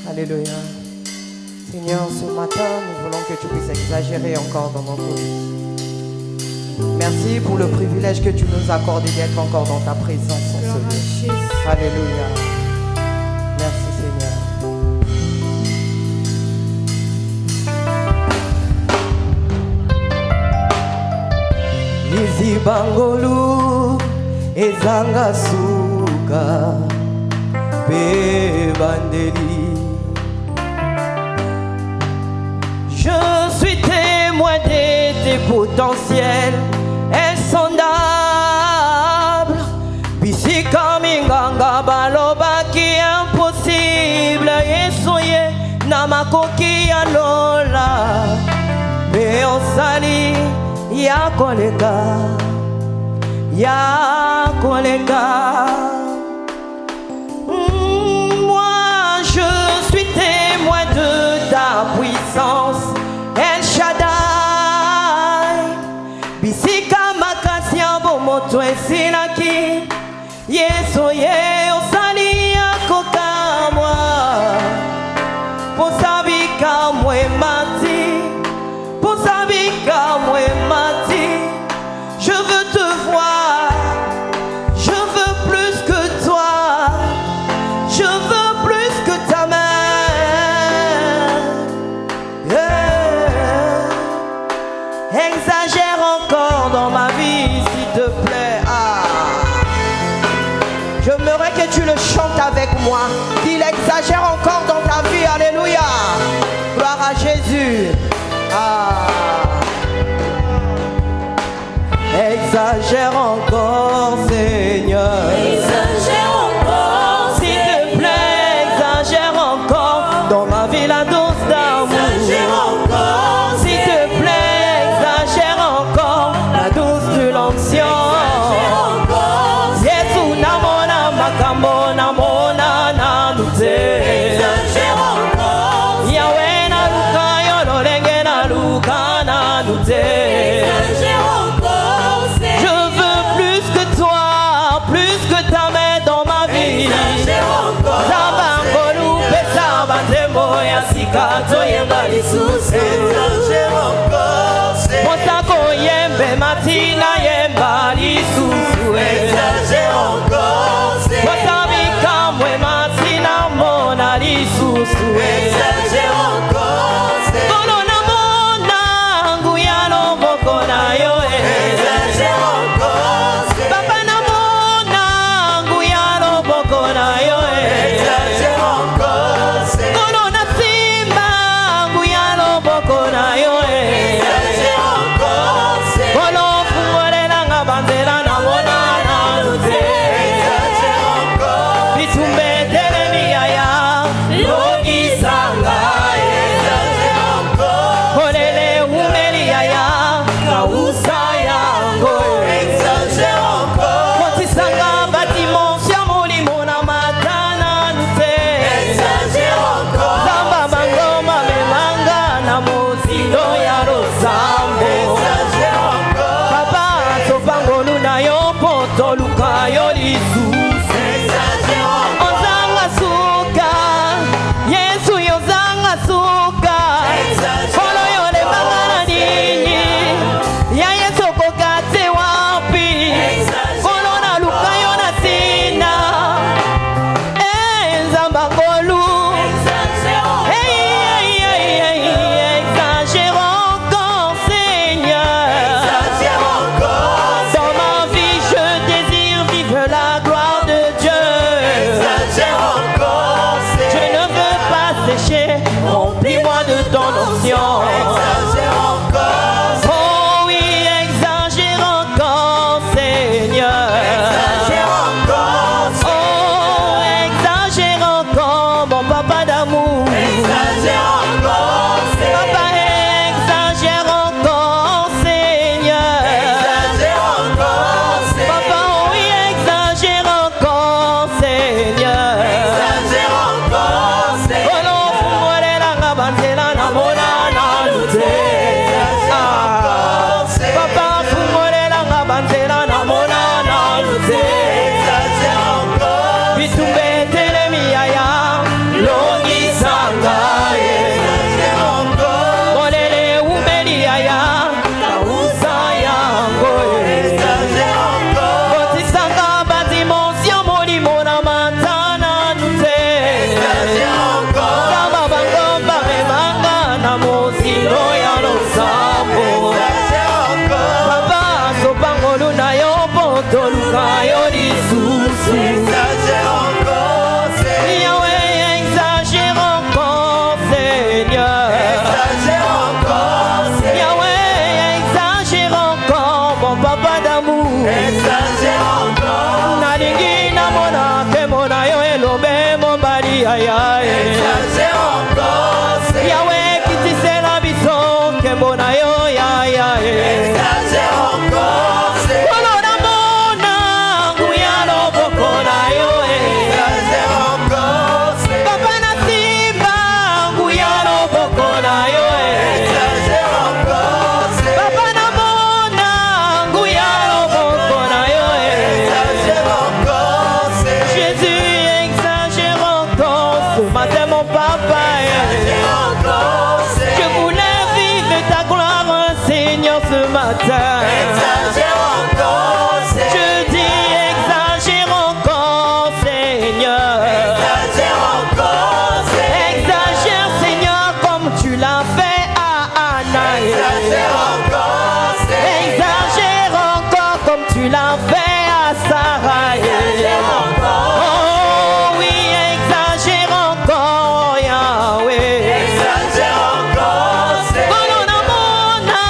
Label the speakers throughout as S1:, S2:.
S1: Alléluia. Seigneur, ce matin, nous voulons que tu puisses exagérer encore dans notre vie. Merci pour le privilège que tu nous as accordé d'être encore dans ta présence en ce lieu. Alléluia. Merci Seigneur. Nizibangolu ezanga suka pe bandeli. Je suis témoin de tes potentiels insondables. Bisika minganga baloba ki impossible. Yesoye na makoki ya lola. Me osali ya koleka. Ya koleka. Moi je suis témoin de ta puissance. El Shaddai, bisika makasi ya bomoto esilaki. Yesu ye osali akokamwa. Posabika mwemati, posabika mwemati. Je veux te voir, je veux plus que toi, je veux plus que ta main. Exagère encore dans ma vie, s'il te plaît. J'aimerais que tu le chantes avec moi. Qu'il exagère encore dans ta vie. Alléluia. Gloire à Jésus. Exagère encore, Seigneur.
S2: Exagère encore,
S1: s'il te plaît. Exagère encore dans ma vie la dose d'amour.
S2: Exagère encore,
S1: s'il te plaît. Exagère encore la dose de l'onction. Yesu namona makambo namona nanute.
S2: Exagère encore,
S1: Yahweh na luka yololenge na luka nanute.
S2: exagère encore,
S1: Je veux plus que toi, plus que ta main dans ma vie.
S2: exagère encore,
S1: Zabangolu pesa banzembo ya sika toyemba lisusu.
S2: exagère encore,
S1: Mosako yembe matina yemba lisusu.
S2: exagère encore,
S1: Wasabika mwe matina mona lisusu.
S2: exagère encore,
S1: Kono na mona nguyalo moko na yo.
S2: exagère encore,
S1: Papa na mona nguyalo moko na yo.
S2: exagère encore,
S1: Kono na simba nguyalo moko na yo.
S2: exagère encore,
S1: Kono fungole na ngabandela na mona na lute.
S2: exagère encore,
S1: Bitumbe telemi yaya logi sanga.
S2: exagère encore,
S1: Kolele umeli yaya kausa yango.
S2: exagère encore,
S1: Motisanga batimo sia molimo na matana nute.
S2: exagère encore,
S1: Zamba bangoma memanga na mozilo ya rosambo.
S2: exagère encore,
S1: Papa sopangolu na yo poto luka yo lisusu.
S2: exagère encore,
S1: Ozanga suka Yesu yozanga suka. Kolo yole bangana nini ya Yesu kokate wapi. Kolo na luka yo na tina. Nzamba kolu.
S2: exagère
S1: Exagère encore, Seigneur.
S2: encore,
S1: Dans ma vie, je désire
S2: exagère encore,
S1: nalingi namona nkembo na yo elobe mobali ayaye
S2: exagère encore, Seigneur,
S1: yawe kitisela biso nkembo na yo yayaye
S2: exagère encore, Seigneur,
S1: kolona mona nguya loboko na yo
S2: exagère encore, Seigneur,
S1: papa na simba nguya loboko na yo
S2: exagère encore, Seigneur,
S1: papa na mona nguya loboko na yo
S2: exagère encore, Seigneur,
S1: Jésus exagère encore ce matin mon papa
S2: exagère encore,
S1: je
S2: Seigneur,
S1: voulais vivre ta gloire Seigneur ce matin
S2: exagère encore,
S1: je
S2: Seigneur,
S1: dis exagère encore Seigneur
S2: exagère encore, Seigneur,
S1: exagère Seigneur comme tu l'as fait à Anna
S2: exagère encore, Seigneur,
S1: exagère encore comme tu l'as fait à Sarah
S2: exagère encore,
S1: oh oui exagère encore Yahweh
S2: exagère encore, Seigneur,
S1: kolona mona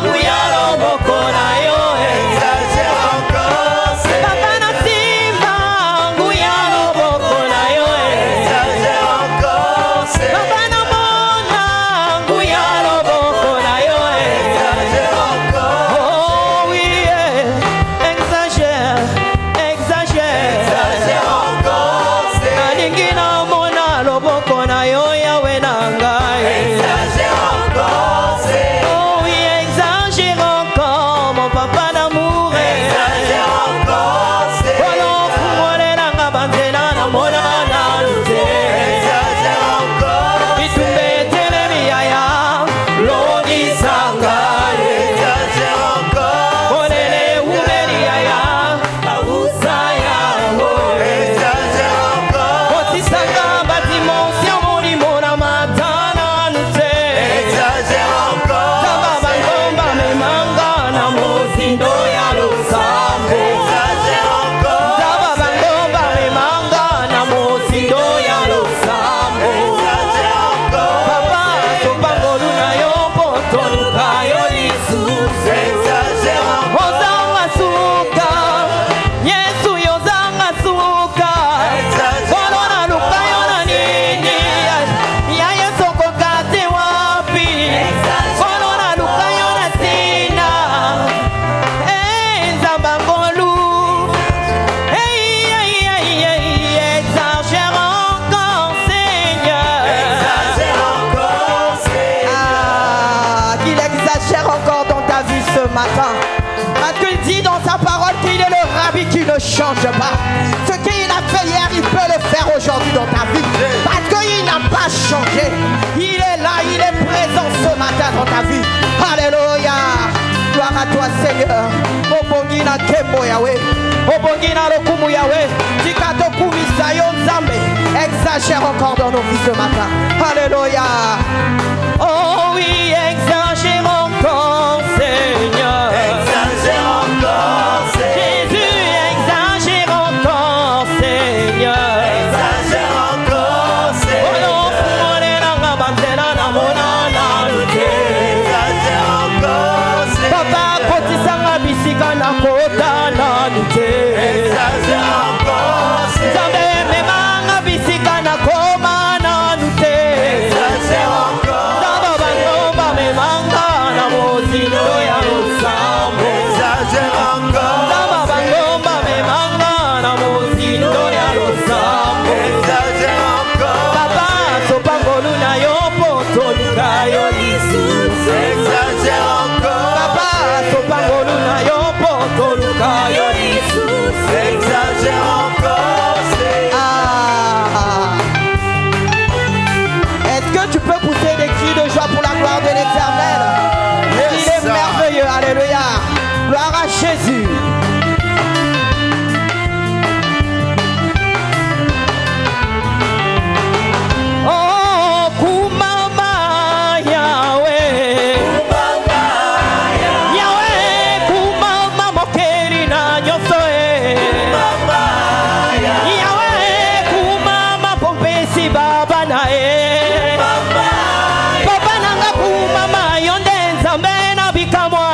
S1: nguya loboko na yo
S2: exagère encore, Seigneur,
S1: papa na simba nguya loboko na yo
S2: exagère encore, Seigneur,
S1: papa na mona nguya loboko na yo
S2: exagère encore,
S1: oh oui exagère exagère
S2: exagère encore, Seigneur,
S1: nalingi namona loboko na yo yawe na ngai
S2: exagère encore, Seigneur,
S1: oh oui exagère encore mon papa d'amour
S2: exagère encore, Seigneur,
S1: olofungolelanga banzela namona nanu te
S2: exagère encore,
S1: itumbetele yaya lonisanga
S2: exagère encore,
S1: olele umeli yaya ausa yango
S2: exagère encore,
S1: otisanga badimension molimo na matana nanu te
S2: exagère encore,
S1: zamba bangomba memanga na mozindo ya losambo
S2: exagère encore,
S1: zamba bangomba memanga na mozindo ya losambo
S2: exagère encore,
S1: papa topangolu na yo mpo toluka yo lisusu
S2: exagère encore,
S1: ozanga suka yesu yozanga suka kolo na luka yo na nini ya yesu okoka te wapi kolo na luka yo na tina nzamba ngolu exagère encore Seigneur
S2: exagère encore, Seigneur,
S1: ah, qu'il exagère encore dans ta vie ce matin. Parce qu'il dit dans sa parole qu'il est le rabbi qui ne change pas. Ce qu'il a fait hier, il peut le faire aujourd'hui dans ta vie. Parce qu'il n'a pas changé. Il est là, il est présent ce matin dans ta vie. Alléluia. Gloire à toi Seigneur. Obongi na kembo Yahweh. Obongi na lokumu Yahweh. Tikato kumisa yo nzambe. Exagère encore dans nos vies ce matin. Alléluia. Oh oui, exagère encore Seigneur.
S2: exagère encore, Seigneur,
S1: Jésus exagère encore Seigneur.
S2: exagère encore, Seigneur, exagère encore, Seigneur,
S1: papa kotisanga bisika na kota nanu te
S2: exagère encore, Seigneur,
S1: nzambe memanga bisika na koma nanu te
S2: exagère encore,
S1: nzamba bangomba memanga na mozindo ya losambo
S2: exagère encore,
S1: nzamba bangomba memanga na mozindo ya losambo
S2: exagère encore,
S1: papa topangolu na yo mpo toluka yo lisusu
S2: exagère encore,
S1: papa topangolu na yo mpo toluka yo lisusu
S2: exagère encore, Seigneur,
S1: ah. Est-ce que tu peux pousser des cris de joie pour la gloire de l'Éternel? Il
S2: Yes,
S1: est
S2: sir.
S1: merveilleux, alléluia. Gloire à Jésus. Oh, kumama Yahweh. Yahweh, kumama mokeri na nyonso Yahweh, kumama pompesi baba na papa nanga kumama yo nde nzambe na bikamwa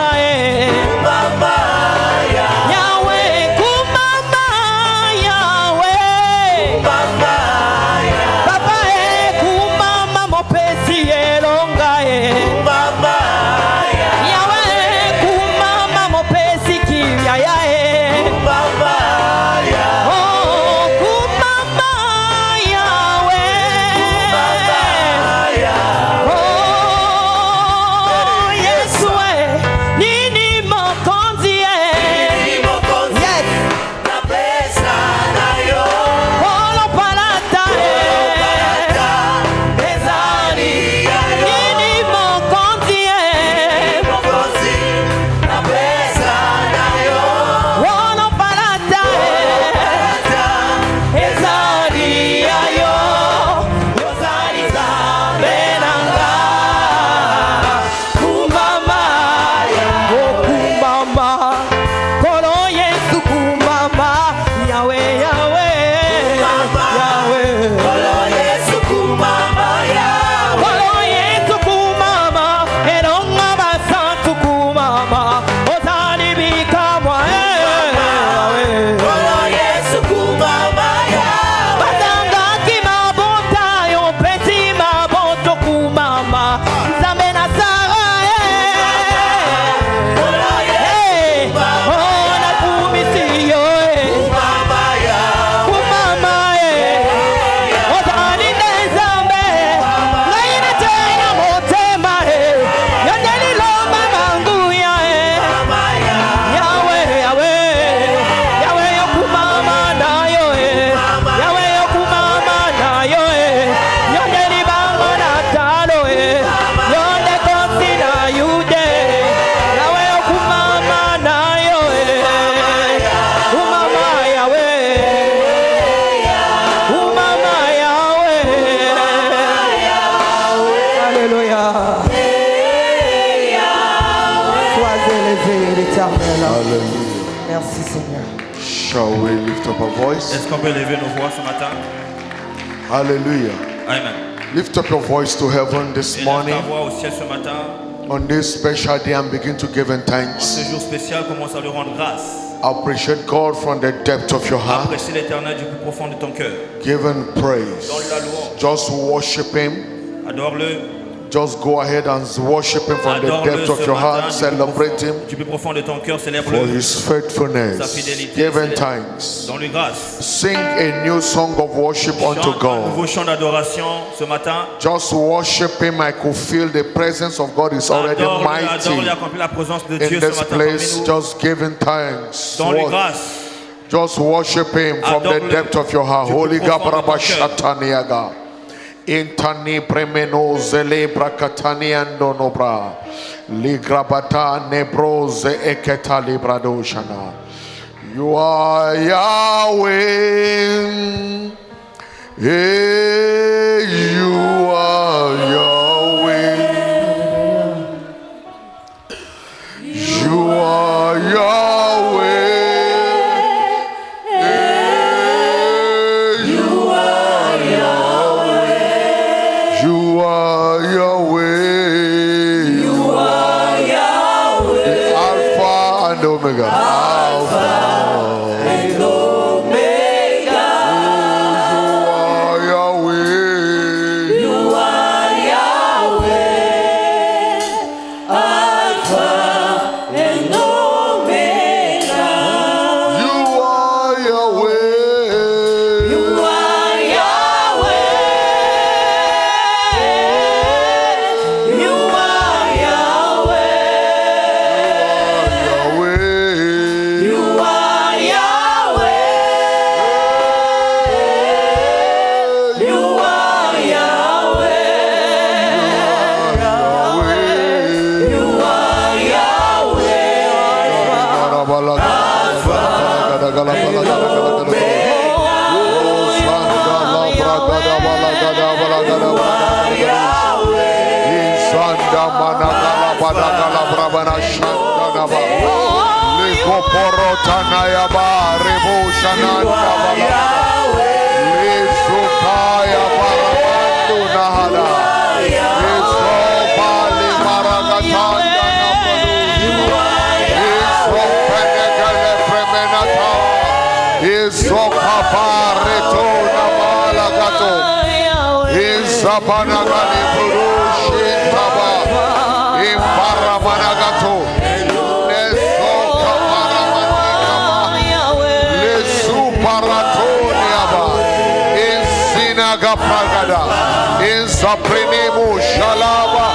S1: est là.
S3: Hallelujah.
S1: Merci Seigneur.
S3: Shall we lift up our voice?
S4: Est-ce qu'on peut lever nos voix ce matin?
S3: Hallelujah.
S4: Amen.
S3: Lift up your voice to heaven this
S4: Élève
S3: morning.
S4: ta voix au ciel ce matin.
S3: On this special day and begin to give him
S4: En
S3: thanks.
S4: ce jour spécial, commence à lui rendre grâce.
S3: Appreciate God from the depth of your heart.
S4: Apprécie l'Éternel du plus profond de ton cœur.
S3: Give him praise.
S4: Donne la louange.
S3: Just worship him.
S4: Adore-le.
S3: Just go ahead and worship him from the
S4: Adore-le
S3: depth of
S4: ce
S3: your
S4: matin,
S3: heart. Celebrate him
S4: du plus profond de ton cœur,
S3: for
S4: célèbre-le.
S3: his faithfulness.
S4: Sa fidélité,
S3: Give him
S4: célèbre.
S3: thanks.
S4: Donne-lui grâce.
S3: Sing a new song of worship unto
S4: Chante un nouveau
S3: God.
S4: chant d'adoration ce matin.
S3: Just worship him. I could feel the presence of God is already
S4: Adore-le,
S3: mighty
S4: adore-le, accomplis la présence de
S3: in
S4: Dieu ce
S3: this
S4: matin
S3: place.
S4: parmi nous.
S3: Just give him thanks.
S4: Donne-lui grâce.
S3: Just worship him from the
S4: Adore-le
S3: depth of your heart.
S4: du
S3: Holy
S4: plus profond de ton
S3: Gabraba
S4: cœur.
S3: Shataniaga. Intani premeno zelebra kataniando nobra. Ligrabata nebroze eketa librado shana. You are Yahweh. Hey, you are Yahweh. You are Yahweh. You are Yahweh. You are Yahweh. Alpha and Omega. Alpha and Omega. You are Yahweh. You are Yahweh. Alpha and Omega. You are Yahweh. You are Yahweh. You are Yahweh. You are Yahweh. You are Yahweh. You are Zapanagali Purushintaba Imparamanagato Leso Kaparamanikama Lesu Paratoniaba Insinaga Pragada Insaprinemu Shalaba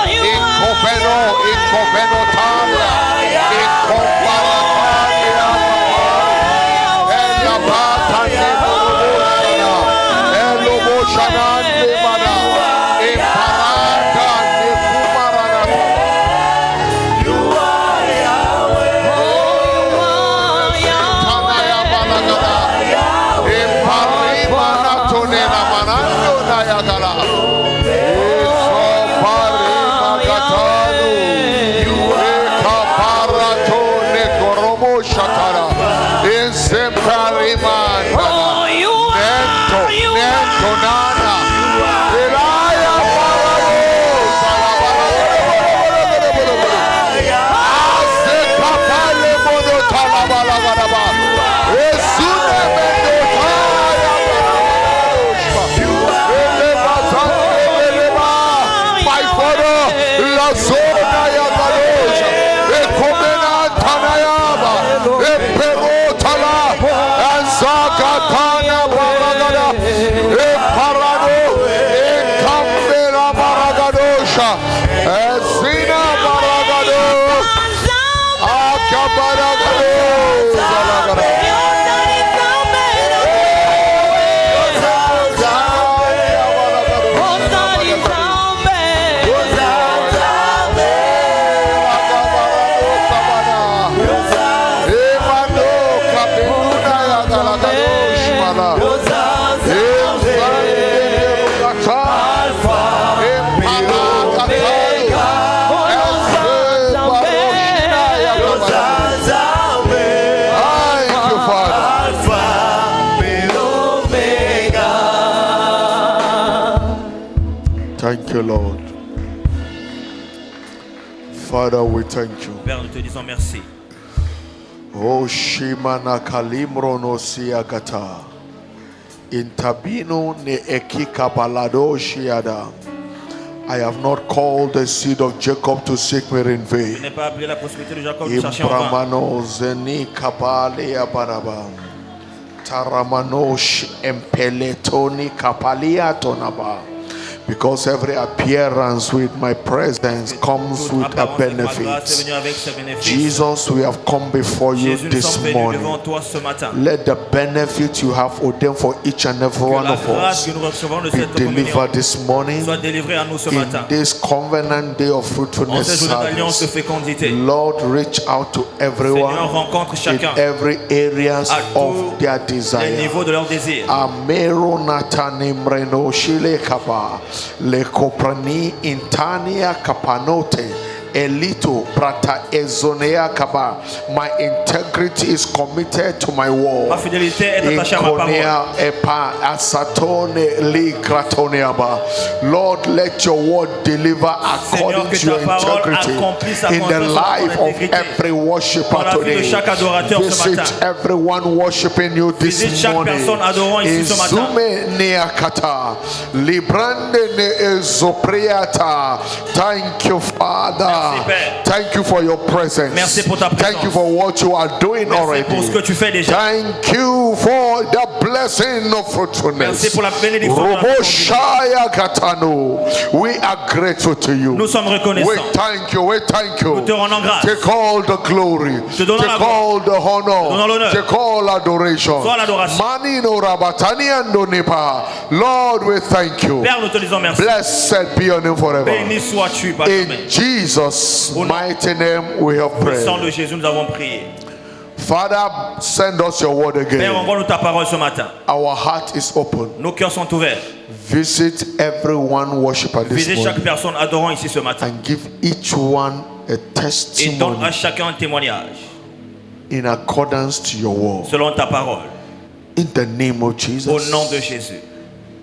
S3: Inkopeno Talia Inkoparatania Elabata Nebushana Eloboshana Nemana Imparata Nekumarana. You are Yahweh. Tanaya Balagada Imparimana Tonena Manando Nayagala Isoparima Gatanu Ekaparato Nekoromo Shatara Inseparimana Nento Nana Elaya Parado Azekapale Mono Talabalagadaba Esune Mendo my father La Zona Yagadoja Ekomena Tanayaba Eperotala Azakatana Baragada Eparado Ekambela Baragadosha Ezina Baragado Akabaragado Zalagada Emano Kapuna Yagalagadoshma you, Lord. Father, we thank you.
S4: Père, nous te disons merci.
S3: Oh, Shimana Kalimro no Siagata. Intabino ne ekika balado shiada. I have not called the seed of Jacob to seek me in
S4: Je
S3: vain.
S4: n'ai pas appelé la prospérité de Jacob de chercher en vain.
S3: Impramano zeni kapalia baraba. Taramanosh empeletoni kapalia tonaba. Because every appearance with my presence comes with a benefit. Jesus, we have come before you
S4: Jésus, nous
S3: this
S4: sommes venus
S3: morning.
S4: devant toi ce matin.
S3: Let the benefit you have ordained for each and every
S4: Que
S3: one
S4: la
S3: of
S4: grâce
S3: us
S4: que nous recevons de
S3: be
S4: cette communion
S3: delivered this morning
S4: soit délivrée à nous ce
S3: in
S4: matin.
S3: this covenant day of
S4: En cette
S3: fruitfulness
S4: journée d'alliance de
S3: service.
S4: fécondité,
S3: Lord, reach out to
S4: Seigneur,
S3: everyone
S4: rencontre
S3: in
S4: chacun
S3: every areas
S4: à
S3: of
S4: tous
S3: their
S4: les
S3: desire.
S4: niveaux de leur désir.
S3: Amero natanimreno shile kapa le koprani intania kapanote elito prata ezonea kaba. My integrity is committed to my
S4: Ma
S3: word.
S4: fidélité est attachée à ma parole.
S3: Inkonia epa asatone li kratoneaba. Lord, let your word deliver according
S4: que
S3: to your
S4: ta parole
S3: integrity
S4: accomplisse à
S3: in
S4: ton
S3: the
S4: besoin,
S3: life
S4: ton
S3: of
S4: intégrité.
S3: every worshiper
S4: Dans la vie de
S3: today.
S4: chaque adorateur ce
S3: Visit
S4: matin.
S3: everyone worshiping you this
S4: Visite chaque
S3: morning.
S4: personne adorant ici ce matin.
S3: Izume neakata, librande ne ezopriata. Thank you, Father.
S4: Merci, Père.
S3: Thank you for your presence.
S4: Merci pour ta
S3: Thank you
S4: présence.
S3: for what you are doing
S4: Merci
S3: already.
S4: pour ce que tu fais déjà.
S3: Thank you for the blessing of fruitfulness.
S4: Merci pour la bénédiction de la
S3: Robo
S4: fécondité.
S3: Shaya Katano. We are grateful to you.
S4: Nous sommes reconnaissants.
S3: We thank you. We thank you.
S4: Nous te rendons grâce.
S3: Take all the glory.
S4: Te donnons la
S3: Take all the honor.
S4: donnons l'honneur.
S3: Take all adoration.
S4: Sois l'adoration.
S3: Mani no rabatani ando nepa. Lord, we thank you.
S4: Père, nous te disons merci.
S3: Blessed be your name forever.
S4: Béni sois-tu, Père.
S3: In Jesus'
S4: Au nom
S3: mighty name we have
S4: Au sang
S3: prayed.
S4: de Jésus, nous avons prié.
S3: Father, send us your word
S4: Père,
S3: again.
S4: envoie-nous ta parole ce matin.
S3: Our heart is open.
S4: Nos cœurs sont ouverts.
S3: Visit everyone worshiper this
S4: Visite chaque
S3: morning
S4: personne adorant ici ce matin.
S3: and give each one a
S4: Et donne
S3: testimony
S4: à chacun un témoignage
S3: in accordance to your word.
S4: selon ta parole.
S3: In the name of
S4: Au nom de
S3: Jesus.
S4: Jésus.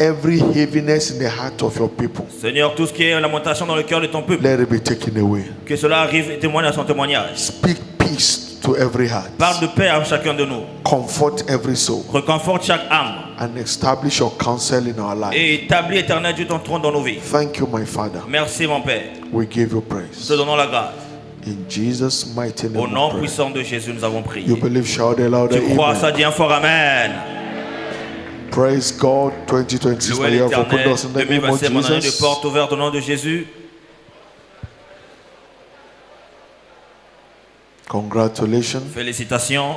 S3: Every heaviness in the heart of your people,
S4: Seigneur, tout ce qui est lamentation dans le cœur de ton peuple,
S3: let it be taken away.
S4: que cela arrive et témoigne à son témoignage.
S3: Speak peace to every heart.
S4: Parle de paix à chacun de nous.
S3: Comfort every soul
S4: Reconforte chaque âme.
S3: and establish your counsel in our life.
S4: Et établis éternel Dieu ton trône dans nos vies.
S3: Thank you, my Father.
S4: Merci mon Père.
S3: We give you
S4: Nous
S3: praise.
S4: te donnons la grâce.
S3: In Jesus' mighty
S4: Au
S3: name we
S4: nom
S3: pray.
S4: puissant de Jésus, nous avons prié.
S3: You believe, shout it louder.
S4: Tu crois à ça,
S3: Amen.
S4: dis un fort Amen.
S3: Praise God. 2020 is
S4: Louez
S3: my year for
S4: l'éternel.
S3: goodness in the name of
S4: 2027, mon année de
S3: Jesus.
S4: porte ouverte au nom de Jésus.
S3: Congratulations.
S4: Félicitations.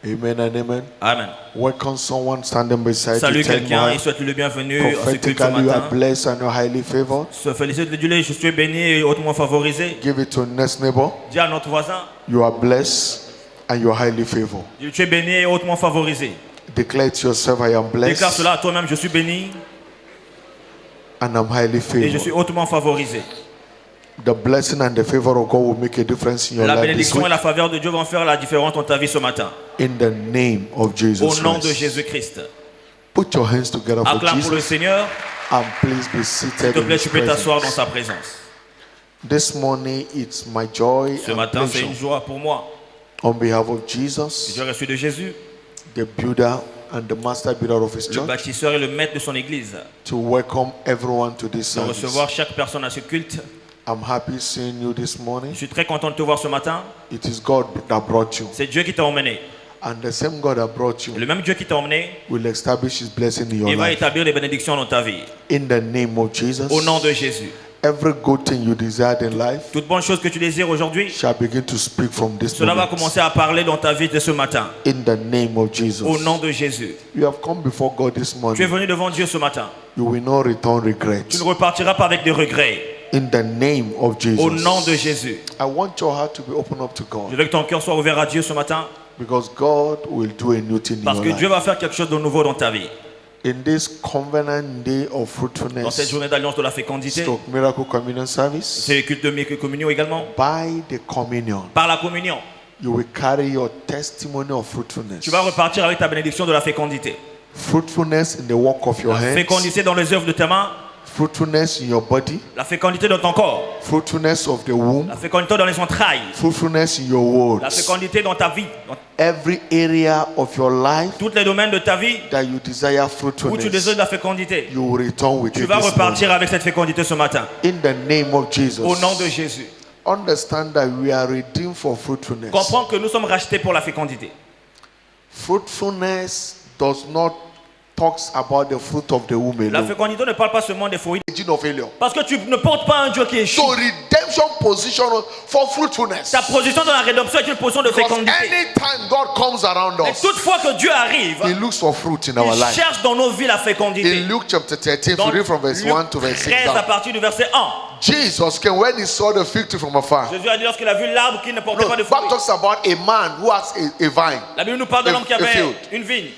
S3: Amen and amen.
S4: Amen.
S3: Welcome someone standing beside
S4: Salut
S3: you. Tell
S4: quelqu'un et
S3: me
S4: souhaite le bienvenu à ce culte ce
S3: prophetically you are
S4: matin.
S3: blessed and you're highly favored.
S4: Se félicite de Dieu, je suis béni et hautement favorisé.
S3: Give it to next neighbor.
S4: Dis à notre voisin,
S3: You are blessed and you are highly favored.
S4: tu es béni et hautement favorisé.
S3: Declare to yourself, I am
S4: Déclare
S3: blessed
S4: cela à toi-même, je suis béni
S3: and I'm highly
S4: et je suis
S3: favored.
S4: hautement favorisé.
S3: The blessing and the favor of God will make a difference in your
S4: La
S3: life this
S4: bénédiction et
S3: week.
S4: la faveur de Dieu vont faire la différence dans ta vie ce matin.
S3: In the name of Jesus
S4: Au nom de
S3: Christ.
S4: Jésus-Christ.
S3: Put your hands together for
S4: Acclame pour le
S3: Jesus
S4: Seigneur.
S3: and please be
S4: S'il
S3: seated
S4: te
S3: in
S4: plaît,
S3: His
S4: tu peux t'asseoir dans
S3: presence.
S4: sa présence.
S3: This morning it's my joy
S4: Ce
S3: and
S4: matin, c'est
S3: pleasure
S4: une joie pour moi.
S3: on behalf of
S4: Je
S3: Jesus,
S4: reçu de Jésus,
S3: the builder and the master builder of His
S4: le
S3: church,
S4: bâtisseur et le maître de son église,
S3: to welcome everyone to this
S4: de
S3: service.
S4: recevoir chaque personne à ce culte.
S3: I'm happy seeing you this morning.
S4: Je suis très content de te voir ce matin.
S3: It is God that brought you,
S4: C'est Dieu qui t'a emmené.
S3: and the same God that brought
S4: Et
S3: you
S4: le même Dieu qui t'a emmené,
S3: will establish His blessing in your
S4: il va
S3: life.
S4: établir les bénédictions dans ta vie.
S3: In the name of Jesus,
S4: Au nom de Jésus.
S3: every good thing you desired in life
S4: Toute bonne chose que tu désires aujourd'hui,
S3: shall begin to speak from this
S4: cela va
S3: moment.
S4: commencer à parler dans ta vie de ce matin.
S3: In the name of Jesus,
S4: Au nom de Jésus.
S3: you have come before God this
S4: Tu es
S3: morning.
S4: venu devant Dieu ce matin.
S3: You will not return regret.
S4: Tu ne repartiras pas avec des regrets.
S3: In the name of Jesus,
S4: Au nom de Jésus.
S3: I want your heart to be open up to
S4: Je
S3: God,
S4: veux que ton cœur soit ouvert à Dieu ce matin.
S3: because God will do a new thing in
S4: Parce
S3: your
S4: que Dieu
S3: life.
S4: va faire quelque chose de nouveau dans ta vie.
S3: In this covenant day of
S4: Dans cette
S3: fruitfulness,
S4: journée d'alliance de la fécondité,
S3: stroke miracle communion service,
S4: c'est le culte de communion également.
S3: by the communion,
S4: Par la communion,
S3: you will carry your testimony of fruitfulness.
S4: tu vas repartir avec ta bénédiction de la fécondité.
S3: Fruitfulness in the work of your hands,
S4: Fécondité dans les œuvres de tes mains,
S3: fruitfulness in your body,
S4: la fécondité dans ton corps,
S3: fruitfulness of the womb,
S4: la fécondité dans les entrailles,
S3: fruitfulness in your
S4: la
S3: words.
S4: fécondité dans ta vie, dans
S3: Every area of your life
S4: tous les domaines de ta vie
S3: that you desire
S4: où tu
S3: fruitfulness,
S4: désires la fécondité.
S3: you will return with
S4: Tu
S3: it
S4: vas
S3: this
S4: repartir
S3: morning.
S4: avec cette fécondité ce matin.
S3: In the name of Jesus.
S4: Au nom de Jésus.
S3: Understand that we are redeemed for fruitfulness.
S4: Comprends que nous sommes rachetés pour la fécondité.
S3: Fruitfulness does not talks about the fruit of the womb
S4: La
S3: alone.
S4: fécondité ne parle pas seulement des fruits.
S3: Origin of failure.
S4: Parce que tu ne portes pas un Dieu qui échoue.
S3: So redemption position for fruitfulness.
S4: Ta position dans la rédemption est une position de
S3: Because
S4: fécondité.
S3: anytime God comes around
S4: Et
S3: us,
S4: toutefois que Dieu arrive,
S3: He looks for fruit in our
S4: il
S3: life.
S4: cherche dans nos vies la fécondité.
S3: In Luke chapter 13, if
S4: Dans
S3: you read from verse 1
S4: Luc
S3: to verse 6
S4: 13 à
S3: down,
S4: partir du verset 1.
S3: Jesus came when he saw the fig tree from afar.
S4: Jésus a dit lorsqu'il a vu l'arbre qui ne portait
S3: No,
S4: pas de
S3: Bible
S4: fruits.
S3: talks about a man who has a vine.
S4: La Bible nous parle de l'homme qui
S3: a
S4: avait
S3: field.
S4: une vigne.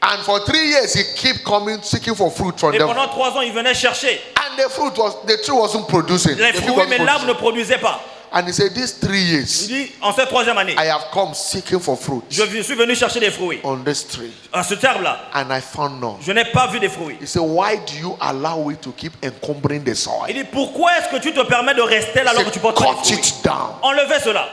S3: And for 3 years he kept coming seeking for fruit from
S4: Et
S3: them.
S4: pendant 3 ans, il venait chercher
S3: And the tree wasn't producing.
S4: les
S3: The fig
S4: fruits,
S3: wasn't
S4: mais l'arbre ne
S3: producing.
S4: produisait pas.
S3: And he said, these 3
S4: Il
S3: years
S4: dit, en cette 3e année,
S3: I have come seeking for fruit
S4: je suis venu chercher des fruits.
S3: on this tree,
S4: À ce terme-là,
S3: and I found none.
S4: je n'ai pas vu des fruits.
S3: He said, why do you allow it to keep encumbering the soil?
S4: Il dit, pourquoi est-ce que tu te permets de rester là
S3: He
S4: alors que tu
S3: said,
S4: portes pas des
S3: cut
S4: fruits?
S3: it down.
S4: Enlevez cela.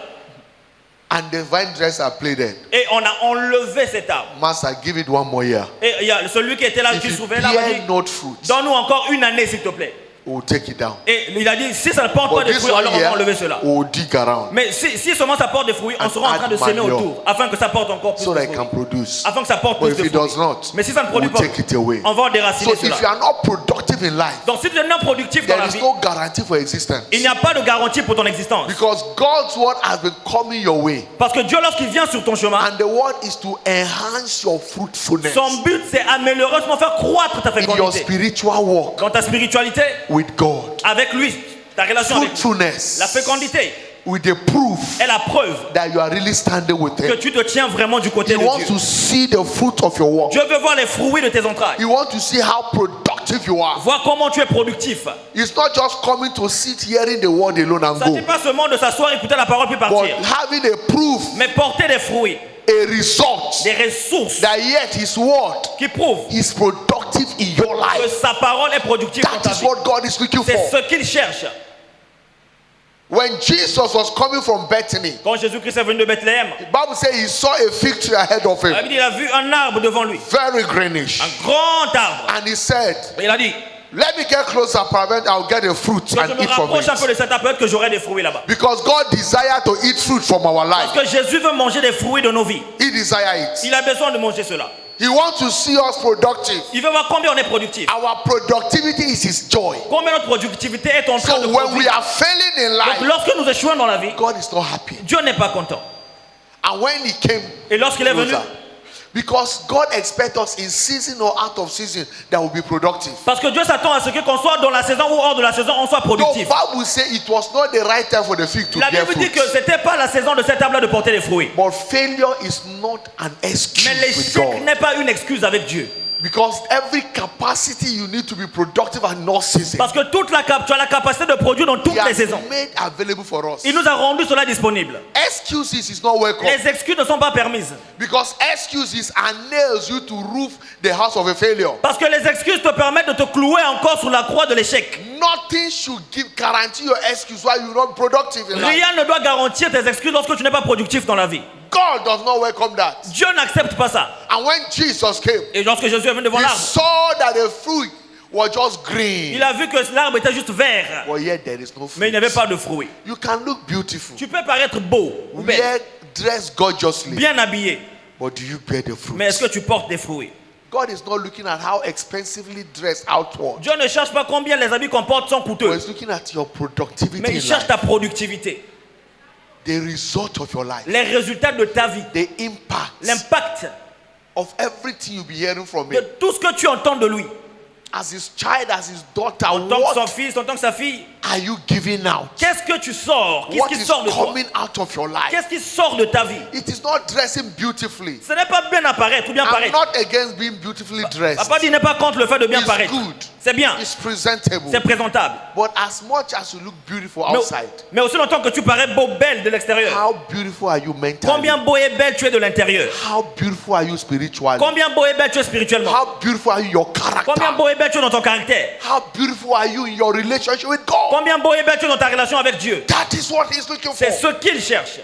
S3: And the vine dresser pleaded,
S4: Et on a enlevé cet arbre.
S3: Master, give it one more year.
S4: Et il y a celui qui était là,
S3: If
S4: qui
S3: it
S4: souvait là, m'a dit,
S3: bear not fruit,
S4: donne-nous encore une année s'il te plaît.
S3: we'll take it down.
S4: Et il a dit, si ça ne porte pas
S3: But
S4: de
S3: this
S4: fruits,
S3: one
S4: alors on va enlever
S3: year,
S4: cela.
S3: we'll dig around
S4: Mais si seulement ça porte des fruits, on
S3: And
S4: sera en train de
S3: add
S4: semer
S3: manure.
S4: autour, afin que ça porte encore plus
S3: so
S4: de
S3: that it
S4: fruits.
S3: can produce.
S4: Afin que ça porte
S3: But
S4: plus
S3: if
S4: de
S3: it does
S4: fruits.
S3: not,
S4: Mais si ça ne produit
S3: we'll
S4: pas,
S3: take it away.
S4: on va déraciner
S3: So if
S4: cela.
S3: you are not productive in life,
S4: Donc si tu es non productif dans
S3: there
S4: la
S3: is
S4: vie,
S3: no guarantee for existence.
S4: il n'y a pas de garantie pour ton existence.
S3: Because God's word has been coming your way.
S4: Parce que Dieu, lorsqu'il vient sur ton chemin,
S3: And the word is to enhance your fruitfulness
S4: son but c'est améliorer, faire croître ta
S3: in your
S4: fécondité.
S3: spiritual walk
S4: Dans ta spiritualité,
S3: with God.
S4: avec lui, ta relation avec lui.
S3: Fruitfulness
S4: La fécondité
S3: with the proof
S4: est la preuve
S3: that you are really standing with
S4: que
S3: Him.
S4: tu te tiens vraiment du côté
S3: He
S4: de
S3: wants
S4: Dieu.
S3: to see the fruit of your work.
S4: Dieu veut voir les fruits de tes entrailles.
S3: He wants to see how productive you are.
S4: Voir comment tu es productif.
S3: It's not just coming to sit hearing the word alone and
S4: Ça ne
S3: go,
S4: dit pas seulement de s'asseoir, écouter la parole puis
S3: but
S4: partir.
S3: having a proof,
S4: Mais porter des fruits,
S3: a result
S4: des ressources
S3: that yet His word
S4: qui prouvent
S3: is productive in your
S4: que
S3: life.
S4: sa parole est productive dans
S3: That
S4: ta
S3: is
S4: vie.
S3: what God is looking
S4: C'est
S3: for.
S4: ce qu'il cherche.
S3: When Jesus was coming from Bethany,
S4: Quand Jésus-Christ est venu de Bethléem,
S3: the Bible says he saw a fig tree ahead of
S4: la
S3: him,
S4: Bible dit, il a vu un arbre devant lui,
S3: very greenish.
S4: un grand arbre.
S3: And he said,
S4: Et il a dit,
S3: let me get closer, perhaps I'll get a fruit
S4: que je
S3: and
S4: me
S3: eat from
S4: rapproche un peu
S3: it.
S4: de cet arbre, peut-être que j'aurai des fruits là-bas.
S3: Because God desires to eat fruit from our
S4: Parce
S3: life.
S4: que Jésus veut manger des fruits de nos vies.
S3: He desires it.
S4: Il a besoin de manger cela.
S3: He wants to see us productive.
S4: Il veut voir combien on est productif.
S3: Our productivity is His joy.
S4: Combien notre productivité est en train de
S3: So when we
S4: produire.
S3: are failing in
S4: Donc
S3: life,
S4: lorsque nous échouons dans la vie,
S3: God is not happy.
S4: Dieu n'est pas content.
S3: And when He came
S4: Et lorsqu'il est venu,
S3: closer, because God expects us in season or out of season that will be productive.
S4: parce que Dieu s'attend à ce que qu'on soit dans la saison ou hors de la saison, on soit
S3: The
S4: productif.
S3: Bible says it was not the right time for the fig to
S4: La
S3: bear
S4: Bible dit
S3: fruit.
S4: que c'était pas la saison de cet arbre-là de porter des fruits.
S3: But failure is not an excuse
S4: Mais
S3: with
S4: l'échec
S3: God.
S4: n'est pas une excuse avec Dieu.
S3: Because every capacity you need to be productive and not season.
S4: Parce que tu as la capacité de produire dans toutes
S3: He
S4: les
S3: has
S4: saisons.
S3: made available for us.
S4: Il nous a rendu cela disponible.
S3: Excuses is not welcome.
S4: Les excuses ne sont pas permises.
S3: Because excuses are nails you to roof the house of a failure.
S4: Parce que les excuses te permettent de te clouer encore sur la croix de l'échec.
S3: Nothing should guarantee your excuse why you're not productive in life.
S4: Rien ne doit garantir tes excuses lorsque tu n'es pas productif dans la vie.
S3: God does not welcome that.
S4: Dieu n'accepte pas ça.
S3: And when Jesus came,
S4: Et lorsque Jésus est venu devant
S3: He
S4: l'arbre,
S3: saw that the fruit was just green.
S4: il a vu que l'arbre était juste vert.
S3: But yet there is no
S4: Mais il n'y
S3: fruit.
S4: avait pas de fruits.
S3: You can look beautiful,
S4: Tu peux paraître beau ou belle,
S3: wear dress gorgeously,
S4: bien habillé.
S3: but do you bear the fruit?
S4: Mais est-ce que tu portes des fruits?
S3: God is not looking at how expensively dressed outward,
S4: Dieu ne cherche pas combien les habits qu'on porte sont
S3: but
S4: coûteux.
S3: He's looking at your productivity
S4: Mais il
S3: in
S4: cherche
S3: life,
S4: ta productivité.
S3: the result of your life,
S4: Les résultats de ta vie.
S3: the impact
S4: L'impact
S3: of everything you'll be hearing from
S4: de
S3: Him.
S4: tout ce que tu entends de lui.
S3: As His child, as His daughter,
S4: En tant que son
S3: what
S4: fils, en tant que sa fille.
S3: are you giving out?
S4: Qu'est-ce que tu sors? Qu'est-ce
S3: What
S4: qui
S3: is
S4: sort de toi?
S3: coming out of your life?
S4: Qu'est-ce qui sort de ta vie?
S3: It is not dressing beautifully.
S4: Ce n'est pas bien apparaître ou bien
S3: I'm
S4: paraître.
S3: not against being beautifully dressed.
S4: Papa dit n'est pas contre le fait de bien
S3: It's
S4: paraître.
S3: good.
S4: C'est bien,
S3: It's presentable.
S4: c'est présentable.
S3: But as much as you look beautiful
S4: Mais,
S3: outside,
S4: mais aussi longtemps que tu parais beau, belle de l'extérieur.
S3: how beautiful are you mentally?
S4: Combien beau et belle tu es de l'intérieur.
S3: How beautiful are you spiritually?
S4: Combien beau et belle tu es spirituellement.
S3: How beautiful are you in your character?
S4: Combien beau et belle tu es dans ton caractère.
S3: How beautiful are you in your relationship with God?
S4: Combien beau et belle tu es dans ta relation avec Dieu.
S3: That is what he's looking for.
S4: C'est ce qu'il cherche.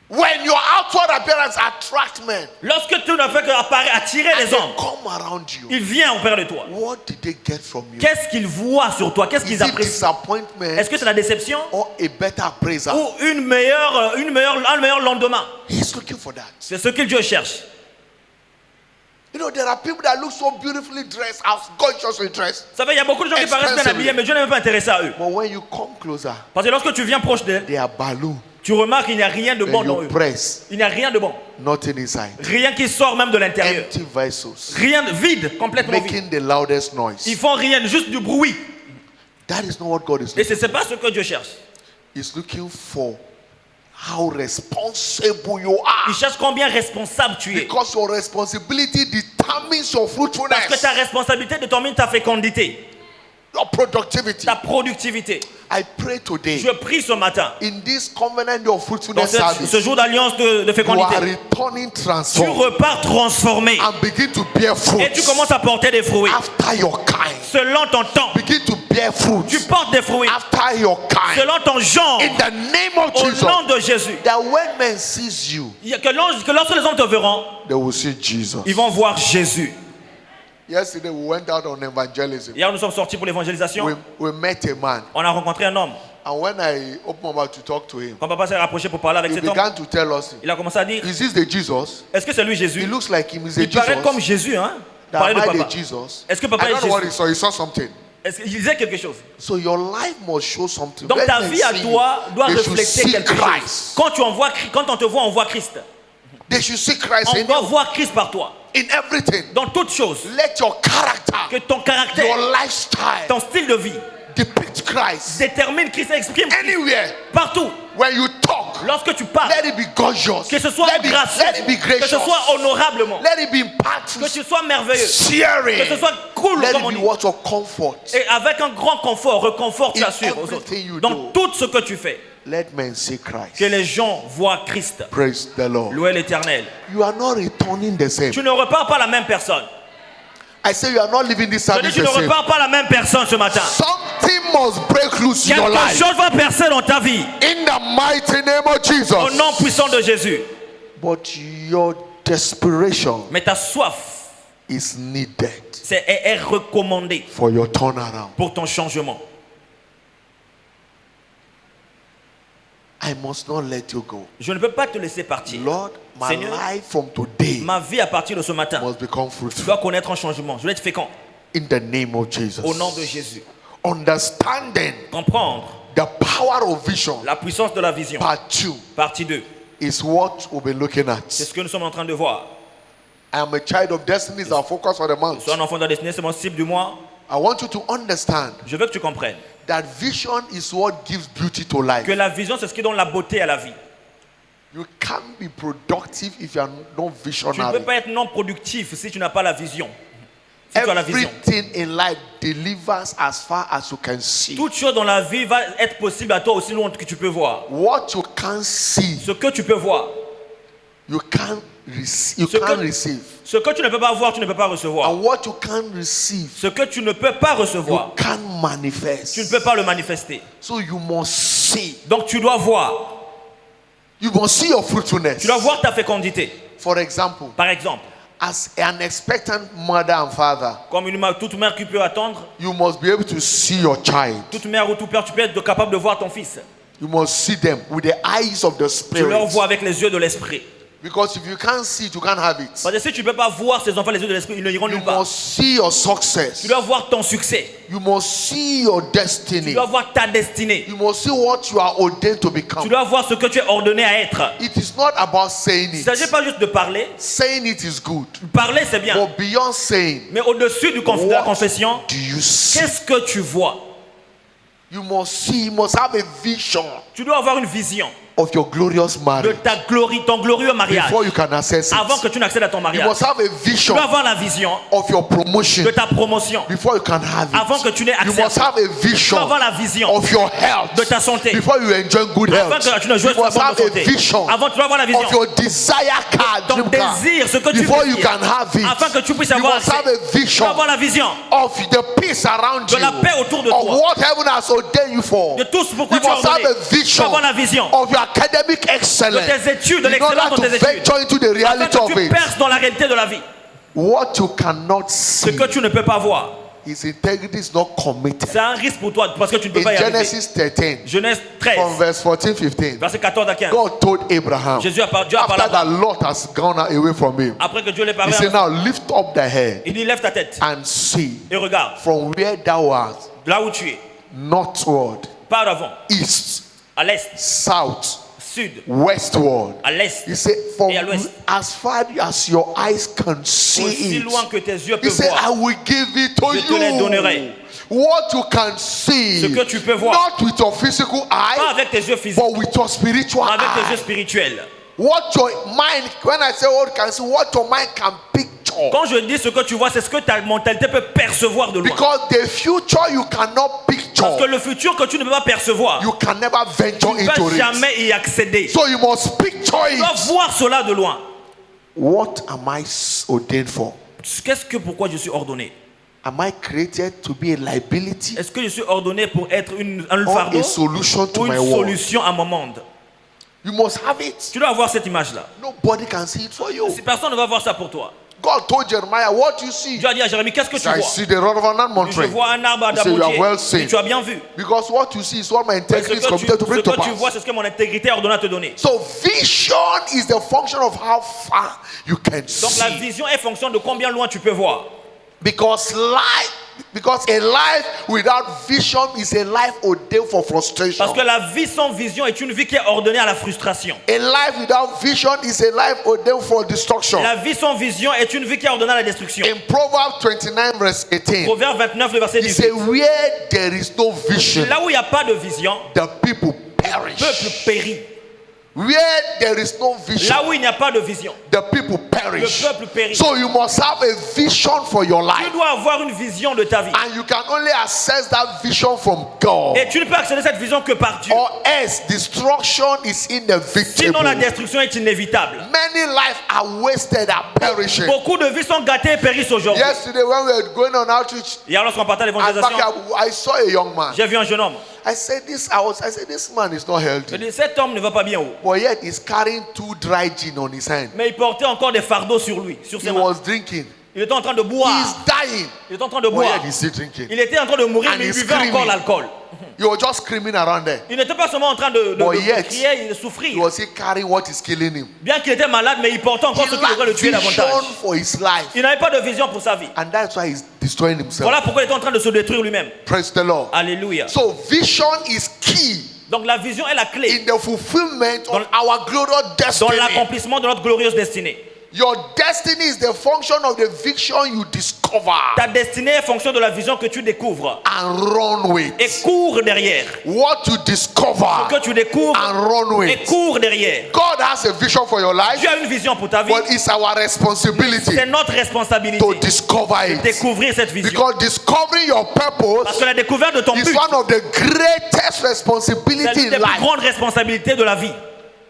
S3: When your outward appearance attracts men,
S4: Lorsque tu ne fais qu'apparaître, attirer
S3: and
S4: les
S3: they
S4: hommes,
S3: come around you,
S4: il vient auprès de toi.
S3: what did they get from you?
S4: Qu'est-ce qu'ils voient sur toi? Qu'est-ce
S3: Is
S4: qu'ils
S3: it
S4: apprécient?
S3: disappointment
S4: Est-ce que c'est la déception
S3: or a better appraisal?
S4: ou un meilleur lendemain?
S3: He's looking for that.
S4: C'est ce que Dieu cherche.
S3: You know, there are people that look so beautifully dressed, gorgeously dressed.
S4: Vous savez, il y a beaucoup de gens qui paraissent bien habillés, mais Dieu n'est même pas intéressé à eux.
S3: But when you come closer,
S4: Parce que lorsque tu viens proche d'eux,
S3: they are balloon.
S4: tu remarques qu'il n'y a rien de bon
S3: When
S4: dans
S3: you
S4: eux.
S3: press,
S4: Il n'y a rien de bon.
S3: nothing inside.
S4: Rien qui sort même de l'intérieur.
S3: Empty vessels,
S4: Rien de vide, complètement vide.
S3: making the loudest noise.
S4: Ils font rien, juste du bruit.
S3: That is not what God is
S4: Et
S3: looking
S4: ce n'est pas ce que Dieu cherche.
S3: for. He's looking for how responsible you
S4: Il
S3: are.
S4: cherche combien responsable tu es.
S3: Because your responsibility determines your
S4: Parce que
S3: fruitfulness,
S4: ta responsabilité détermine ta fécondité,
S3: your productivity.
S4: ta productivité.
S3: I pray today,
S4: Je prie ce matin,
S3: in this covenant of
S4: dans
S3: fruitfulness
S4: ce
S3: service,
S4: jour d'alliance de
S3: you are
S4: fécondité,
S3: returning
S4: tu
S3: transformed
S4: repars transformé
S3: and begin to bear fruit
S4: et tu commences à porter des fruits.
S3: after your kind.
S4: Selon ton temps,
S3: Begin to bear fruit
S4: tu portes des fruits.
S3: after your kind.
S4: Selon ton genre,
S3: In the name of
S4: au
S3: Jesus,
S4: nom de Jésus.
S3: that when men sees you,
S4: Que lorsque les hommes te verront,
S3: they will see Jesus.
S4: ils vont voir Jésus.
S3: Yesterday we went out on evangelism.
S4: Hier, nous sommes sortis pour l'évangélisation.
S3: We met a man,
S4: On a rencontré un homme.
S3: and when I opened my mouth to talk to him,
S4: Quand papa s'est rapproché pour parler avec
S3: he
S4: cet homme,
S3: began to tell us,
S4: il a commencé à dire,
S3: is this the Jesus?
S4: est-ce que c'est lui
S3: He
S4: Jésus?
S3: looks like him. Is a
S4: Il paraît comme
S3: Jesus?
S4: Jésus, hein?
S3: That
S4: Parler de
S3: am I
S4: papa.
S3: the Jesus?
S4: Est-ce que papa
S3: I
S4: est
S3: don't know what he
S4: Jésus?
S3: saw. He saw something.
S4: Est-ce qu'il disait quelque chose?
S3: So your life must show something.
S4: Donc
S3: When
S4: ta
S3: men
S4: vie à
S3: see
S4: toi
S3: you,
S4: doit
S3: they should
S4: refléter
S3: see
S4: quelque chose.
S3: Christ.
S4: Quand on te voit, on voit Christ.
S3: They should see Christ
S4: On
S3: in
S4: doit
S3: you,
S4: voir Christ par toi.
S3: in everything.
S4: Dans toutes choses.
S3: Let your
S4: Que
S3: character,
S4: ton caractère,
S3: your lifestyle
S4: ton style de vie
S3: depict Christ.
S4: détermine Christ, exprime Christ
S3: Anywhere
S4: partout.
S3: when you talk,
S4: Lorsque tu parles,
S3: let it be gorgeous.
S4: que ce soit
S3: Let
S4: gracieux,
S3: it be
S4: que
S3: gracious.
S4: ce soit honorablement,
S3: Let it be
S4: que
S3: impactful.
S4: tu sois merveilleux,
S3: Cheering.
S4: que ce soit cool,
S3: Let
S4: comme
S3: it
S4: on
S3: be
S4: dit.
S3: what your comfort.
S4: Et avec un grand confort, reconfort, tu
S3: In
S4: assures aux autres.
S3: everything you
S4: Dans
S3: do.
S4: tout ce que tu fais,
S3: Let men see Christ.
S4: que les gens voient Christ.
S3: Praise the Lord.
S4: Louer l'Éternel.
S3: You are not returning the same.
S4: Tu ne repars pas la même personne.
S3: I say you are not living this
S4: Je dis,
S3: service
S4: tu ne
S3: the same.
S4: repars pas la même personne ce matin.
S3: Something must break loose in your
S4: Quelque
S3: life.
S4: chose va percer dans ta vie.
S3: In the mighty name of Jesus.
S4: Au nom puissant de Jésus.
S3: But your desperation
S4: Mais ta soif
S3: is needed
S4: est recommandée
S3: for your turnaround.
S4: pour ton changement.
S3: I must not let you go.
S4: Je ne peux pas te laisser partir.
S3: Lord, my
S4: Seigneur,
S3: life from today
S4: ma vie à partir de ce matin
S3: must become fruitful.
S4: doit connaître un changement. Je dois être fécond.
S3: In the name of Jesus.
S4: Au nom de Jésus.
S3: Understanding
S4: Comprendre
S3: the power of vision,
S4: la puissance de la vision.
S3: part 2,
S4: Partie 2.
S3: is what we'll be looking
S4: C'est
S3: at.
S4: ce que nous sommes en train de voir.
S3: I am a child of destiny, is our focus for the month.
S4: Sois un enfant de la destinée, c'est mon cible du mois.
S3: I want you to understand
S4: Je veux que tu comprennes
S3: that vision is what gives beauty to life.
S4: que la vision, c'est ce qui donne la beauté à la vie.
S3: You can't be productive if you are not
S4: Tu ne
S3: visionary.
S4: peux pas être non productif si tu n'as pas la vision. Si tu as la vision.
S3: Everything in life delivers as far as you can see.
S4: Toute chose dans la vie va être possible à toi aussi loin que tu peux voir.
S3: What you can't see,
S4: Ce que tu peux voir.
S3: you can't receive. You
S4: Ce que-
S3: can't receive.
S4: Ce que tu ne peux pas voir, tu ne peux pas recevoir.
S3: And what you can't receive,
S4: Ce que tu ne peux pas
S3: you
S4: recevoir,
S3: can't manifest.
S4: tu ne peux pas le manifester.
S3: So you must see.
S4: Donc tu dois voir.
S3: You must see your fruitfulness.
S4: Tu dois voir ta fécondité.
S3: For example,
S4: Par exemple,
S3: as an expectant mother and father,
S4: comme toute mère qui peut attendre,
S3: you must be able to see your child.
S4: toute mère ou tout père, tu peux être capable de voir ton fils.
S3: You must see them with the eyes of the
S4: Tu leur
S3: spirit.
S4: vois avec les yeux de l'esprit.
S3: Because if you can't see it, you can't have it.
S4: Parce que si tu ne peux pas voir ces enfants les yeux de l'esprit, ils ne iront
S3: You
S4: nulle part.
S3: must see your success.
S4: Tu dois voir ton succès.
S3: You must see your
S4: Tu
S3: destiny.
S4: dois voir ta destinée.
S3: You must see what you are ordained to
S4: Tu
S3: become.
S4: dois voir ce que tu es ordonné à être.
S3: It is not about saying
S4: Il ne s'agit
S3: it.
S4: pas juste de parler.
S3: Saying it is good.
S4: Parler, c'est bien.
S3: But beyond saying,
S4: Mais au-dessus de la confession,
S3: do you see?
S4: qu'est-ce que tu vois?
S3: You must see, you must have a vision
S4: Tu dois avoir une vision
S3: of your glorious
S4: de
S3: marriage
S4: ton glorieux mariage,
S3: before you can access
S4: avant
S3: it.
S4: que tu n'accèdes à ton
S3: You
S4: mariage.
S3: must have a
S4: Tu
S3: vision
S4: dois avoir la vision
S3: of your promotion
S4: de ta promotion
S3: before you can have
S4: avant que
S3: it.
S4: tu n'aies
S3: You
S4: accès à
S3: must
S4: ça.
S3: have a
S4: Tu
S3: vision
S4: dois avoir la vision
S3: of your health
S4: de ta santé
S3: before you enjoy good
S4: avant
S3: health.
S4: que tu ne joues
S3: You
S4: sur la
S3: must
S4: bonne
S3: have a
S4: santé.
S3: vision
S4: Avant, tu dois avoir la vision
S3: of your desire card,
S4: ton
S3: dream card,
S4: désir, ce que tu
S3: before you
S4: désires,
S3: can have it.
S4: afin que tu puisses
S3: You
S4: avoir
S3: must
S4: accès.
S3: have a
S4: Tu
S3: vision
S4: dois avoir la vision
S3: of the peace around
S4: de
S3: you,
S4: la paix autour de
S3: of
S4: toi,
S3: what heaven has ordained you for.
S4: de tout ce pourquoi
S3: You
S4: tu as
S3: must have
S4: ordonné.
S3: a
S4: Tu dois
S3: vision
S4: avoir la vision
S3: of your academic
S4: de
S3: excellence
S4: tes études, de
S3: in
S4: l'excellence
S3: order
S4: de tes
S3: to
S4: études,
S3: venture into the
S4: afin
S3: reality of
S4: que tu
S3: it.
S4: perces dans la réalité de la vie.
S3: What you cannot
S4: Ce
S3: see,
S4: que tu ne peux pas voir,
S3: his integrity is not committed.
S4: c'est un risque pour toi parce que tu ne peux
S3: In
S4: pas y arriver.
S3: Genesis 13,
S4: Genèse 13,
S3: from verse 14-15,
S4: verset 14 à 15.
S3: God told Abraham,
S4: Dieu a parlé à
S3: after that
S4: Abraham.
S3: Lot has gone away from him,
S4: Après que Dieu l'ait
S3: he
S4: parlé,
S3: said, now lift up the head
S4: il dit lève ta tête
S3: and see
S4: et regarde
S3: from where thou art,
S4: là où tu es,
S3: northward,
S4: pas d'avant,
S3: east,
S4: à l'est,
S3: south,
S4: sud,
S3: westward.
S4: à l'est,
S3: He said, from
S4: et à l'ouest.
S3: as far as your eyes can see
S4: aussi
S3: it,
S4: loin que tes yeux
S3: he
S4: peuvent
S3: said, I
S4: voir.
S3: will give it to
S4: Je te les
S3: you.
S4: donnerai.
S3: What you can see,
S4: Ce que tu peux voir.
S3: not with your physical
S4: Pas
S3: eye,
S4: avec tes yeux physiques,
S3: but with your spiritual
S4: mais avec tes yeux
S3: eye.
S4: spirituels.
S3: What your mind, when I say what you can see, what your mind can picture.
S4: Quand je dis ce que tu vois, c'est ce que ta mentalité peut percevoir de loin.
S3: Because the future you cannot
S4: Parce que
S3: picture,
S4: le futur que tu ne peux pas percevoir,
S3: you can never venture
S4: tu ne
S3: into
S4: peux
S3: it.
S4: jamais y accéder.
S3: So you must picture
S4: Tu dois
S3: it.
S4: voir cela de loin.
S3: What am I ordained for?
S4: Pourquoi je suis ordonné?
S3: Am I created to be a liability
S4: Est-ce que je suis ordonné pour être un
S3: or
S4: fardeau
S3: a solution to
S4: ou
S3: my
S4: une
S3: world?
S4: solution à mon monde?
S3: You must have it.
S4: Tu dois avoir cette image-là.
S3: Nobody can see it for you.
S4: Si personne ne va voir ça pour toi.
S3: God told Jeremiah, what you see?
S4: Dieu a dit à Jérémie, qu'est-ce que tu
S3: I
S4: vois?
S3: see the rod of an almond
S4: Je
S3: tree.
S4: vois un arbre
S3: He said, you are well
S4: d'amandier.
S3: seen.
S4: Et tu as bien vu.
S3: Because what you see is what my
S4: Ce
S3: integrity is
S4: que
S3: committed to bring to
S4: tu vois,
S3: pass.
S4: c'est ce que mon intégrité a ordonné à te donner.
S3: So vision is the function of how far you can
S4: Donc la
S3: see.
S4: vision est fonction de combien loin tu peux voir.
S3: Because a life without vision is a life ordained for frustration.
S4: Parce que la vie sans vision est une vie qui est ordonnée à la frustration.
S3: A life without vision is a life ordained for destruction.
S4: La vie sans vision est une vie qui est ordonnée à la destruction.
S3: In Proverbs 29 verse 18,
S4: Proverbe 29, le verset
S3: he said,
S4: 18.
S3: where there is no vision,
S4: Là où il n'y a pas de vision,
S3: the people
S4: le peuple
S3: perish.
S4: périt.
S3: Where there is no vision,
S4: Là où il n'y a pas de vision,
S3: the people perish.
S4: le peuple périt.
S3: So you must have a vision for your
S4: Tu
S3: life.
S4: dois avoir une vision de ta vie.
S3: And you can only access that vision from God.
S4: Et tu ne peux accéder à cette vision que par Dieu.
S3: Or else destruction is inevitable.
S4: Sinon la destruction est inévitable.
S3: Many lives are wasted, are perishing.
S4: Beaucoup de vies sont gâtées et périssent aujourd'hui.
S3: Yesterday when we were going on outreach,
S4: Hier lorsqu'on partait à
S3: at
S4: l'évangélisation,
S3: Backyard, I saw a young man.
S4: j'ai vu un jeune homme.
S3: I said this man is not
S4: Je
S3: healthy.
S4: dis, cet homme ne va pas bien haut.
S3: But yet he's carrying 2 dry gin on his hand.
S4: Mais il portait encore des fardeaux sur lui, sur
S3: He
S4: ses mains.
S3: was drinking.
S4: Il était en train de boire.
S3: He's dying.
S4: Il était en train de
S3: But
S4: boire.
S3: yet he's still drinking.
S4: Il était en train de mourir,
S3: And
S4: mais il
S3: he's
S4: buvait encore
S3: screaming.
S4: l'alcool.
S3: He was just screaming around there.
S4: Il n'était pas seulement en train de
S3: But yet,
S4: crier et de
S3: He
S4: souffrir.
S3: was still carrying what is killing him.
S4: Bien qu'il était malade, mais il portait encore
S3: He
S4: ce qui devrait le
S3: lacked
S4: tuer
S3: vision
S4: davantage.
S3: for his life.
S4: Il n'avait pas de vision pour sa vie.
S3: And that's why he's destroying himself.
S4: Voilà pourquoi il était en train de se détruire lui-même.
S3: Praise the Lord.
S4: Alléluia.
S3: So vision is key
S4: Donc la vision est la clé
S3: in the fulfillment of
S4: Dans-
S3: our glorious
S4: dans
S3: destiny.
S4: l'accomplissement de notre glorieuse destinée.
S3: Your destiny is the function of the vision you discover
S4: Ta destinée est fonction de la vision que tu découvres.
S3: and run with.
S4: Et cours derrière.
S3: What you discover
S4: Que tu découvres
S3: and run
S4: et
S3: with.
S4: cours derrière.
S3: God has a vision for your life,
S4: Tu as une vision pour ta vie.
S3: but it's our responsibility
S4: C'est notre responsabilité
S3: to discover
S4: de
S3: it.
S4: découvrir cette vision.
S3: Because discovering your
S4: Parce
S3: purpose
S4: que la découverte de ton
S3: is
S4: but,
S3: one of the greatest
S4: c'est
S3: responsibilities
S4: l'une des
S3: in
S4: plus
S3: life.
S4: grandes responsabilités de la vie.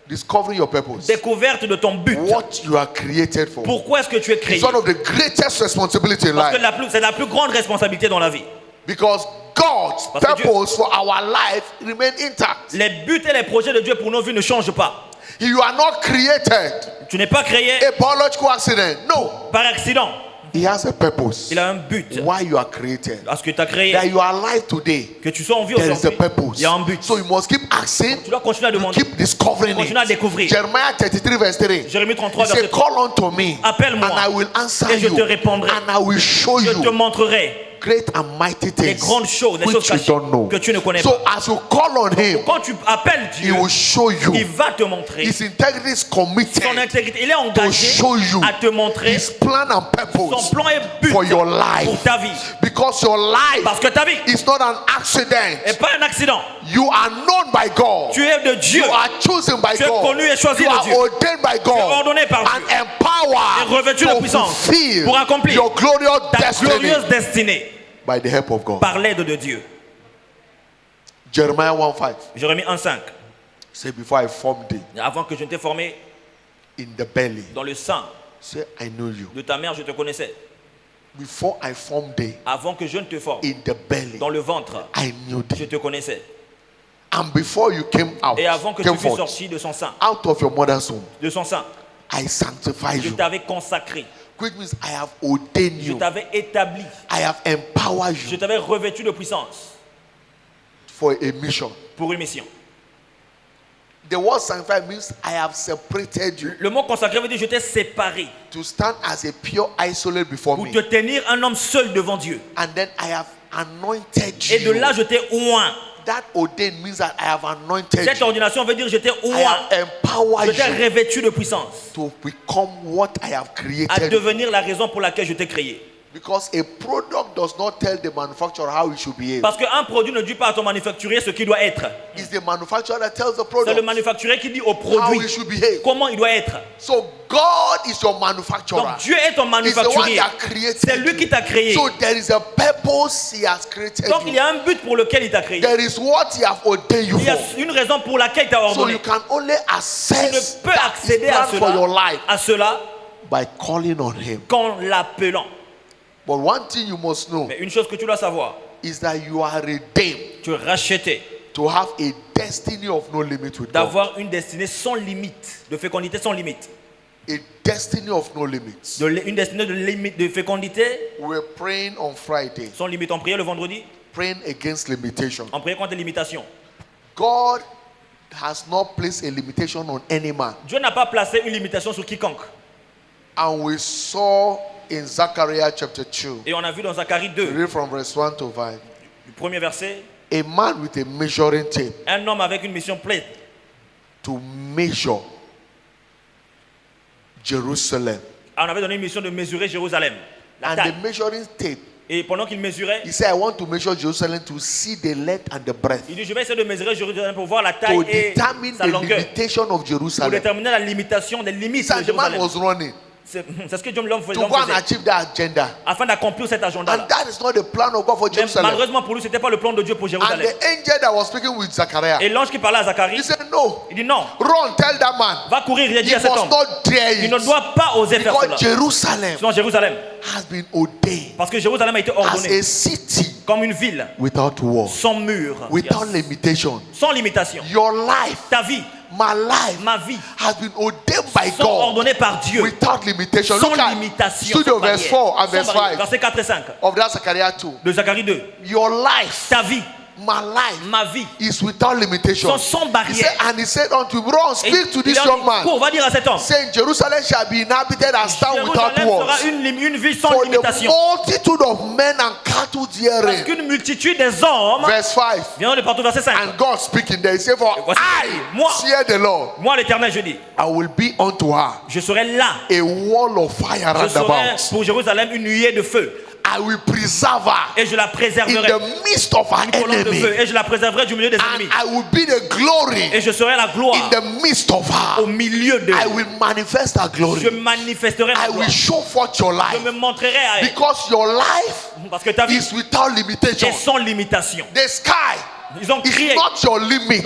S3: Discovering your purpose.
S4: Découverte de ton but.
S3: What you are created for.
S4: Pourquoi est-ce que tu es créé?
S3: It's one of the greatest responsibilities in
S4: Parce que
S3: life.
S4: c'est la plus grande responsabilité dans la vie.
S3: Because God's
S4: Parce que Dieu-
S3: purpose for our life remain intact.
S4: Les buts et les projets de Dieu pour nos vies ne changent pas.
S3: You are not created
S4: Tu n'es pas créé
S3: a biological accident. No.
S4: par accident.
S3: He has a purpose.
S4: Il a un but.
S3: Why you are created.
S4: Parce que tu as créé,
S3: That you are alive today.
S4: que tu sois en vie
S3: There is a
S4: aujourd'hui,
S3: purpose.
S4: il y a un but.
S3: So you must keep asking.
S4: Tu dois continuer à demander.
S3: Keep discovering
S4: Continue à
S3: it.
S4: découvrir.
S3: Jeremiah 33 verse 3.
S4: Jérémie 33,
S3: He
S4: verset
S3: said,
S4: 3.
S3: call unto me
S4: Appelle-moi,
S3: and I will answer
S4: et je
S3: you
S4: te répondrai.
S3: and I will show
S4: Je te
S3: you
S4: montrerai
S3: great and mighty
S4: les
S3: things
S4: grandes choses, les choses
S3: which you
S4: cachées
S3: don't know.
S4: que tu ne connais
S3: So
S4: pas.
S3: as you call on him,
S4: Quand tu appelles
S3: he
S4: Dieu,
S3: will show you.
S4: il va te montrer.
S3: His integrity is committed
S4: Son intégrité, il est
S3: to
S4: engagé
S3: show you
S4: à te montrer
S3: his plan and
S4: son
S3: purpose
S4: plan et but
S3: for your
S4: pour
S3: life.
S4: ta vie.
S3: Because your life
S4: Parce que ta vie
S3: is not an accident.
S4: n'est pas un accident.
S3: You are known by God.
S4: Tu es de Dieu.
S3: You are chosen by
S4: Tu es
S3: God.
S4: connu et choisi
S3: You
S4: de
S3: are
S4: Dieu.
S3: ordained by God.
S4: ordonné par
S3: and
S4: Dieu.
S3: empowered
S4: Et revêtu de
S3: to
S4: puissance
S3: fulfill
S4: pour accomplir
S3: your glorious
S4: ta
S3: destiny
S4: glorieuse destinée
S3: by the help of God.
S4: par l'aide de Dieu.
S3: Jeremiah 1:5
S4: Jérémie 1:5.
S3: say, before I formed thee
S4: Avant que je ne t'ai formé
S3: in the belly,
S4: dans le sein
S3: say I know you.
S4: de ta mère, je te connaissais.
S3: Before I formed thee
S4: Avant que je ne te forme
S3: in the belly,
S4: dans le ventre,
S3: I knew
S4: je
S3: thee.
S4: te connaissais.
S3: And before you came out,
S4: Et avant que tu
S3: came
S4: fusses
S3: forth,
S4: sorti de son sein,
S3: out of your mother's womb,
S4: I
S3: sanctified
S4: je
S3: you.
S4: t'avais consacré,
S3: Which means I have ordained
S4: je
S3: you.
S4: t'avais établi,
S3: I have empowered
S4: je
S3: you
S4: t'avais revêtu de puissance
S3: for a mission.
S4: pour une mission.
S3: The word sanctified means I have separated you
S4: Le mot consacré veut dire je t'ai séparé
S3: to stand as a pure isolate before
S4: pour
S3: me.
S4: te tenir un homme seul devant Dieu.
S3: And then I have anointed
S4: Et de
S3: you.
S4: là, je t'ai oint.
S3: That ordained means that I have anointed
S4: Cette
S3: you.
S4: ordination veut dire je t'ai
S3: I
S4: oint.
S3: have
S4: Je
S3: empowered
S4: t'ai
S3: you
S4: revêtu de puissance
S3: to become what I have
S4: à
S3: created.
S4: devenir la raison pour laquelle je t'ai créé.
S3: Because a product does not tell the manufacturer how it should behave.
S4: Parce qu'un produit ne dit pas à ton manufacturier ce qu'il doit être.
S3: It's the manufacturer that tells the
S4: C'est le
S3: product
S4: manufacturier qui dit au
S3: how
S4: produit
S3: it should behave.
S4: comment il doit être.
S3: So God is your manufacturer.
S4: Donc Dieu est ton
S3: He's the one
S4: manufacturier.
S3: that created
S4: C'est lui qui t'a créé.
S3: you. So there is a purpose He has created
S4: Donc il y
S3: you.
S4: a un but pour lequel il t'a créé.
S3: There is what He has ordained you
S4: Il y a
S3: for.
S4: une raison pour laquelle il t'a
S3: So
S4: ordonné.
S3: you can only
S4: Tu
S3: access
S4: ne peux
S3: that His
S4: accéder à
S3: plan for your
S4: cela,
S3: life
S4: à cela
S3: by calling on Him.
S4: qu'en l'appelant.
S3: But one thing you must know
S4: Mais une chose que tu dois savoir,
S3: is that you are redeemed
S4: tu es racheté
S3: to have a destiny of no limit with God.
S4: d'avoir une destinée sans limite, de fécondité sans limite.
S3: A destiny of no limits.
S4: Une destinée de fécondité
S3: We were praying on Friday,
S4: sans limite. On priait le vendredi,
S3: praying against limitation.
S4: on priait contre les limitations.
S3: God has not placed a limitation on any man.
S4: Dieu n'a pas placé une limitation sur quiconque.
S3: And we saw in Zechariah chapter 2,
S4: Et on a vu dans Zacharie 2,
S3: read from verse 1 to 5,
S4: du premier verset,
S3: a man with a measuring tape
S4: un homme avec une mission pleine
S3: to measure Jerusalem.
S4: on avait donné une mission de mesurer Jérusalem, la
S3: And
S4: taille.
S3: the measuring tape,
S4: Et pendant qu'il mesurait,
S3: he said, I want to measure Jerusalem to see the length and the breadth,
S4: il dit je vais essayer de mesurer Jérusalem pour voir la taille
S3: to
S4: et
S3: determine
S4: sa
S3: the
S4: longueur,
S3: limitation of
S4: pour
S3: Jerusalem.
S4: déterminer la limitation des limites
S3: So
S4: de
S3: the man
S4: Jérusalem.
S3: was running
S4: C'est ce que Dieu l'homme
S3: to go and
S4: faisait
S3: achieve that agenda.
S4: afin d'accomplir cet agenda-là.
S3: And that is not the plan of God for
S4: Mais
S3: Jerusalem.
S4: malheureusement pour lui, ce n'était pas le plan de Dieu pour
S3: And
S4: Jérusalem.
S3: the angel that was speaking with Zechariah,
S4: Et l'ange qui parlait à Zacharie,
S3: he said, no,
S4: il dit non,
S3: run, tell that man.
S4: va courir et
S3: He
S4: dire à cet
S3: must
S4: homme,
S3: not dare
S4: il ne
S3: it.
S4: doit pas oser faire cela.
S3: Because Jerusalem
S4: Sinon Jérusalem,
S3: has been ordained
S4: parce que Jérusalem a été
S3: as
S4: ordonné
S3: a city
S4: comme une ville
S3: without wall,
S4: sans mur,
S3: without limitation.
S4: sans limitation.
S3: Your life,
S4: Ta vie,
S3: my life,
S4: ma vie,
S3: has been ordained by
S4: sont
S3: God
S4: ordonnées par Dieu,
S3: without limitation.
S4: sans
S3: Look at
S4: limitation.
S3: studio
S4: sans
S3: verse
S4: barrière,
S3: 4 and
S4: sans
S3: verse
S4: barrière.
S3: 5
S4: Versets 4 et 5
S3: of that Zechariah 2.
S4: de Zacharie 2.
S3: Your life,
S4: Ta vie,
S3: my life,
S4: ma vie,
S3: is without limitation.
S4: sont sans
S3: He
S4: barrière.
S3: said, and he said unto him, run,
S4: Et
S3: speak to
S4: il
S3: this
S4: a
S3: young
S4: dit,
S3: man,
S4: cours, va dire à cet homme,
S3: saying, Jerusalem shall be inhabited and stand without
S4: Jérusalem
S3: walls.
S4: sera une ville sans
S3: For the
S4: limitation.
S3: multitude of men and cattle
S4: Parce
S3: therein.
S4: qu'une multitude des hommes,
S3: Verse 5.
S4: viens de partout, verset 5.
S3: And God speaking there, he said, for
S4: voici
S3: I,
S4: moi.
S3: fear the Lord,
S4: Moi l'éternel, je dis,
S3: I will be unto her
S4: je serai là.
S3: a wall of fire
S4: Je
S3: round
S4: serai
S3: about.
S4: pour Jérusalem une nuée de feu.
S3: I will preserve her
S4: Et je la
S3: in
S4: préserverai
S3: the midst of her
S4: une colonne de feu.
S3: enemy.
S4: Et je la préserverai du milieu des
S3: And
S4: ennemis.
S3: I will be the glory
S4: Et je serai la gloire
S3: in the midst of
S4: au
S3: her.
S4: milieu de.
S3: I will manifest her
S4: Je
S3: glory.
S4: manifesterai ma
S3: I
S4: gloire.
S3: will show forth your
S4: Je
S3: life.
S4: me montrerai à elle.
S3: Because your life
S4: Parce que ta vie
S3: is without limitation.
S4: est sans limitation.
S3: The sky
S4: Ils ont crié.
S3: is not your limit.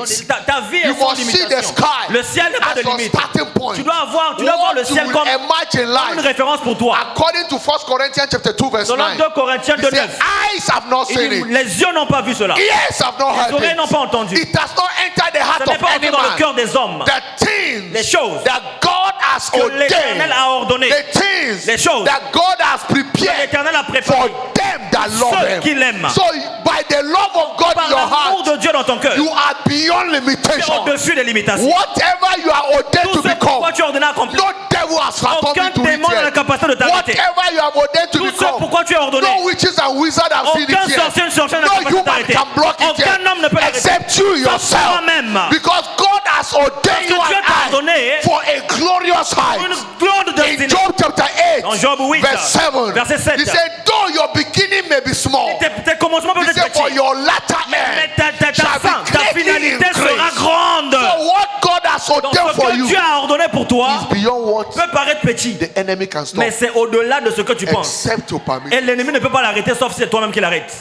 S4: Ta vie est
S3: You
S4: sans
S3: must see the
S4: limitation.
S3: sky
S4: Le ciel n'est pas
S3: as
S4: de
S3: your
S4: limite.
S3: starting point.
S4: Tu dois voir le
S3: What you
S4: ciel
S3: will
S4: comme
S3: emerge in
S4: une
S3: life.
S4: référence pour toi.
S3: According to 1 Corinthians chapter 2 verse
S4: Selon
S3: 9.
S4: 2 Corinthiens
S3: He
S4: 2,
S3: said,
S4: 9.
S3: eyes have not
S4: Il
S3: seen
S4: dit,
S3: it.
S4: les yeux n'ont pas vu cela.
S3: Ears have not
S4: Les
S3: heard
S4: oreilles n'ont
S3: it.
S4: pas entendu.
S3: It has not entered the heart
S4: Ce n'est
S3: of
S4: pas
S3: any
S4: entré dans le
S3: man.
S4: cœur des hommes.
S3: The things
S4: Les choses
S3: that God has
S4: que l'Éternel
S3: ordained.
S4: a ordonnées.
S3: The things
S4: Les choses
S3: that God has
S4: Que
S3: prepared
S4: l'Éternel a
S3: for
S4: préparées.
S3: them that love
S4: Ceux qui
S3: Him.
S4: l'aiment.
S3: So by the love of God
S4: Par
S3: in your
S4: l'amour
S3: heart,
S4: de Dieu dans ton cœur.
S3: you are beyond
S4: Tu es
S3: limitation.
S4: au-dessus des limitations.
S3: Whatever you are ordained
S4: Tout
S3: to
S4: ce pourquoi
S3: become,
S4: tu es ordonné à accomplir.
S3: no devil has
S4: Aucun
S3: fathomed to
S4: démon n'a la
S3: it yet.
S4: capacité de t'arrêter.
S3: Whatever you are ordained to
S4: Tout ce
S3: become,
S4: pourquoi tu es ordonné.
S3: no witch witches and wizards have seen
S4: Aucun
S3: it here.
S4: sorcier, sorcière ne
S3: No
S4: peut pas
S3: human
S4: t'arrêter.
S3: can block it
S4: Aucun
S3: here,
S4: homme ne peut l'arrêter.
S3: except you
S4: Sauf
S3: yourself.
S4: toi-même.
S3: Because God has ordained you
S4: Parce que Dieu
S3: and
S4: t'a
S3: I
S4: ordonné
S3: for a glorious height.
S4: une gloire de
S3: In
S4: destinée.
S3: Job chapter 8,
S4: Dans Job 8,
S3: verse 7,
S4: verset 7.
S3: he said, though your beginning may be small,
S4: Tes commencements peuvent
S3: he
S4: être
S3: said, for
S4: petits.
S3: your latter
S4: Mais
S3: end
S4: ta
S3: shall
S4: fin,
S3: be
S4: ta
S3: greatly
S4: finalité sera
S3: increased.
S4: grande.
S3: So what God has
S4: Donc
S3: ordained
S4: ce
S3: for
S4: que
S3: you
S4: Dieu a ordonné pour toi
S3: is beyond what
S4: peut paraître petit.
S3: the enemy can stop,
S4: Mais c'est au-delà de ce que tu penses.
S3: except to permit,
S4: Et l'ennemi ne peut pas l'arrêter sauf si c'est toi-même qui l'arrête.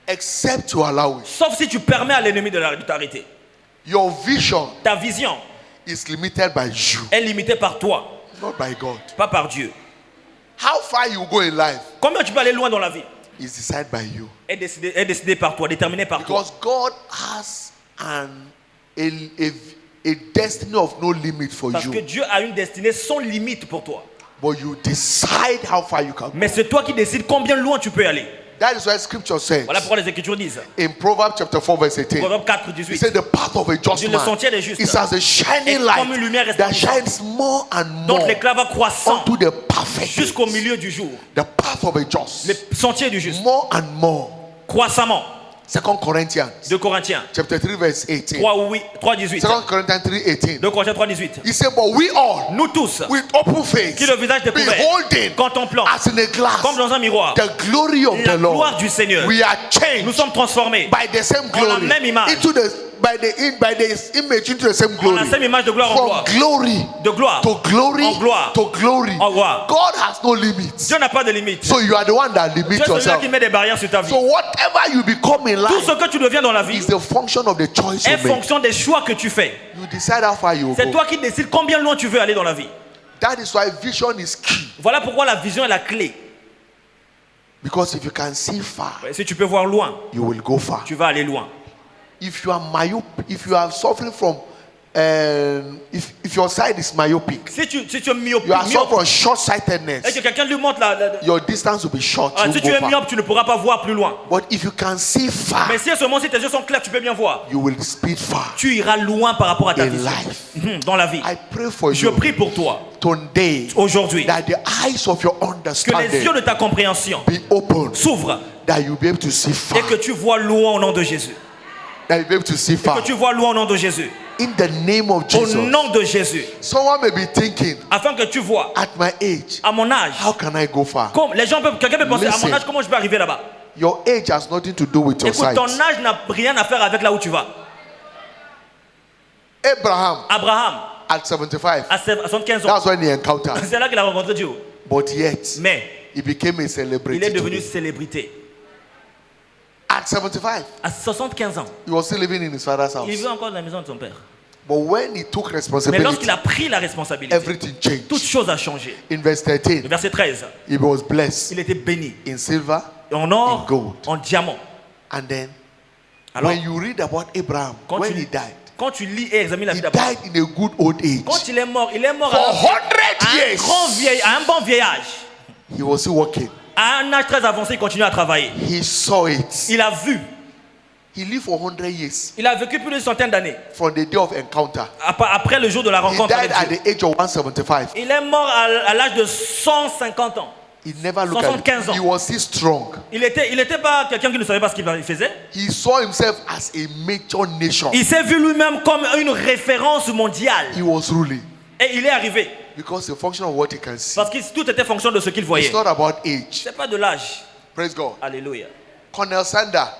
S3: except to allow it.
S4: Sauf si tu permets à l'ennemi de t'arrêter.
S3: Your vision
S4: Ta vision
S3: is limited by you,
S4: est limitée par toi,
S3: not by God.
S4: pas par Dieu.
S3: How far you go in life
S4: Combien tu peux aller loin dans la vie
S3: is decided by you.
S4: est décidé par toi, déterminé par toi.
S3: Because God has a destiny of no limit for
S4: Parce que
S3: you.
S4: Dieu a une destinée sans limite pour toi.
S3: But you decide how far you can go.
S4: Mais c'est toi qui décides combien loin tu peux aller.
S3: That is why scripture says
S4: Voilà pourquoi les Écritures disent.
S3: in Proverbs chapter 4 verse 18.
S4: Proverbe 4,
S3: He
S4: 18.
S3: said the path of a just
S4: Le
S3: man
S4: sentier des justes
S3: is as a shining
S4: est
S3: light
S4: comme une lumière
S3: that
S4: resplendissante,
S3: shines more and
S4: dont
S3: more
S4: l'éclat va croissant
S3: unto the perfect
S4: jusqu'au
S3: day.
S4: milieu du jour.
S3: The path of a just,
S4: Le sentier du juste,
S3: more and more.
S4: croissamment.
S3: 2 Corinthians
S4: 2 Corinthiens
S3: chapter 3 verse 18.
S4: 3, 18.
S3: 2 Corinthians 3 18.
S4: 2 Corinthiens 3, 18.
S3: He said, but we all
S4: Nous tous,
S3: with open face,
S4: qui le visage découvert,
S3: beholding
S4: contemplant,
S3: as in a glass
S4: comme dans un miroir,
S3: the glory of
S4: la
S3: the Lord,
S4: gloire du Seigneur,
S3: we are
S4: nous
S3: changed
S4: sommes transformés
S3: by the same
S4: en la
S3: glory
S4: même image,
S3: into the by the image into the same
S4: en
S3: glory,
S4: la même image de gloire en
S3: from
S4: gloire,
S3: glory
S4: de gloire
S3: to glory
S4: en gloire,
S3: to glory.
S4: en gloire.
S3: God has no limits,
S4: Dieu n'a pas de limite.
S3: so you are the one that
S4: Tu
S3: limits
S4: es celui-là
S3: yourself.
S4: qui met des barrières sur ta vie.
S3: So whatever you become in
S4: Tout
S3: life
S4: ce que tu deviens dans la vie
S3: is the function of the choice
S4: est
S3: you make.
S4: fonction des choix que tu fais.
S3: You decide how far you will
S4: C'est
S3: go.
S4: toi qui décides combien loin tu veux aller dans la vie.
S3: That is why vision is key,
S4: Voilà pourquoi la vision est la clé.
S3: because if you can see far,
S4: Si tu peux voir loin,
S3: you will go far.
S4: tu vas aller loin.
S3: If you are myopic, if you are suffering from if your sight is myopic,
S4: Si tu es myope,
S3: you are suffering from
S4: et
S3: short-sightedness,
S4: que quelqu'un lui montre
S3: your distance will be short.
S4: Ah,
S3: You
S4: si
S3: go
S4: tu es
S3: far.
S4: myope, tu ne pourras pas voir plus loin.
S3: But if you can see far,
S4: Mais si seulement si tes yeux sont clairs, tu peux bien voir.
S3: you will speed far
S4: Tu iras loin par rapport à ta
S3: in
S4: vision.
S3: life.
S4: Dans la vie.
S3: I pray for
S4: Je
S3: you
S4: prie pour toi
S3: today
S4: aujourd'hui
S3: that the eyes of your
S4: que les
S3: understanding
S4: yeux de ta compréhension
S3: be open,
S4: s'ouvrent
S3: that you'll be able to see far,
S4: et que tu vois loin au nom de Jésus.
S3: that you'll be able to see
S4: Que
S3: far.
S4: tu vois loin au nom de Jésus.
S3: In the name of
S4: Au
S3: Jesus.
S4: nom de Jésus.
S3: Someone may be thinking,
S4: Afin que tu vois,
S3: at my age,
S4: à mon âge,
S3: how can I go far?
S4: quelqu'un peut penser, à mon
S3: Listen.
S4: âge, comment je peux arriver là-bas?
S3: Your age has nothing to do with your
S4: Écoute,
S3: sight.
S4: ton âge n'a rien à faire avec là où tu vas.
S3: Abraham
S4: Abraham,
S3: at 75,
S4: à 75 ans,
S3: that's when he encountered.
S4: c'est là qu'il a rencontré Dieu.
S3: But yet,
S4: Mais
S3: he became a
S4: il
S3: celebrity.
S4: est devenu
S3: today.
S4: célébrité.
S3: At 75,
S4: À 75 ans,
S3: he was still living in his father's
S4: il
S3: house.
S4: vit encore dans la maison de son père.
S3: But when he took
S4: Mais
S3: responsibility,
S4: lorsqu'il a pris la responsabilité,
S3: everything changed.
S4: toute chose a changé.
S3: In verse 13,
S4: Le verset 13,
S3: he was blessed
S4: il était béni
S3: in silver.
S4: en or,
S3: In gold.
S4: en diamant.
S3: And then,
S4: Alors,
S3: when you read about Abraham,
S4: quand
S3: when
S4: tu,
S3: he died,
S4: quand tu lis et examines la
S3: he
S4: vie d'Abraham,
S3: died in a good old age.
S4: quand il est mort
S3: For
S4: à
S3: 100
S4: un grand
S3: years,
S4: vieil, à un bon vieil âge.
S3: he was still working.
S4: À un âge très avancé, il continue à travailler.
S3: He saw it.
S4: Il a vu.
S3: He lived for 100 years
S4: Il a vécu plus d'une centaine d'années.
S3: from the day of encounter.
S4: Après le jour de la
S3: He
S4: rencontre
S3: died
S4: avec
S3: at
S4: Dieu.
S3: the age of 175.
S4: Il est mort à l'âge de 150 ans.
S3: He never looked at
S4: 75
S3: it.
S4: ans.
S3: He was still strong.
S4: Il n'était pas quelqu'un qui ne savait pas ce qu'il faisait.
S3: He saw himself as a major nation.
S4: Il s'est vu lui-même comme une référence mondiale.
S3: He was ruling
S4: Et il est arrivé.
S3: because the function of what he can see.
S4: Parce que tout était fonction de ce qu'il voyait.
S3: It's not about age.
S4: Ce n'est pas de l'âge.
S3: Praise God.
S4: Alléluia.
S3: Colonel Sanders,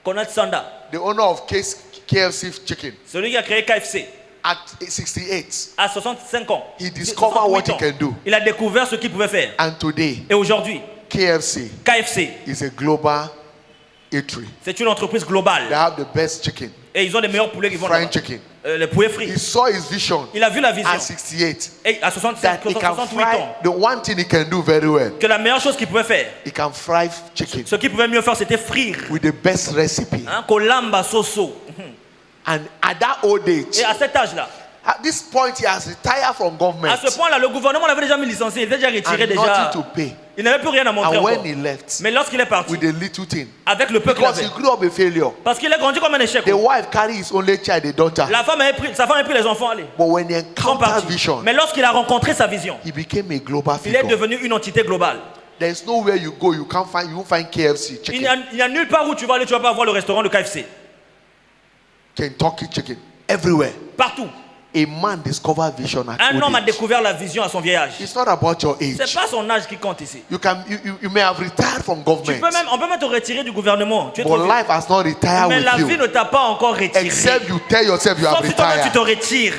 S4: Conrad Sanda,
S3: the owner of KFC Chicken,
S4: celui qui a créé KFC,
S3: at 68,
S4: à 65 ans,
S3: he discovered what
S4: 68
S3: he
S4: ans,
S3: can do.
S4: il a découvert ce qu'il pouvait faire.
S3: And today,
S4: Et aujourd'hui,
S3: KFC
S4: KFC,
S3: is a global eatery.
S4: c'est une entreprise
S3: They
S4: globale.
S3: have the best chicken,
S4: Et ils ont les meilleurs poulets qui vont
S3: fried
S4: là-bas.
S3: chicken.
S4: Les poulets
S3: He
S4: frits.
S3: saw his vision
S4: Il a vu la vision.
S3: at 68
S4: Et à
S3: that
S4: 65,
S3: he can
S4: 68
S3: fry.
S4: ans,
S3: The one thing he can do very well,
S4: que la meilleure chose qu'il pouvait faire,
S3: he can fry chicken
S4: ce qu'il pouvait mieux faire, c'était frire.
S3: with the best recipe.
S4: Hein, kolamba soso.
S3: And at that old age,
S4: Et à cet âge-là,
S3: at this point, he has retired from government
S4: à ce point-là, le gouvernement l'avait déjà mis licencié. Il était déjà retiré
S3: and
S4: déjà.
S3: nothing to pay.
S4: Il n'avait plus rien à montrer
S3: And when
S4: encore.
S3: he left
S4: Mais lorsqu'il est parti,
S3: with a little thing,
S4: avec le peu qu'il
S3: because
S4: avait,
S3: he grew up a failure,
S4: parce qu'il est grandi comme un échec.
S3: the wife carried his only child, a daughter.
S4: Sa femme avait pris les enfants, allez.
S3: But when he
S4: Ils sont
S3: encountered
S4: partis.
S3: vision,
S4: Mais lorsqu'il a rencontré sa vision,
S3: he became a global
S4: il est
S3: figure.
S4: devenu une entité globale.
S3: There's nowhere you go, you won't find KFC
S4: Il n'y
S3: chicken,
S4: a nulle part où tu vas aller, tu vas pas voir le restaurant de KFC.
S3: Kentucky chicken, everywhere.
S4: Partout.
S3: A man discovered vision at
S4: Un
S3: old
S4: homme a
S3: age.
S4: découvert la vision à son vieil âge.
S3: It's not about your
S4: C'est
S3: age.
S4: pas son âge qui compte ici.
S3: You may have retired from
S4: On
S3: government,
S4: peut même te retirer du gouvernement. Tu es
S3: but
S4: trop vieux.
S3: life has not retired
S4: Mais la
S3: with
S4: vie
S3: you.
S4: ne t'a pas encore retiré.
S3: Except you tell yourself you have
S4: Sauf si toi-même tu te
S3: retired.
S4: retires.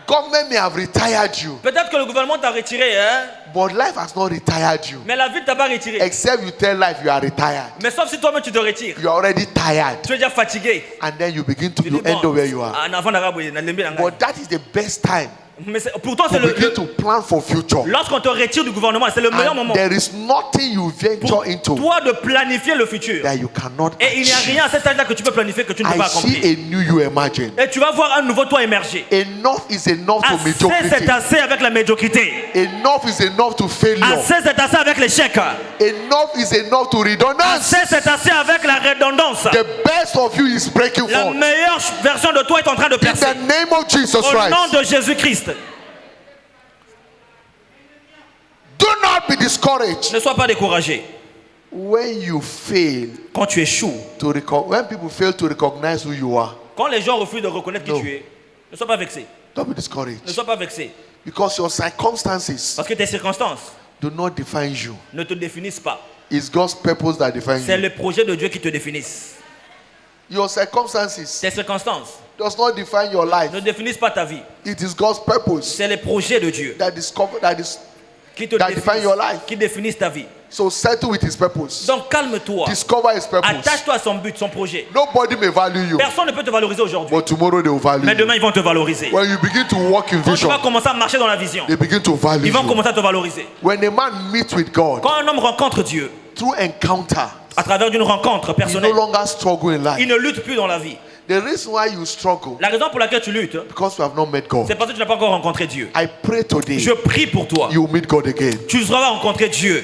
S3: Government may have retired you,
S4: Peut-être que le gouvernement t'a retiré, hein?
S3: but life has not retired you.
S4: Mais la vie ne t'a pas retiré.
S3: Except you tell life you are retired.
S4: Mais sauf si toi-même tu te retires.
S3: You are already tired,
S4: Tu es déjà fatigué.
S3: and then you begin to
S4: Tu
S3: you
S4: dis,
S3: end
S4: bon,
S3: up where you are.
S4: en avant d'arabe, il y a l'embé dans la-
S3: But that is the best time
S4: Mais pourtant, c'est
S3: to begin to plan for future.
S4: lorsqu'on te retire du gouvernement, c'est le meilleur
S3: And
S4: moment
S3: there is nothing you venture
S4: pour
S3: into
S4: toi de planifier le futur.
S3: that you cannot
S4: Et il n'y a
S3: achieve.
S4: rien à cet âge-là que tu peux planifier que tu ne peux
S3: I
S4: pas
S3: see
S4: accomplir.
S3: a new you emerging.
S4: Et tu vas voir un nouveau toi émerger.
S3: Enough is enough to
S4: Assez, c'est
S3: mediocrity.
S4: assez avec la médiocrité.
S3: Enough is enough to failure.
S4: Assez, c'est assez avec l'échec.
S3: Enough is enough to redundancy.
S4: Assez, c'est assez avec la redondance.
S3: The best of you is breaking
S4: La
S3: forth.
S4: meilleure version de toi est en train de
S3: In
S4: percer.
S3: the name of Jesus
S4: Au nom
S3: Christ.
S4: de Jésus-Christ.
S3: Do not be discouraged
S4: Ne sois pas découragé.
S3: when you fail
S4: Quand tu échoues,
S3: when people fail to recognize who you are.
S4: quand les gens refusent de reconnaître qui
S3: No.
S4: tu es, ne sois pas vexé.
S3: Don't be
S4: Ne
S3: discouraged
S4: sois pas vexé.
S3: because your circumstances
S4: Parce que tes circonstances
S3: do not define you.
S4: ne te définissent pas.
S3: It's God's purpose that defines
S4: C'est
S3: you.
S4: le projet de Dieu qui te définisse.
S3: Your circumstances
S4: Tes circonstances
S3: does not define your life.
S4: ne définissent pas ta vie.
S3: It is God's purpose
S4: C'est le projet de Dieu qui te
S3: that define your life.
S4: qui définissent ta vie.
S3: So settle with His purpose.
S4: Donc calme-toi.
S3: Discover His purpose.
S4: Attache-toi à son but, son projet.
S3: Nobody may value you,
S4: Personne ne peut te valoriser aujourd'hui.
S3: but tomorrow they will value
S4: Mais
S3: you.
S4: demain, ils vont te valoriser.
S3: When you begin to walk in
S4: Quand tu
S3: vision,
S4: vas commencer à marcher dans la vision,
S3: they begin to value
S4: ils vont
S3: you.
S4: commencer à te valoriser.
S3: When a man meets with God
S4: Quand un homme rencontre Dieu,
S3: through encounter,
S4: à travers d'une rencontre
S3: you no
S4: personnelle,
S3: longer struggle in
S4: il
S3: life.
S4: ne lutte plus dans la vie.
S3: The reason why you struggle
S4: La raison pour laquelle tu luttes,
S3: because you have not met God.
S4: c'est parce que tu n'as pas encore rencontré Dieu.
S3: I pray today
S4: Je prie pour toi.
S3: you will meet God again.
S4: Tu vas rencontrer Dieu.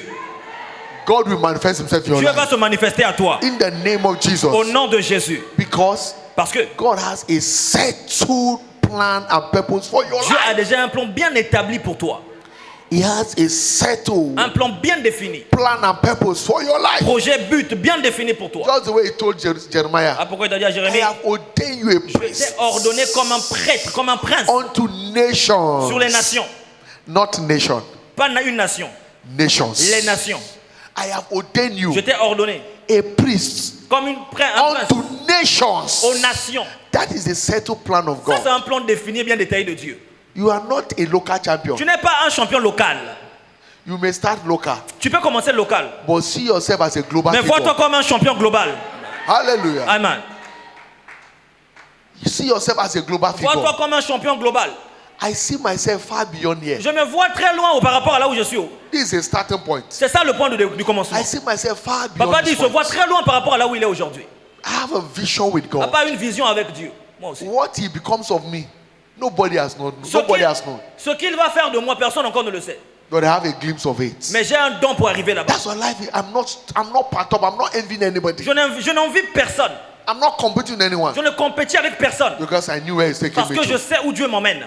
S3: God will manifest Himself in your
S4: Dieu va
S3: life
S4: se manifester à toi.
S3: in the name of Jesus.
S4: Au nom de Jésus.
S3: Because
S4: Parce que
S3: God has a settled plan and purpose for your
S4: Dieu a
S3: life.
S4: déjà un plan bien établi pour toi.
S3: He has a settled
S4: Un plan bien défini.
S3: plan and purpose for your life.
S4: Projet, but bien défini pour toi.
S3: Just the way He told Jeremiah,
S4: Ah, pourquoi il t'a dit à
S3: I
S4: Jérémie,
S3: have ordained you a
S4: je t'ai
S3: priest
S4: ordonné comme un prêtre, comme un prince
S3: unto nations.
S4: sur les nations.
S3: Not nation,
S4: Pas une nation,
S3: nations.
S4: les nations.
S3: I have ordained you
S4: Je t'ai ordonné
S3: a priest
S4: comme un prince
S3: unto nations.
S4: aux nations.
S3: That is the settled plan of
S4: Ça, c'est
S3: God.
S4: un plan défini, bien détaillé de Dieu.
S3: You are not a local champion.
S4: Tu n'es pas un champion local.
S3: You may start local,
S4: Tu peux commencer local.
S3: but see yourself as a global
S4: Mais vois-toi
S3: figure.
S4: comme un champion global.
S3: Hallelujah.
S4: Amen.
S3: You see yourself as a global
S4: Vois-toi
S3: figure.
S4: comme un champion global.
S3: I see myself far beyond here.
S4: Je me vois très loin par rapport à là où je suis.
S3: This is a starting point.
S4: C'est ça le point du commencement.
S3: I see myself far beyond
S4: Papa dit, il
S3: this
S4: se voit
S3: point.
S4: très loin par rapport à là où il est aujourd'hui.
S3: I have a vision with God.
S4: Papa a une vision avec Dieu. Moi aussi.
S3: What He becomes of me, nobody has known. Nobody has known.
S4: Ce qu'il va faire de moi, personne encore ne le sait.
S3: But I have a glimpse of it.
S4: Mais j'ai un don pour arriver là-bas.
S3: That's what life is. I'm not part of. I'm not envying anybody.
S4: Je n'envie personne.
S3: I'm not competing with anyone
S4: Je ne compétis avec personne.
S3: because I knew where He's taking
S4: Parce
S3: me
S4: que je
S3: to.
S4: sais où Dieu m'emmène.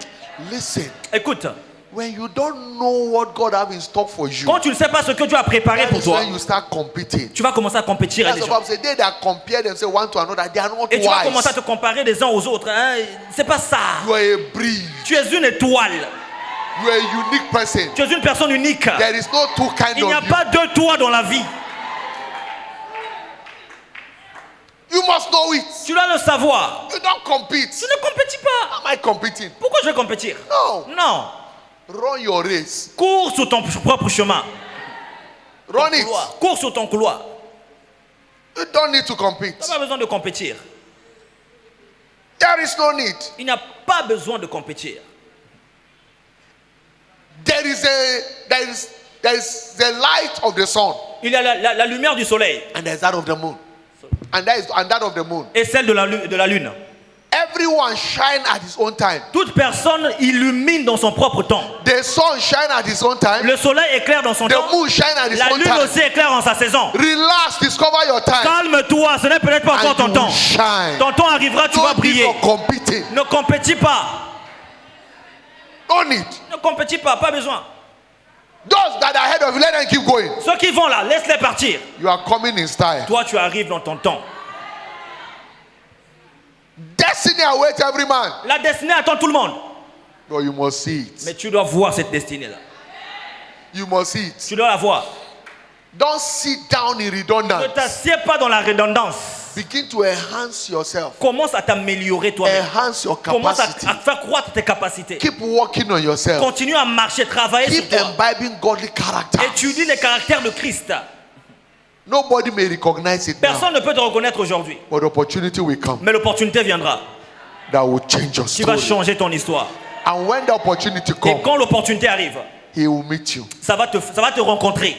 S3: Listen,
S4: Écoute,
S3: when you don't know what God have in stock for you,
S4: quand tu ne sais pas ce que Dieu a préparé
S3: that
S4: pour
S3: is
S4: toi,
S3: when you start competing.
S4: tu vas commencer à compétir avec
S3: That's
S4: les
S3: the
S4: gens.
S3: Bible says they that compare themselves one to another, they are not
S4: Et tu vas commencer à
S3: wise.
S4: te comparer des uns aux autres. Hein. C'est pas ça.
S3: You are a breed.
S4: Tu es une étoile.
S3: You are a unique person.
S4: Tu es une personne unique.
S3: There is no two kind
S4: Il n'y a
S3: of you.
S4: pas deux toi dans la vie.
S3: You must know it.
S4: Tu dois le savoir.
S3: You don't compete.
S4: Tu ne compétis pas.
S3: Am I competing?
S4: Pourquoi je vais compétir?
S3: No.
S4: Non.
S3: Run your race.
S4: Cours sur ton propre chemin.
S3: Run it.
S4: Couloir. Cours sur ton couloir.
S3: You don't need to compete.
S4: Tu n'as pas besoin de compétir.
S3: There is no need.
S4: Il n'y a pas besoin de compétir.
S3: There is the light of the sun,
S4: Il y a la lumière du soleil
S3: and there's that of the moon, and that of the moon.
S4: et celle de la lune.
S3: Everyone shine at his own time.
S4: Toute personne illumine dans son propre temps.
S3: The sun shine at his own time.
S4: Le soleil éclaire dans son
S3: The
S4: temps.
S3: moon shine at his
S4: La
S3: own
S4: lune
S3: time.
S4: aussi éclaire en sa saison.
S3: Relax, discover your time,
S4: Calme-toi, ce n'est peut-être pas encore
S3: and
S4: ton
S3: you will
S4: temps.
S3: shine.
S4: Ton temps arrivera, tu vas
S3: Don't need
S4: briller.
S3: for competing.
S4: Ne compétis pas.
S3: No need.
S4: Ne compétis pas, pas besoin.
S3: Those that are ahead of you, let them keep going.
S4: Ceux qui vont là, laisse-les partir.
S3: You are coming in style.
S4: Toi, tu arrives dans ton temps.
S3: Destiny awaits every man.
S4: La destinée attend tout le monde.
S3: But you must see it.
S4: Mais tu dois voir cette destinée-là.
S3: You must see it.
S4: Tu dois la voir.
S3: Don't sit down in
S4: Ne
S3: redundance.
S4: t'assieds pas dans la redondance.
S3: Begin to enhance yourself.
S4: Commence à t'améliorer toi-même.
S3: Enhance your
S4: Commence
S3: capacity.
S4: à faire croître tes capacités.
S3: Keep working on yourself.
S4: Continue à marcher, travailler sur
S3: Keep
S4: toi.
S3: imbibing godly character.
S4: Étudie les caractères de Christ.
S3: Nobody may recognize it now,
S4: Personne ne peut te reconnaître aujourd'hui.
S3: but opportunity will come
S4: Mais l'opportunité viendra
S3: that will change your
S4: qui va
S3: story.
S4: changer ton histoire.
S3: And when the opportunity
S4: Et
S3: comes,
S4: quand l'opportunité arrive,
S3: he will meet you.
S4: ça va te rencontrer.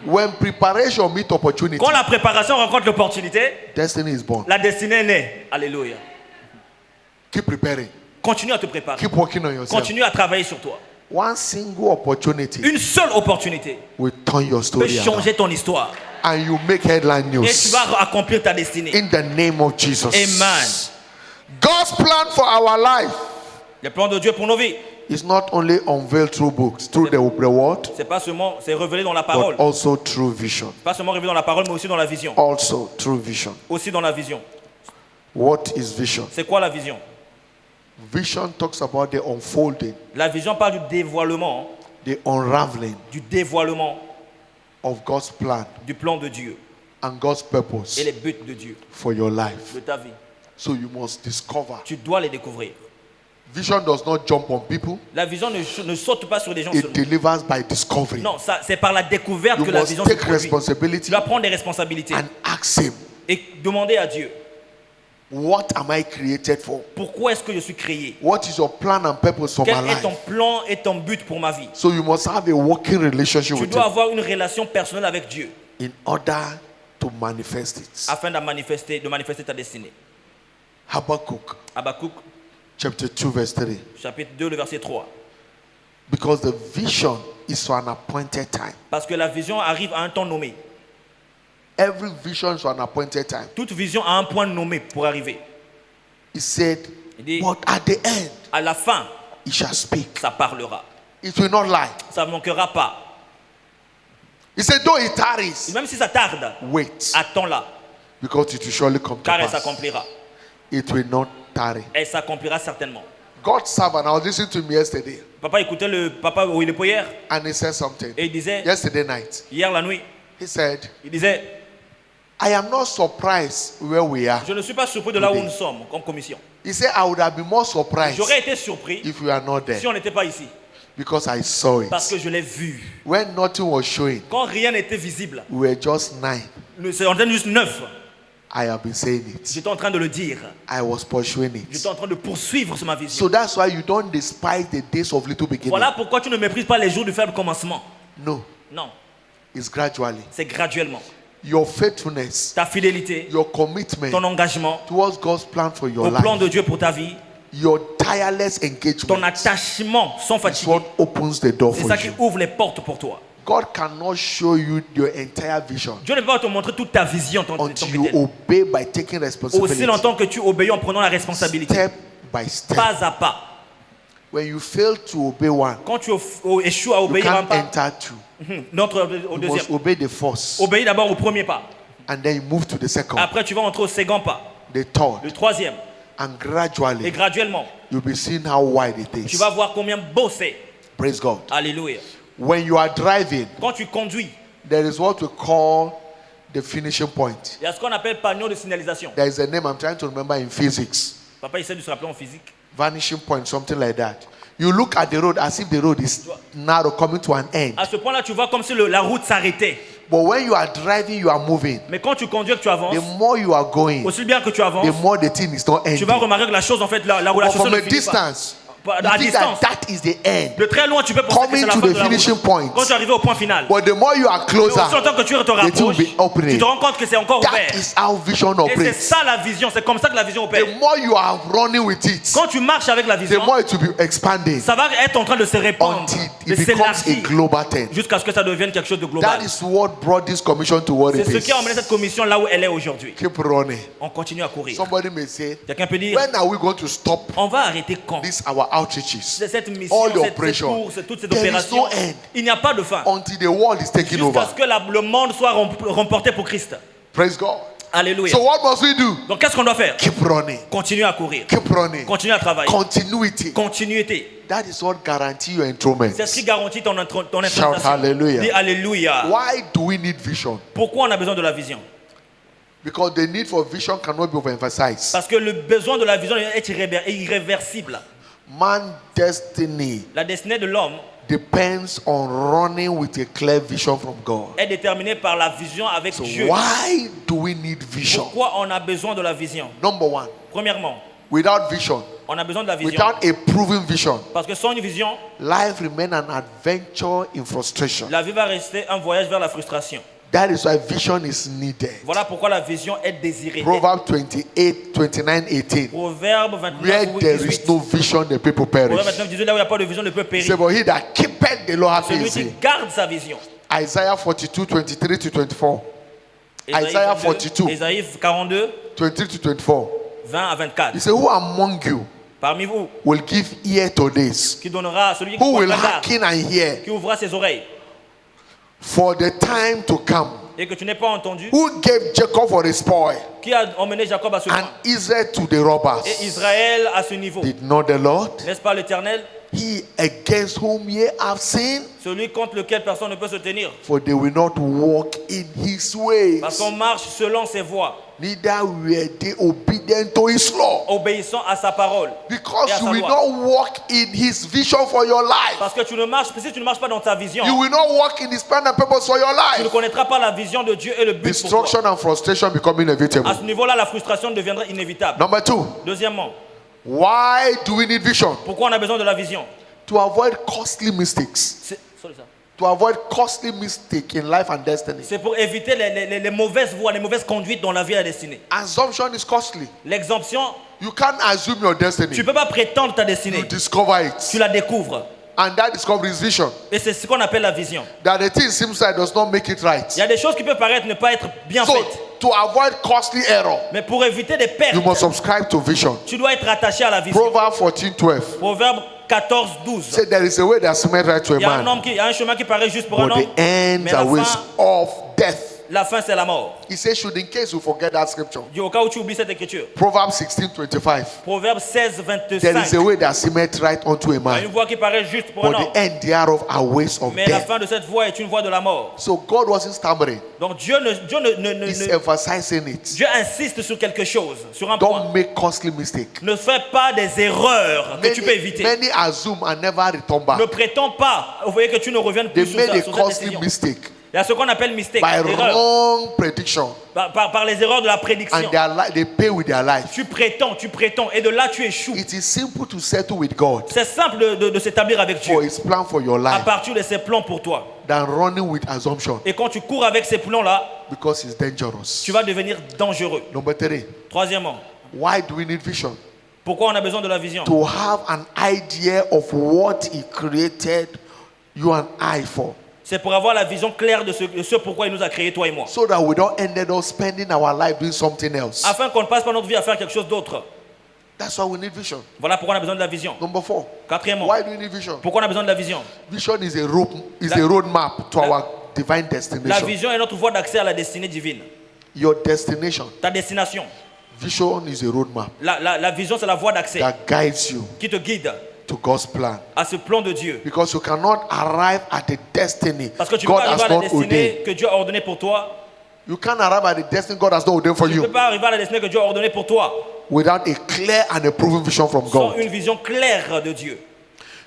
S3: When preparation meet opportunity,
S4: Quand la préparation rencontre l'opportunité,
S3: destiny is born.
S4: la destinée est née. Alléluia.
S3: Keep preparing.
S4: Continue à te préparer.
S3: Keep working on yourself.
S4: Continue à travailler sur toi.
S3: One single opportunity
S4: Une seule opportunité
S3: will turn your
S4: peut
S3: story around.
S4: changer ton histoire.
S3: And you make headline
S4: Et tu
S3: news.
S4: vas accomplir ta destinée.
S3: In the name of Jesus.
S4: Amen.
S3: God's plan for our life
S4: Le plan de Dieu pour nos vies,
S3: is not only unveiled through books, through the word,
S4: c'est pas seulement, c'est révélé dans la
S3: but
S4: parole.
S3: also through vision.
S4: Pas seulement révélé dans la parole, mais aussi dans la vision.
S3: Also through vision.
S4: Aussi dans la vision.
S3: What is vision?
S4: C'est quoi la vision?
S3: Vision talks about the unfolding,
S4: La vision parle du dévoilement,
S3: the unraveling
S4: du dévoilement
S3: of God's plan
S4: du plan de Dieu
S3: and God's purpose
S4: et les buts de Dieu
S3: for your life.
S4: de ta vie.
S3: So you must discover.
S4: Tu dois les découvrir.
S3: Vision does not jump on people.
S4: La vision ne saute pas sur les gens
S3: It
S4: seulement.
S3: delivers by discovery.
S4: Non, c'est par la découverte
S3: You
S4: que la
S3: must
S4: vision se
S3: take
S4: produit. Tu
S3: responsibility
S4: dois prendre des responsabilités
S3: and ask Him,
S4: et demander à Dieu,
S3: what am I created for?
S4: pourquoi est-ce que je suis créé?
S3: What is your plan and purpose for my
S4: Quel est ton
S3: life?
S4: plan et ton but pour ma vie?
S3: So you must have a working relationship
S4: Tu
S3: with
S4: dois
S3: Him
S4: avoir une relation personnelle avec Dieu
S3: in order to manifest it.
S4: afin de manifester ta destinée.
S3: Habakkuk
S4: Habakkuk,
S3: chapter 2 verse 3.
S4: chapitre 2, le verset 3.
S3: Because the vision is for an appointed time.
S4: Parce que la vision arrive à un temps nommé.
S3: Every vision is for an appointed time.
S4: Toute vision a un point nommé pour arriver.
S3: He said,
S4: Il dit,
S3: but at the end,
S4: à la fin,
S3: He shall speak.
S4: ça parlera.
S3: It will not lie.
S4: Ça ne manquera pas.
S3: He said, though it tarries,
S4: Même si ça tarde,
S3: wait,
S4: attends-la,
S3: because it will surely come to
S4: car elle
S3: pass.
S4: s'accomplira.
S3: It will not tarry.
S4: Elle s'accomplira certainement.
S3: God's servant, I was listening to him yesterday,
S4: Papa écoutait le papa où il est hier
S3: and he said something.
S4: et il disait,
S3: Yesterday night,
S4: hier la nuit,
S3: he said,
S4: il disait,
S3: I am not surprised where we are.
S4: je ne suis pas surpris de là où nous sommes comme commission.
S3: He said, I would have been more surprised
S4: J'aurais été surpris
S3: if we are not there,
S4: si on n'était pas ici,
S3: because I saw
S4: parce que
S3: it.
S4: je l'ai vu.
S3: When nothing was showing,
S4: Quand rien n'était visible,
S3: we were just 9.
S4: c'est en train de juste 9.
S3: I have been saying it.
S4: J'étais en train de le dire.
S3: I was pursuing it.
S4: J'étais en train de poursuivre sur ma vision.
S3: So that's why you don't despise the days of little beginning.
S4: Voilà pourquoi tu ne méprises pas les jours du faible commencement.
S3: No,
S4: Non,
S3: it's gradually.
S4: c'est graduellement.
S3: Your faithfulness,
S4: Ta fidélité,
S3: your commitment
S4: ton engagement
S3: towards God's plan for your
S4: au plan
S3: life,
S4: de Dieu pour ta vie,
S3: your tireless
S4: ton
S3: engagement
S4: attachement sans
S3: is
S4: fatigue,
S3: what opens the door
S4: c'est
S3: for
S4: ça qui
S3: you.
S4: ouvre les portes pour toi.
S3: God cannot show you your entire vision
S4: Dieu ne peut pas te montrer toute ta vision tant
S3: until you
S4: que
S3: obey by taking
S4: aussi
S3: responsibility
S4: longtemps que tu obéis en prenant la responsabilité,
S3: step by step.
S4: pas à pas.
S3: When you fail to obey one,
S4: Quand tu échoues à
S3: you
S4: obéir un
S3: can't
S4: pas,
S3: enter two.
S4: notre au
S3: You
S4: deuxième.
S3: must obey the first,
S4: Obéis d'abord au premier pas.
S3: and then you move to the second,
S4: Après, tu vas entrer au second pas,
S3: the third,
S4: le troisième.
S3: and
S4: Et
S3: gradually
S4: graduellement,
S3: you'll be seeing how wide it
S4: tu
S3: is.
S4: vas voir combien beau c'est.
S3: Praise God.
S4: Alléluia.
S3: When you are driving,
S4: Quand tu conduis,
S3: there is what we call the finishing point.
S4: il y a ce qu'on appelle panneau de signalisation.
S3: There is a name I'm trying to remember in physics.
S4: Papa essaie de se rappeler en physique.
S3: Vanishing point, something like that. You look at the road as if the road is narrow, coming to an end.
S4: À ce point-là, tu vois comme si la route s'arrêtait.
S3: But when you are driving, you are moving.
S4: Mais quand tu conduis et que tu avances,
S3: The more you are going,
S4: aussi bien que tu avances,
S3: the more the thing is not
S4: tu
S3: ending.
S4: vas remarquer que la chose, en fait, la
S3: But
S4: relation
S3: from
S4: ne
S3: a
S4: finit pas.
S3: distance,
S4: À
S3: you think
S4: distance,
S3: that is the end.
S4: de très loin, tu peux penser que
S3: Coming
S4: c'est la
S3: to
S4: fin
S3: the
S4: de la
S3: finishing
S4: route.
S3: point.
S4: Quand tu arrives au point final,
S3: But the more you are
S4: mais aussi
S3: closer,
S4: longtemps que tu te
S3: the thing will
S4: rapproches,
S3: be opening.
S4: tu te rends compte que c'est encore
S3: That
S4: ouvert.
S3: is how vision
S4: Et c'est
S3: operates.
S4: ça la vision, c'est comme ça que la vision opère.
S3: The more you are running with it,
S4: Quand tu marches avec la
S3: the
S4: vision,
S3: more it will be expanding
S4: ça va être en train de se répandre
S3: until it becomes a
S4: s'élargir
S3: global thing.
S4: jusqu'à ce que ça devienne quelque chose de global.
S3: That is what brought this commission to what
S4: C'est
S3: it
S4: ce
S3: is.
S4: qui a emmené cette commission là où elle est aujourd'hui.
S3: Keep running.
S4: On continue à courir.
S3: Somebody may say,
S4: Quelqu'un peut dire,
S3: when are we going to stop
S4: on va arrêter quand
S3: this our outreaches?
S4: cette mission,
S3: All the
S4: cette
S3: operation.
S4: course, toute cette
S3: There is
S4: opération.
S3: no end.
S4: Il n'y a pas de fin.
S3: Until the world is taken
S4: Jusqu'à
S3: over.
S4: ce que le monde soit remporté pour Christ.
S3: Praise God.
S4: Alléluia.
S3: So what must we do?
S4: Donc qu'est-ce qu'on doit faire?
S3: Keep running.
S4: Continuer à courir.
S3: Keep running.
S4: Continuer à travailler.
S3: Continuity.
S4: Continuité.
S3: That is what guarantees your enthronement.
S4: C'est ce qui garantit ton
S3: Shout
S4: implantation.
S3: hallelujah.
S4: Dis Alléluia.
S3: Why do we need vision?
S4: Pourquoi on a besoin de la vision?
S3: Because the need for vision cannot be overemphasized.
S4: Parce que le besoin de la vision est irréversible.
S3: Man's destiny
S4: La destinée de l'homme
S3: depends on running with a clear vision from God.
S4: est déterminée par la vision avec
S3: So
S4: Dieu.
S3: why do we need vision?
S4: Pourquoi on a besoin de la vision?
S3: Number one,
S4: Premièrement,
S3: without vision,
S4: on a besoin de la vision.
S3: without a proven vision,
S4: Parce que sans une vision,
S3: life remains an adventure in frustration.
S4: la vie va rester un voyage vers la frustration.
S3: That is why vision is needed.
S4: Voilà pourquoi la vision est désirée.
S3: Proverbs 28, 29, 18.
S4: Proverbe
S3: Where
S4: 29,
S3: there is
S4: 18.
S3: no vision, the people perish.
S4: Proverbe 29, 18, là où il n'y a pas de vision, le peuple
S3: Say,
S4: périt.
S3: but he that keepeth the law hath
S4: Celui qui
S3: easy.
S4: garde sa vision.
S3: Isaiah 42, 23 to 24. Isaiah 42.
S4: Ésaïe 42,
S3: 23 to 24.
S4: 20 à 24.
S3: He said, who among you
S4: Parmi vous,
S3: will give ear to this?
S4: qui donnera, celui qui
S3: Who will
S4: regarde,
S3: hearken and hear
S4: qui ouvrira ses oreilles,
S3: for the time to come?
S4: et que tu n'aies pas entendu,
S3: Who gave Jacob for a spoil
S4: qui a emmené Jacob à ce
S3: and
S4: point,
S3: Israel to the robbers?
S4: et Israël à ce niveau.
S3: Did not the Lord?
S4: N'est-ce pas l'Éternel,
S3: He against whom ye have sinned,
S4: celui contre lequel personne ne peut se tenir,
S3: for they will not walk in his ways,
S4: parce qu'on marche selon ses voies,
S3: neither were they obedient to his law.
S4: obéissant à sa parole.
S3: Because
S4: Et à
S3: you
S4: sa
S3: will
S4: loi.
S3: not walk in his vision for your life.
S4: Parce que si tu ne marches pas dans ta vision,
S3: You will not walk in his plan and purpose for your
S4: tu ne
S3: life.
S4: connaîtras pas la vision de Dieu et le but pour toi.
S3: Destruction and frustration become inevitable.
S4: À ce niveau-là, la frustration deviendra inévitable.
S3: Number two,
S4: Deuxièmement,
S3: why do we need vision?
S4: pourquoi on a besoin de la vision?
S3: To avoid costly mistakes.
S4: Sorry, ça.
S3: To avoid costly mistakes in life and destiny.
S4: C'est pour éviter les mauvaises voies, les mauvaises conduites dans la vie et la destinée.
S3: Assumption is costly.
S4: L'exemption,
S3: You can't assume your destiny.
S4: tu ne peux pas prétendre ta
S3: You
S4: destinée.
S3: discover
S4: Tu
S3: it.
S4: la découvres.
S3: And that discovery is vision.
S4: Et c'est ce qu'on appelle la vision.
S3: That the thing seems like does not make it right.
S4: Il y a des choses qui peuvent paraître ne pas être bien
S3: So
S4: faites.
S3: to avoid costly error,
S4: Mais pour éviter des pertes,
S3: you must subscribe to vision.
S4: tu dois être attaché à la vision.
S3: Proverbs 14:12.
S4: Proverbe 14, 12.
S3: Say there is a way that seemeth right to a
S4: Il y a
S3: man,
S4: il y a un chemin qui paraît juste pour un
S3: but
S4: homme,
S3: the end
S4: mais
S3: are ways of death.
S4: la fin c'est la mort.
S3: He says, should in case you forget that scripture.
S4: Dis au cas où tu oublies cette écriture.
S3: Proverbs 16:25.
S4: Proverbe 16,
S3: There is
S4: 25.
S3: a way that seemeth right unto a
S4: Il y a une
S3: man,
S4: voie qui paraît juste pour un
S3: but
S4: homme,
S3: the end thereof are ways of
S4: mais la
S3: death.
S4: fin de cette voie est une voie de la mort.
S3: So God wasn't stammering.
S4: Donc Dieu
S3: He's emphasizing it.
S4: Dieu insiste sur quelque chose, sur un point.
S3: Don't make costly mistake.
S4: Ne fais pas des erreurs que tu peux éviter.
S3: Many assume and never return
S4: Ne
S3: back.
S4: prétends pas, vous voyez que tu ne reviennes
S3: They
S4: plus sur
S3: made a
S4: cette
S3: costly
S4: décision.
S3: mistake
S4: Il y a ce qu'on appelle mistake,
S3: by
S4: erreur.
S3: wrong prediction,
S4: Par les erreurs de la
S3: and
S4: prédiction.
S3: they pay with their life.
S4: Tu prétends, et de là tu échoues.
S3: It is simple to settle with God
S4: C'est simple de s'établir avec
S3: for
S4: Dieu
S3: His plan for your
S4: à
S3: life
S4: partir de ses plans pour toi.
S3: than running with assumption,
S4: Et quand tu cours avec ces plans-là,
S3: because it's dangerous.
S4: tu vas devenir dangereux.
S3: Number 3,
S4: Troisièmement,
S3: why do we need vision?
S4: pourquoi on a besoin de la vision?
S3: To have an idea of what He created you and I for,
S4: C'est pour avoir la vision claire de ce pourquoi il nous a créé, toi et moi.
S3: so that we don't end up spending our life doing something else.
S4: Afin qu'on ne passe pas notre vie à faire quelque chose d'autre.
S3: That's why we need vision.
S4: Voilà pourquoi on a besoin de la vision.
S3: Number 4,
S4: Quatrièmement,
S3: why do we need vision?
S4: pourquoi on a besoin de la vision?
S3: Vision is a roadmap to
S4: La-
S3: our divine
S4: La
S3: destination.
S4: vision est notre voie d'accès à la destinée divine.
S3: Your destination.
S4: Ta destination.
S3: Vision is a roadmap
S4: La vision, c'est la voie d'accès
S3: that guides you
S4: qui te guide
S3: to God's plan.
S4: à ce plan de Dieu.
S3: Because you cannot arrive at the destiny
S4: Parce que tu ne peux
S3: God
S4: pas
S3: has
S4: arriver à la
S3: not
S4: destinée
S3: ordained.
S4: que Dieu a ordonnée pour toi.
S3: You can't arrive at the destiny God has not ordained for
S4: Tu ne peux
S3: you
S4: pas arriver à la destinée que Dieu a ordonnée pour toi
S3: without a clear and a proven vision from
S4: sans
S3: God.
S4: une vision claire de Dieu.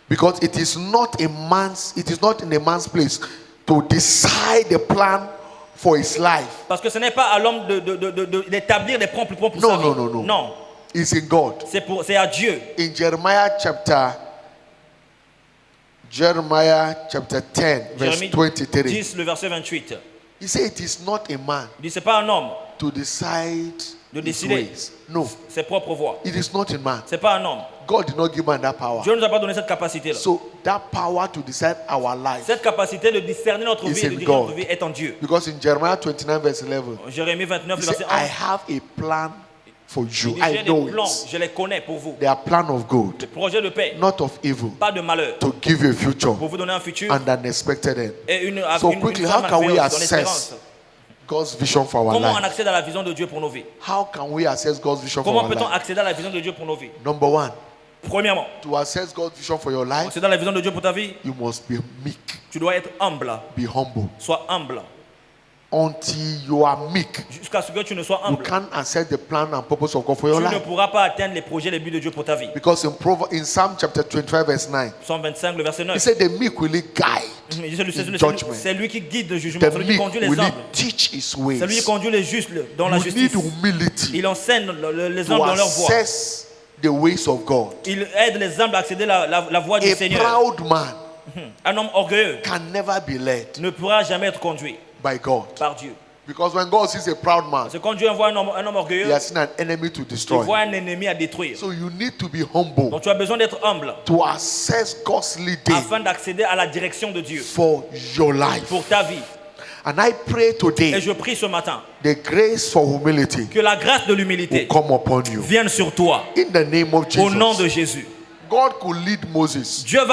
S3: Because it is not in a man's place to decide the plan for his life.
S4: Parce que ce n'est pas à l'homme d'établir des plans pour sa vie.
S3: No.
S4: Non,
S3: It's in God.
S4: c'est à Dieu.
S3: In Jeremiah chapter 10, verse
S4: Jérémie
S3: 23.
S4: 10, le verset 28.
S3: He said it is not a man
S4: Il dit, c'est pas un homme
S3: to decide
S4: de
S3: his
S4: décider
S3: ways. No,
S4: ses propres voies.
S3: it is not in man.
S4: C'est pas un homme.
S3: God did not give man that power.
S4: Dieu ne nous a pas donné cette capacité-là.
S3: So that power to decide our life,
S4: Cette capacité de discerner notre
S3: It's
S4: vie et de
S3: in
S4: diriger notre
S3: God.
S4: vie est en Dieu.
S3: because in Jeremiah 29 verse 11,
S4: Jérémie 29,
S3: he
S4: le
S3: said,
S4: verset
S3: I
S4: 11.
S3: have a plan for
S4: Il
S3: you.
S4: dit,
S3: I
S4: j'ai
S3: know
S4: des plans,
S3: it.
S4: je les connais pour vous.
S3: They are plan of
S4: Des
S3: good,
S4: projets de paix,
S3: not of evil,
S4: pas de malheur.
S3: to give you a future
S4: Pour vous donner un futur
S3: and an expected end.
S4: et une
S3: So
S4: une
S3: quickly,
S4: fin
S3: how can we
S4: merveilleuse dans l'espérance.
S3: assess God's vision for our
S4: Comment on
S3: life?
S4: accède à la vision de Dieu pour nos vies?
S3: How can we assess God's vision for
S4: Comment
S3: our
S4: peut-on
S3: life?
S4: accéder à la vision de Dieu pour nos vies?
S3: Number one,
S4: Premièrement,
S3: to assess God's vision for your life,
S4: accéder à la vision de Dieu pour ta vie,
S3: you must be meek,
S4: tu dois être humble.
S3: be humble.
S4: Sois humble.
S3: Until you are meek,
S4: Jusqu'à ce que tu ne sois
S3: you
S4: humble,
S3: can't assess the plan and purpose of God for your
S4: tu ne
S3: life.
S4: pourras pas atteindre les projets, les buts de Dieu pour ta vie.
S3: Because in Psalm chapter 25 verse 9,
S4: Psalm 25, le verset
S3: he
S4: 9.
S3: said the meek will lead guide.
S4: C'est
S3: judgment.
S4: lui qui guide le jugement,
S3: The
S4: c'est lui qui
S3: meek
S4: conduit les
S3: will
S4: humbles.
S3: teach his
S4: C'est lui qui
S3: ways.
S4: conduit les justes dans la
S3: You
S4: justice.
S3: need humility
S4: Il enseigne les
S3: to
S4: humbles dans leur voie.
S3: assess the ways of God.
S4: Il aide les humbles à accéder à la voie du
S3: A
S4: Seigneur.
S3: proud man
S4: Un homme orgueilleux
S3: can never be led
S4: ne pourra jamais être conduit
S3: by God.
S4: par Dieu.
S3: Because when God sees a proud man,
S4: Parce que quand Dieu envoie un homme
S3: he
S4: orgueilleux,
S3: has seen an enemy to
S4: il
S3: destroy.
S4: voit un ennemi à détruire.
S3: So you need to be humble
S4: Donc tu as besoin d'être humble
S3: to assess God's leading
S4: afin d'accéder à la direction de Dieu
S3: for your life.
S4: pour ta vie.
S3: And I pray
S4: Et
S3: today,
S4: je prie ce matin
S3: the grace for humility
S4: que la grâce de
S3: will
S4: l'humilité
S3: come upon you.
S4: vienne sur toi
S3: In the name of
S4: au nom de
S3: Jesus.
S4: Jésus.
S3: God could lead Moses
S4: Dieu a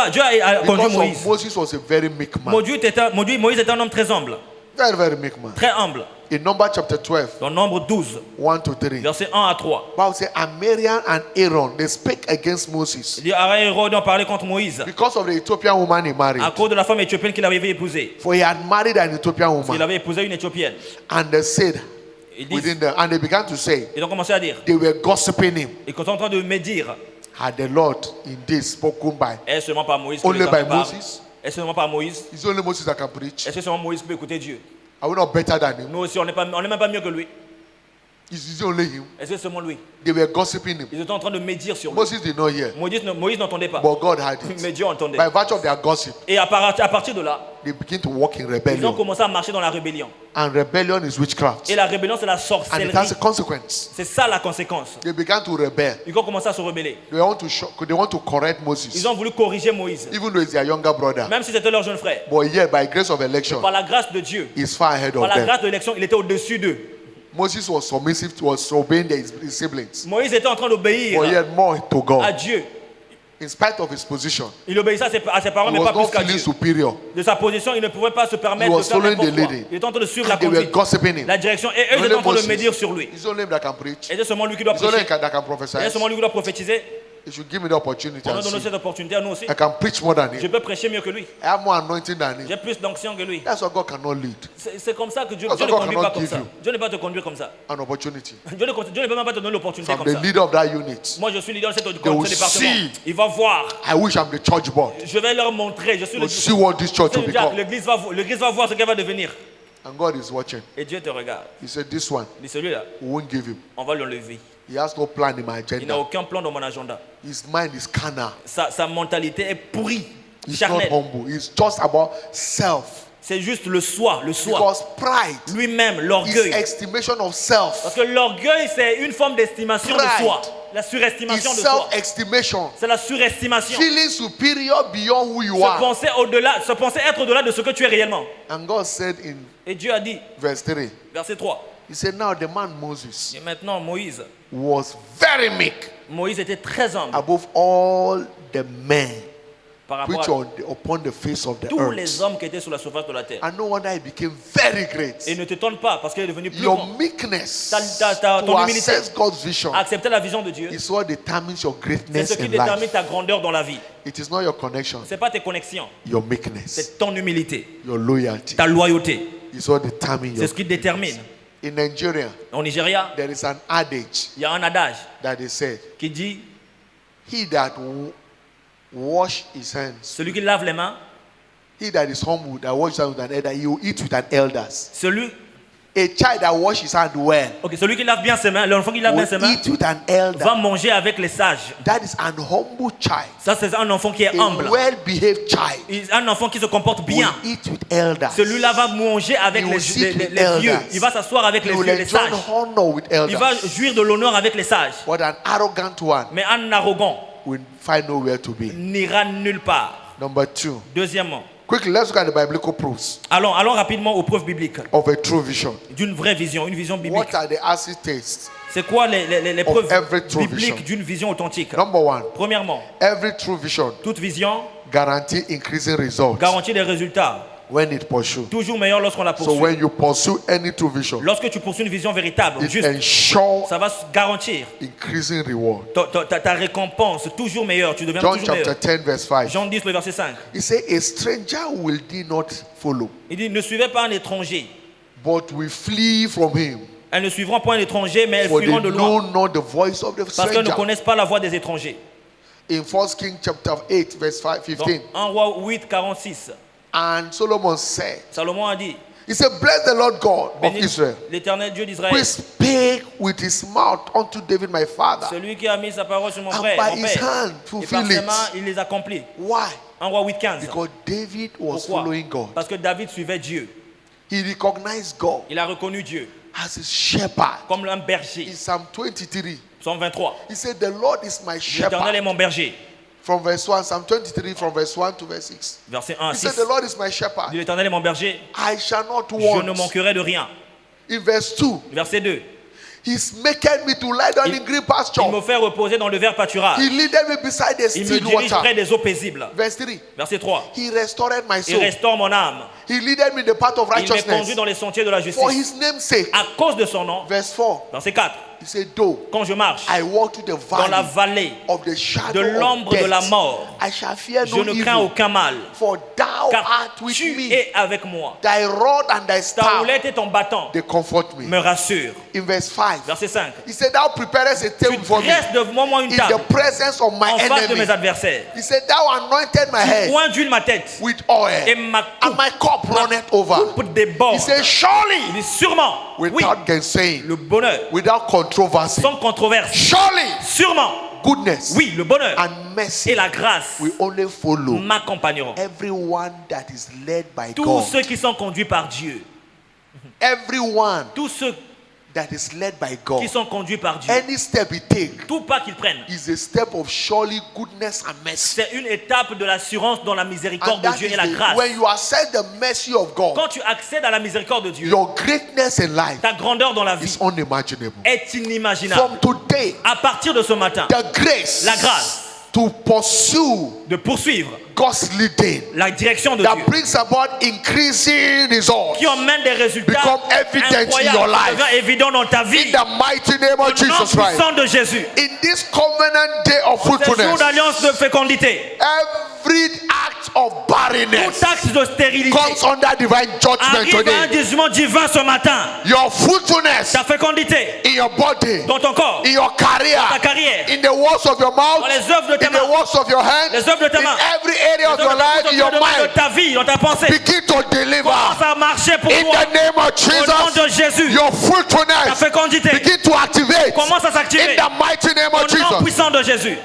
S4: conduit
S3: because
S4: Moïse.
S3: of Moses was a very meek man.
S4: Moïse était un homme très humble.
S3: Very, very meek man.
S4: Très humble.
S3: In Numbers chapter 12,
S4: Dans Nombre 12,
S3: 1 to 3,
S4: versets 1 à 3.
S3: Bible says, and Miriam and Aaron, they spake against Moses
S4: Il dit Aaron et Hérode ont parlé contre Moïse
S3: because of the Ethiopian woman he married.
S4: à cause de la femme éthiopienne qu'il avait épousée.
S3: For he had married an Ethiopian
S4: Il
S3: woman.
S4: avait épousé une éthiopienne.
S3: And they said,
S4: Ils disent,
S3: and they began to say,
S4: ils ont commencé à dire,
S3: they were gossiping him.
S4: ils sont en train de médire.
S3: Had the Lord indeed spoken by?
S4: Est-ce seulement par Moïse que
S3: Only
S4: les
S3: by
S4: hommes parlent?
S3: Moses?
S4: Est-ce seulement par Moïse?
S3: It's only Moses that can preach.
S4: Est-ce que seulement Moïse peut écouter Dieu?
S3: Are we not better than him?
S4: Nous aussi, on n'est même pas mieux que lui.
S3: It's only him.
S4: Est-ce que seulement lui?
S3: They were gossiping him.
S4: Ils étaient en train de médire sur lui.
S3: Moses did not hear,
S4: Moïse n'entendait pas.
S3: but God had
S4: Mais
S3: it.
S4: Dieu entendait.
S3: By virtue of their gossip,
S4: Et à partir de là,
S3: they begin to walk in
S4: ils ont
S3: rebellion.
S4: commencé à marcher dans la rébellion.
S3: And rebellion is witchcraft.
S4: Et la rébellion, c'est la
S3: And it
S4: sorcellerie.
S3: has a consequence.
S4: C'est ça la conséquence.
S3: They began to rebel.
S4: Ils ont commencé à se rebeller.
S3: They want to correct Moses,
S4: Ils ont voulu corriger Moïse.
S3: even though he's their younger brother.
S4: Même si c'était leur jeune frère.
S3: But yet, by grace of election,
S4: Par la grâce de Dieu,
S3: he's far ahead
S4: par
S3: of
S4: la
S3: them.
S4: grâce de l'élection, il était au-dessus d'eux.
S3: Moses was submissive, was obeying his siblings,
S4: Moïse était en train d'obéir
S3: but yet more to
S4: à
S3: God.
S4: Dieu.
S3: In spite of his position,
S4: Il obéissait à ses parents,
S3: he
S4: mais
S3: was
S4: pas plus
S3: not
S4: qu'à
S3: feeling
S4: Dieu.
S3: superior.
S4: De sa position, il ne pouvait pas se permettre
S3: He
S4: de
S3: was
S4: faire
S3: following
S4: n'importe
S3: the
S4: quoi.
S3: leading.
S4: Il était en train de suivre la
S3: And they were
S4: conduite,
S3: gossiping him.
S4: la direction. Et eux, ils
S3: Only
S4: étaient en train de
S3: Moses.
S4: médire sur lui.
S3: It's only him that can preach.
S4: Et c'est seulement lui qui doit
S3: It's only him
S4: prêcher.
S3: that can prophesy.
S4: Et c'est seulement lui qui doit prophétiser.
S3: He should give me the opportunity
S4: On nous
S3: and
S4: donne
S3: see.
S4: cette opportunité à nous aussi.
S3: I can preach more than
S4: Je
S3: him.
S4: peux prêcher mieux que lui.
S3: I have more anointing than him.
S4: J'ai plus d'onction que lui.
S3: That's why God cannot lead.
S4: C'est comme ça que Dieu
S3: That's
S4: ne
S3: what God
S4: conduit pas
S3: cannot
S4: comme
S3: give
S4: ça.
S3: you.
S4: Dieu ne peut pas te conduire comme ça.
S3: An opportunity.
S4: Dieu ne peut même pas te donner l'opportunité
S3: From
S4: comme
S3: the
S4: ça.
S3: leader of that unit.
S4: Moi, je suis leader de ce
S3: will
S4: département.
S3: see.
S4: Il va voir.
S3: I wish I'm the church board.
S4: Je vais leur montrer. Je suis
S3: To see what this church will become.
S4: L'église va voir ce qu'elle va devenir.
S3: And God is watching.
S4: Et Dieu te regarde.
S3: He said, this one,
S4: Mais celui-là,
S3: we won't give him.
S4: on va l'enlever.
S3: He has no plan in my
S4: Il n'a
S3: agenda.
S4: aucun plan dans mon agenda.
S3: His mind is carnal.
S4: Sa mentalité est pourrie,
S3: He's not
S4: charnelle.
S3: humble. It's just about self.
S4: C'est juste le soi, le soi.
S3: Because pride
S4: Lui-même,
S3: is
S4: l'orgueil.
S3: estimation of self.
S4: Parce que l'orgueil, c'est une forme d'estimation de
S3: Pride.
S4: soi. La
S3: It's
S4: surestimation de soi.
S3: self-estimation.
S4: C'est la surestimation.
S3: Feeling superior beyond who you
S4: Se
S3: are.
S4: penser au-delà, se penser être au-delà de ce que tu es réellement.
S3: And God said in
S4: Et Dieu a dit,
S3: verse 3,
S4: verset 3,
S3: He said, now the man Moses
S4: et maintenant Moïse.
S3: was very meek
S4: Moïse était très humble
S3: above all the men
S4: par
S3: which
S4: rapport à
S3: upon the face of the
S4: tous les
S3: earth.
S4: hommes qui étaient sur la surface de la terre.
S3: And no wonder he became very great.
S4: Et ne t'étonne pas parce qu'il est devenu plus
S3: Your
S4: grand.
S3: meekness
S4: ton
S3: to
S4: humilité.
S3: assess God's vision
S4: Accepter la vision de Dieu,
S3: is what determines your
S4: c'est
S3: greatness
S4: ce qui
S3: in
S4: détermine
S3: life.
S4: ta grandeur dans la vie.
S3: It is not your connection,
S4: Ce n'est pas tes connexions,
S3: your meekness,
S4: c'est ton humilité,
S3: your loyalty
S4: ta loyauté.
S3: is what determines
S4: C'est
S3: your
S4: ce qui détermine.
S3: In Nigeria,
S4: Au Nigeria,
S3: there is an adage
S4: il y a un adage
S3: that they said,
S4: qui dit
S3: he that wash his hands,
S4: celui qui lave les mains,
S3: he that is humble, that washes his hands with an elder, he will eat with an elders.
S4: celui
S3: A child that washes his hand well
S4: Ok, celui qui lave bien ses mains, l'enfant qui lave bien ses
S3: will
S4: mains,
S3: eat with an elder.
S4: va manger avec les sages.
S3: That is an humble child.
S4: Ça, c'est un enfant qui est
S3: A
S4: humble.
S3: well-behaved child
S4: Un enfant qui se comporte
S3: will
S4: bien.
S3: eat with elders.
S4: Celui-là va manger avec
S3: He
S4: les
S3: will sit with
S4: vieux.
S3: elders.
S4: Il va s'asseoir avec
S3: He
S4: les
S3: will
S4: vieux, les
S3: enjoy
S4: sages.
S3: honor with
S4: Il va
S3: elders.
S4: jouir de l'honneur avec les sages.
S3: But an arrogant one
S4: Mais un arrogant
S3: will find nowhere to be.
S4: n'ira nulle part.
S3: Number 2.
S4: Deuxièmement,
S3: Quickly, let's look at the biblical proofs
S4: allons rapidement aux preuves bibliques
S3: of a true vision.
S4: d'une vraie vision, une vision biblique.
S3: What are the acid tastes?
S4: C'est quoi les preuves
S3: every true
S4: bibliques
S3: vision?
S4: d'une vision authentique?
S3: Number 1.
S4: Premièrement,
S3: Every true vision
S4: toute vision
S3: guarantee increasing results
S4: garantit des résultats
S3: when it pursues.
S4: toujours meilleurs lorsqu'on la
S3: So
S4: poursuit.
S3: when you pursue any true vision,
S4: Lorsque tu poursuis une vision véritable,
S3: it
S4: juste,
S3: ensures
S4: ça va garantir
S3: increasing reward.
S4: ta récompense toujours meilleure. Tu deviens
S3: John
S4: toujours
S3: chapter
S4: meilleur.
S3: 10 verse 5.
S4: Jean 10, le verset 5.
S3: He said, a stranger will thee not follow,
S4: Il dit, ne suivez pas un étranger.
S3: but we flee from him.
S4: Elles ne suivront pas un étranger, mais elles
S3: For they
S4: fuiront de loin.
S3: know not the voice of the
S4: Parce qu'elles ne
S3: stranger.
S4: connaissent pas la voix des étrangers.
S3: In 1 Kings chapter 8 verse 5,
S4: Dans
S3: 15.
S4: 1 Roi 8, 46,
S3: And Solomon said,
S4: Salomon a dit,
S3: he said, bless the Lord God of
S4: bénis
S3: Israel,
S4: l'éternel Dieu d'Israël,
S3: who spake with his mouth unto David my father,
S4: celui qui a mis sa parole sur mon
S3: and
S4: frère,
S3: by
S4: mon
S3: his
S4: père,
S3: hand
S4: et par
S3: fulfill
S4: ses
S3: it.
S4: mains, il les accomplit.
S3: Why?
S4: 1 Roi 8, 15.
S3: Because David was
S4: Pourquoi?
S3: following God.
S4: Parce que David suivait Dieu.
S3: He recognized God
S4: Il a reconnu Dieu
S3: as his shepherd.
S4: comme un berger.
S3: In Psalm 23,
S4: Psaume 23.
S3: he said, the Lord is my
S4: L'éternel est
S3: shepherd.
S4: mon berger.
S3: From verse 1, Psalm 23, from verse 1 to verse 6.
S4: Verset 1 à
S3: He
S4: 6.
S3: said, the Lord is my
S4: Dit,
S3: shepherd.
S4: l'éternel est mon berger.
S3: I shall not
S4: Je ne
S3: want.
S4: manquerai de rien.
S3: In verse 2,
S4: Verset 2.
S3: he's making me to lie down in green
S4: Il me
S3: pasture.
S4: fait reposer dans le vert pâturage.
S3: He leaded me beside the
S4: Il me
S3: still
S4: dirige près
S3: water.
S4: des eaux paisibles.
S3: Verse 3,
S4: Verset 3.
S3: he restored my
S4: Il
S3: soul.
S4: restaure mon âme.
S3: He leaded me in the path of
S4: Il me conduit
S3: righteousness
S4: dans les sentiers de la
S3: for
S4: justice.
S3: his name's sake.
S4: À cause de son nom.
S3: Verse 4,
S4: Verset 4.
S3: he said, though
S4: Quand je marche
S3: I walk through the
S4: dans la
S3: valley
S4: vallée
S3: of the shadow
S4: de l'ombre
S3: of
S4: de la
S3: death,
S4: mort,
S3: I shall fear
S4: je
S3: no
S4: ne crains
S3: evil,
S4: aucun mal.
S3: for thou
S4: Car
S3: art with
S4: tu
S3: me.
S4: es avec moi.
S3: Thy rod and thy
S4: Ta
S3: staff,
S4: roulette et ton bâton
S3: they comfort me.
S4: me rassurent.
S3: In verse 5,
S4: Verset 5.
S3: he said, thou preparest a
S4: Tu
S3: table for me
S4: dresses devant moi une
S3: in
S4: table
S3: the presence of my
S4: en face de mes
S3: enemy.
S4: adversaires.
S3: He said, thou anointed my head
S4: Point d'huile ma tête
S3: with oil,
S4: et ma
S3: and my cup runneth over.
S4: coupe déborde.
S3: He said,
S4: Il
S3: surely,
S4: dit sûrement, oui,
S3: without gainsaying,
S4: le bonheur,
S3: without controversy,
S4: sans controverse.
S3: surely,
S4: Sûrement,
S3: goodness
S4: oui, le bonheur
S3: and mercy
S4: et la grâce
S3: will only follow
S4: m'accompagneront.
S3: everyone that is led by
S4: Tous
S3: God.
S4: ceux qui sont conduits par Dieu,
S3: Everyone
S4: tous ceux
S3: that is led by God.
S4: qui sont conduits par Dieu,
S3: Any step he take
S4: tout pas qu'ils prennent,
S3: is a step of surely goodness and mercy.
S4: c'est une étape de l'assurance dans la miséricorde
S3: And
S4: de
S3: that
S4: Dieu
S3: is
S4: et la grâce.
S3: when you accept the mercy of God,
S4: Quand tu accèdes à la miséricorde de Dieu,
S3: your greatness in life
S4: ta grandeur dans la vie
S3: is unimaginable.
S4: est inimaginable.
S3: From today,
S4: À partir de ce matin,
S3: the grace
S4: la grâce
S3: to pursue
S4: de poursuivre
S3: God's leading
S4: la direction de
S3: that
S4: Dieu
S3: brings about increasing results
S4: qui emmène des résultats
S3: become evident in
S4: incroyables,
S3: your
S4: qui
S3: life.
S4: devient évident dans ta vie.
S3: in the mighty name
S4: Au
S3: of
S4: nom
S3: Jesus Christ.
S4: puissant de Jésus.
S3: In this covenant day of
S4: Ce jour
S3: fruitfulness,
S4: d'alliance de fécondité,
S3: every act of
S4: tout
S3: barrenness
S4: acte de stérilité
S3: comes under divine judgment
S4: arrive à un
S3: today.
S4: jugement divin ce matin.
S3: Your fruitfulness
S4: Ta fécondité
S3: in your body,
S4: dans ton corps,
S3: in your career,
S4: ta carrière,
S3: in the works of your mouth,
S4: dans les œuvres de tes
S3: in the
S4: mains,
S3: works of your hands,
S4: les œuvres de tes
S3: in
S4: mains,
S3: every area of
S4: les
S3: your
S4: œuvres
S3: life,
S4: de
S3: in your
S4: de
S3: mind,
S4: ta vie, dans ta pensée,
S3: begin to deliver.
S4: commence à marcher pour
S3: In
S4: toi.
S3: the name of
S4: Au nom de
S3: Jesus,
S4: Jésus,
S3: your
S4: ta
S3: fruitfulness
S4: fécondité
S3: begin to activate
S4: commence à
S3: in
S4: s'activer
S3: the mighty name
S4: au
S3: of
S4: nom
S3: Jesus.
S4: puissant de Jésus.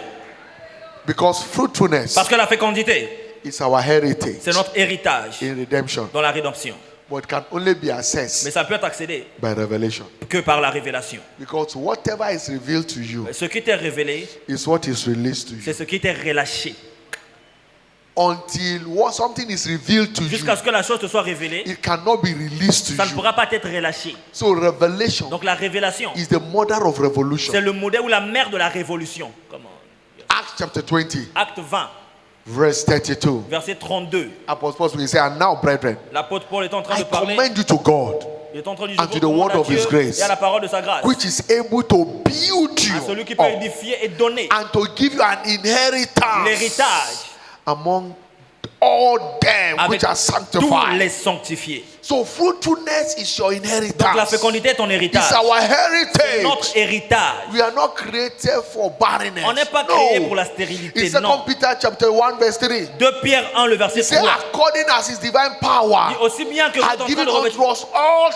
S3: Because fruitfulness
S4: Parce que la fécondité,
S3: is our heritage
S4: c'est notre héritage
S3: in redemption,
S4: dans la rédemption.
S3: but can only be
S4: Mais
S3: accessed
S4: ça peut être accédé
S3: by revelation.
S4: que par la révélation.
S3: Because whatever is revealed to you
S4: Ce qui t'est révélé,
S3: is what is released to
S4: c'est
S3: you.
S4: ce qui t'est relâché.
S3: Until something is revealed to you,
S4: Jusqu'à ce que la chose te soit révélée,
S3: it cannot be released to
S4: ça ne
S3: you.
S4: pourra pas être relâché.
S3: So revelation
S4: Donc la révélation,
S3: is the mother of
S4: c'est
S3: revolution.
S4: le modèle ou la mère de la révolution. Comment?
S3: Acts chapter 20,
S4: Acte 20,
S3: verse 32.
S4: verset 32.
S3: Apostle Paul will say, and now, brethren,
S4: L'apôtre Paul est en train
S3: I
S4: de parler.
S3: commend you to God,
S4: Il est en train de
S3: and to the word of his grace,
S4: et à la parole de sa grâce.
S3: which is able to build
S4: À celui
S3: you
S4: qui peut
S3: up
S4: édifier et donner
S3: and to give you an inheritance
S4: l'héritage
S3: among all them
S4: avec
S3: which are
S4: tous
S3: sanctified.
S4: les sanctifiés.
S3: So fruitfulness is your
S4: Donc la
S3: inheritance.
S4: fécondité est ton héritage.
S3: It's our
S4: C'est notre
S3: heritage.
S4: héritage.
S3: We are not created for barrenness.
S4: On n'est pas créé pour la
S3: No.
S4: stérilité.
S3: In 2
S4: Non.
S3: Peter chapter 1 verse 3.
S4: 2 Pierre 1, le verset
S3: He said,
S4: 3.
S3: according as his divine power
S4: Dit aussi bien que vous êtes
S3: had
S4: en train
S3: given
S4: de revêtir.
S3: unto us all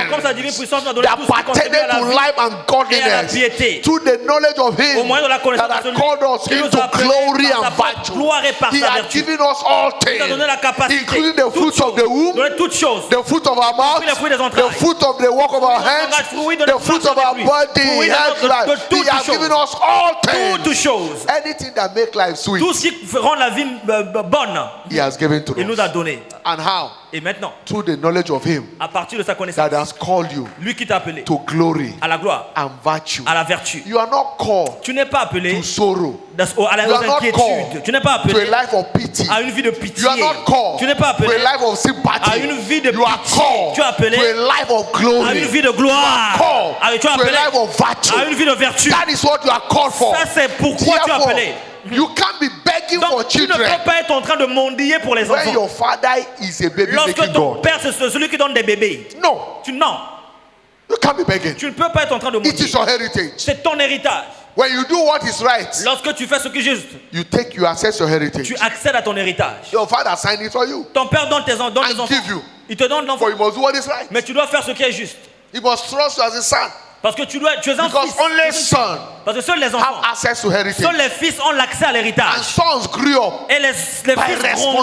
S4: Comme sa divine
S3: things
S4: puissance nous a donné
S3: that
S4: tout ce qui contribue
S3: pertained
S4: à la
S3: to
S4: vie.
S3: life and
S4: et à la
S3: godliness,
S4: piété.
S3: through the knowledge of
S4: Au
S3: him
S4: moyen de la connaissance
S3: that
S4: de
S3: had
S4: celui
S3: called us
S4: qui nous
S3: into
S4: a appelés
S3: glory
S4: par sa
S3: and
S4: propre
S3: virtue.
S4: gloire et par
S3: He
S4: sa
S3: had
S4: vertu.
S3: given us all
S4: Il nous a donné la
S3: things,
S4: capacité.
S3: including the fruits
S4: Toutes
S3: of the
S4: choses.
S3: womb,
S4: Donner toutes choses.
S3: the fruit of our mouth,
S4: les fruits des
S3: the
S4: entrailles.
S3: fruit of the work of our hands,
S4: Fruits de
S3: the
S4: notre
S3: fruit of
S4: marche
S3: our
S4: avec lui.
S3: body,
S4: Fruits
S3: health,
S4: de
S3: life. He
S4: toutes
S3: has
S4: choses.
S3: given us all
S4: Toutes
S3: things.
S4: choses.
S3: Anything that make life sweet,
S4: Tout ce qui rend la vie bonne,
S3: he has given to
S4: il nous a
S3: us.
S4: donné.
S3: And how?
S4: Et maintenant,
S3: Through the knowledge of him
S4: à partir de sa connaissance,
S3: that has called you
S4: lui qui t'a appelé
S3: to glory
S4: à la gloire,
S3: and virtue.
S4: à la vertu.
S3: You are not called
S4: Tu n'es pas appelé
S3: to sorrow,
S4: à la
S3: You are not
S4: inquiétude.
S3: called
S4: Tu n'es pas
S3: to a
S4: appelé
S3: life of pity.
S4: à une vie de pitié.
S3: You are not called
S4: Tu n'es pas
S3: to
S4: appelé
S3: a life of sympathy.
S4: à une vie de
S3: You are
S4: pitié.
S3: called
S4: Tu es appelé
S3: to a life of
S4: à
S3: glory.
S4: une vie de gloire.
S3: Called
S4: Tu es
S3: to a
S4: appelé
S3: life of virtue.
S4: à une vie de vertu.
S3: That is what you are called for.
S4: Ça, c'est pourquoi tu es
S3: Therefore,
S4: appelé.
S3: you can't be begging for
S4: Donc, tu ne
S3: children
S4: peux pas être en train de mendier pour les
S3: when
S4: enfants.
S3: your father is a baby
S4: Lorsque
S3: making
S4: ton
S3: God.
S4: père, c'est celui qui donne des bébés.
S3: No,
S4: Non,
S3: you can't be begging.
S4: tu ne peux pas être en train de
S3: It is
S4: mendier.
S3: your heritage.
S4: C'est ton héritage.
S3: When you do what is right,
S4: Lorsque tu fais ce qui est juste,
S3: you access your heritage.
S4: tu accèdes à ton héritage.
S3: Your father signed it for you.
S4: Ton père donne tes
S3: And
S4: enfants.
S3: give you.
S4: Il te donne l'enfant.
S3: For you must do what is right.
S4: Mais tu dois faire ce qui est juste.
S3: You must trust you as a son.
S4: Parce que tu es un
S3: Because
S4: fils.
S3: only son
S4: Parce que seuls les
S3: have
S4: enfants,
S3: access to heritage.
S4: seuls les fils ont l'accès à
S3: And
S4: l'héritage.
S3: sons grew up
S4: Et les fils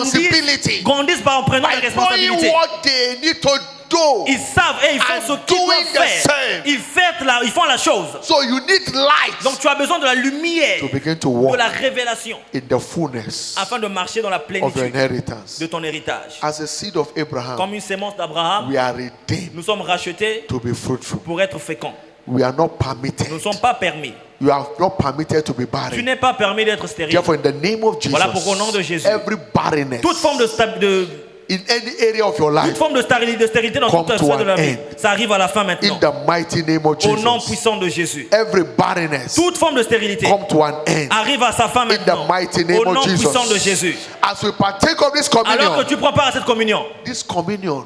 S3: responsibility.
S4: grandissent en prenant les
S3: by knowing
S4: responsabilités.
S3: what they need to do.
S4: Ils savent et ils font
S3: and
S4: ce qu'ils
S3: doing
S4: doivent
S3: the
S4: faire.
S3: same.
S4: Ils font la chose.
S3: So you need light
S4: Donc tu as besoin de la lumière,
S3: to begin to
S4: de
S3: walk
S4: la révélation,
S3: in the fullness
S4: afin de marcher dans la
S3: of your
S4: plénitude
S3: inheritance.
S4: de ton héritage.
S3: As a seed of Abraham,
S4: Comme une sémence d'Abraham,
S3: we are redeemed
S4: nous sommes rachetés
S3: to be fruitful.
S4: pour être féconds.
S3: We are not
S4: Nous
S3: permitted.
S4: ne sommes pas permis.
S3: You are not permitted to be
S4: Tu
S3: barren.
S4: n'es pas permis d'être stérile.
S3: Therefore, in the name of Jesus,
S4: Voilà pourquoi au nom de Jésus,
S3: every barrenness
S4: toute forme de
S3: in any area of your
S4: toute
S3: life,
S4: forme de stérilité dans
S3: Come
S4: toute
S3: to
S4: sphère de la
S3: an
S4: vie,
S3: end.
S4: ça arrive à la fin
S3: in
S4: maintenant.
S3: the mighty name of
S4: Au nom
S3: Jesus,
S4: puissant de Jésus.
S3: every barrenness
S4: Toute forme de stérilité
S3: come to an end.
S4: arrive à sa fin
S3: In the
S4: maintenant.
S3: mighty name
S4: Au nom
S3: of
S4: puissant de
S3: Jesus,
S4: Jésus.
S3: as we partake of this
S4: Alors que
S3: communion,
S4: tu prends part à cette communion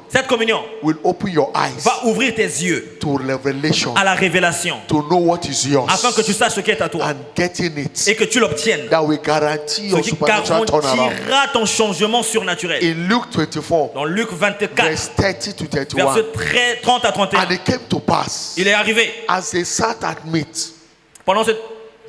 S3: cette communion will open your eyes
S4: va ouvrir tes yeux
S3: to revelation,
S4: à la révélation,
S3: to know what is yours,
S4: afin que tu saches ce qui est à toi
S3: and getting it,
S4: et que tu l'obtiennes.
S3: that will guarantee
S4: Ce
S3: your
S4: qui
S3: supernatural turnaround.
S4: garantira ton changement surnaturel.
S3: In Luke 24,
S4: Dans Luc 24,
S3: verse 30 to 31,
S4: versets 30 à 31,
S3: and it came to pass,
S4: il est arrivé.
S3: as they sat at meat,
S4: Pendant cette,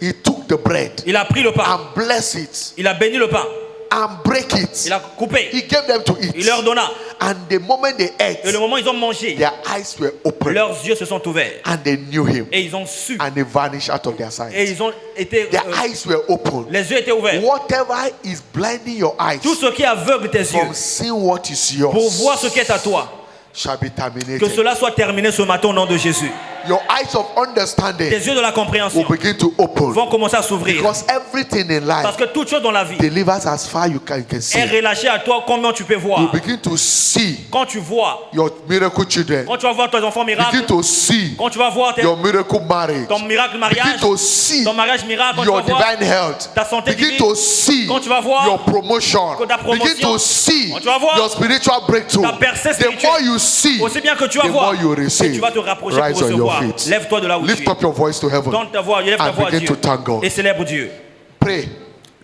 S3: he took the bread
S4: il a pris le pain,
S3: and blessed it
S4: il a béni le pain,
S3: and break it.
S4: il a coupé,
S3: He gave them to eat.
S4: il leur donna.
S3: And the moment they ate,
S4: Et le moment où ils ont mangé,
S3: their eyes were open
S4: leurs yeux se sont ouverts
S3: and they knew him,
S4: et ils ont su
S3: and they vanished out of their sight.
S4: et ils ont été,
S3: Their eyes were open.
S4: les yeux étaient ouverts.
S3: Whatever is blinding your eyes
S4: Tout ce qui aveugle tes yeux
S3: from seeing what is
S4: pour
S3: yours
S4: voir ce qui est à toi,
S3: shall be
S4: que
S3: terminated.
S4: cela soit terminé ce matin au nom de Jésus.
S3: Your eyes of understanding
S4: Tes yeux de la compréhension
S3: will begin to open,
S4: vont commencer à s'ouvrir.
S3: because everything in
S4: Parce
S3: life
S4: que toute chose dans la vie
S3: delivers as far you can
S4: est
S3: see.
S4: relâchée à toi combien tu peux
S3: You
S4: voir.
S3: begin to see
S4: Quand tu vois,
S3: your miracle children.
S4: quand tu vas voir tes enfants miracles,
S3: Begin to see
S4: quand tu vas voir
S3: your miracle marriage.
S4: ton miracle
S3: Begin
S4: mariage,
S3: to see
S4: ton mariage miracle, quand tu
S3: your
S4: vas voir
S3: divine health.
S4: ta santé
S3: Begin
S4: divine,
S3: to see
S4: quand tu vas voir
S3: your promotion.
S4: ta promotion,
S3: Begin to see
S4: quand tu vas voir
S3: your spiritual breakthrough.
S4: ta percée
S3: The more
S4: spirituelle,
S3: you see,
S4: aussi bien que tu vas
S3: the
S4: voir,
S3: more you
S4: et
S3: receive.
S4: tu vas te rapprocher
S3: Rise
S4: pour
S3: on your
S4: recevoir.
S3: feet.
S4: Lève-toi de là où tu
S3: Lift
S4: es.
S3: up your voice to heaven
S4: Donne ta voix, élève ta
S3: and
S4: voix à
S3: begin
S4: Dieu
S3: to thank God.
S4: et célèbre Dieu.
S3: Pray.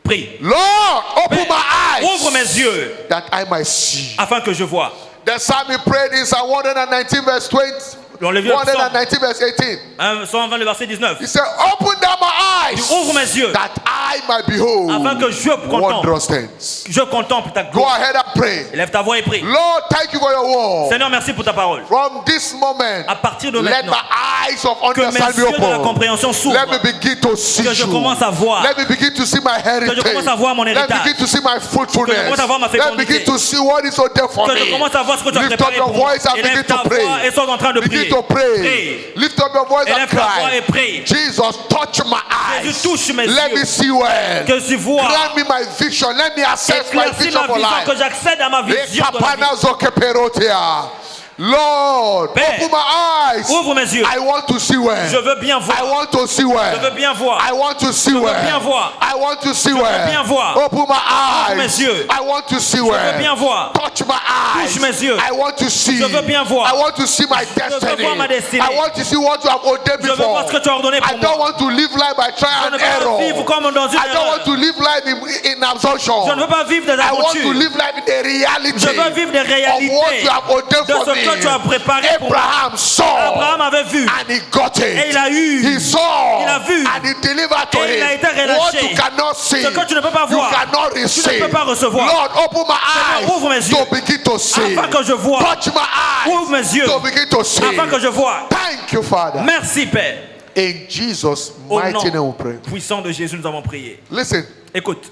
S4: Prie.
S3: Lord, open my
S4: Ouvre
S3: eyes
S4: mes yeux
S3: that I might see.
S4: afin que je vois.
S3: The psalmist prayed in Psalm 119 verse 20.
S4: Dans le vieux psaume
S3: 119 verse 18.
S4: 120 le verset 19.
S3: He said, open down my eyes
S4: Ouvre mes yeux
S3: that I might behold
S4: afin que je contemple.
S3: wondrous things.
S4: Je contemple ta
S3: Go
S4: gloire.
S3: ahead and pray.
S4: Lève ta voix et prie.
S3: Lord, thank you for your word.
S4: Seigneur, merci pour ta parole.
S3: From this moment,
S4: À partir de
S3: let
S4: maintenant,
S3: my eyes of
S4: que mes
S3: understanding
S4: yeux de la
S3: open.
S4: compréhension
S3: Let
S4: s'ouvrent.
S3: me begin to see
S4: Que je
S3: you.
S4: commence à voir.
S3: Let me begin to see my heritage.
S4: Que je commence à voir mon
S3: Let me
S4: héritage.
S3: begin to see my fruitfulness.
S4: Que je commence à voir ma
S3: Let me
S4: fécondité.
S3: begin to see what is so there for
S4: Que je
S3: me.
S4: commence à voir ce que tu as
S3: Lift up
S4: préparé
S3: your
S4: pour moi.
S3: voice and begin
S4: Élève ta
S3: to pray.
S4: voix et sois en train de
S3: Begin
S4: prier.
S3: to pray.
S4: Prie.
S3: Lift up your voice and
S4: Élève ta voix et
S3: cry.
S4: prie.
S3: Jesus, touch my eyes.
S4: Jésus, touche mes
S3: Let
S4: yeux.
S3: me see well.
S4: Que je vois.
S3: Grant me my vision. Let me access my
S4: Éclaircis
S3: vision
S4: ma
S3: for
S4: vision,
S3: life.
S4: que j'accède à ma vision de la vie.
S3: Lekapana zokeperotea. Lord,
S4: Père,
S3: open my eyes.
S4: ouvre mes yeux.
S3: I want to see well.
S4: Je veux bien voir.
S3: I want to see well.
S4: Je veux bien voir.
S3: I want to see
S4: veux
S3: well.
S4: bien voir.
S3: I want to see
S4: Je veux
S3: well.
S4: bien voir.
S3: Open my eyes.
S4: mes yeux.
S3: I want to see
S4: Je
S3: well.
S4: veux bien voir.
S3: Touch my eyes.
S4: Touche mes yeux.
S3: I want to see.
S4: Je veux bien voir.
S3: I want to see my destiny.
S4: voir ma destinée.
S3: I want to see what you have ordained
S4: Je veux
S3: before.
S4: voir ce que tu as ordonné pour
S3: I don't
S4: moi.
S3: want to live life by
S4: Je
S3: trial
S4: ne
S3: and
S4: veux pas
S3: error.
S4: vivre comme dans une
S3: I don't want
S4: erreur.
S3: to live life in absorption.
S4: Je ne veux pas vivre des
S3: I want to
S4: aventures.
S3: live life in the reality
S4: Je veux vivre des
S3: of what
S4: réalités
S3: you have ordained
S4: de
S3: for
S4: ce
S3: me.
S4: que tu as préparé pour moi.
S3: Abraham saw
S4: Abraham avait vu
S3: and he got it.
S4: et il a eu.
S3: He saw
S4: Il a vu
S3: and he delivered to
S4: et il a
S3: him
S4: été relâché.
S3: what you cannot see.
S4: Ce que tu ne peux pas
S3: You
S4: voir,
S3: cannot
S4: tu ne
S3: receive.
S4: peux pas recevoir.
S3: Lord, open my
S4: ouvre mes
S3: eyes
S4: yeux.
S3: to begin to see.
S4: Afin que je vois.
S3: Touch my eyes
S4: Ouvre mes yeux.
S3: to begin to see.
S4: Afin que je vois.
S3: Thank you, Father.
S4: Merci Père.
S3: In Jesus'
S4: Au
S3: mighty name we
S4: nom
S3: pray.
S4: puissant de Jésus, nous avons prié.
S3: Listen,
S4: Écoute,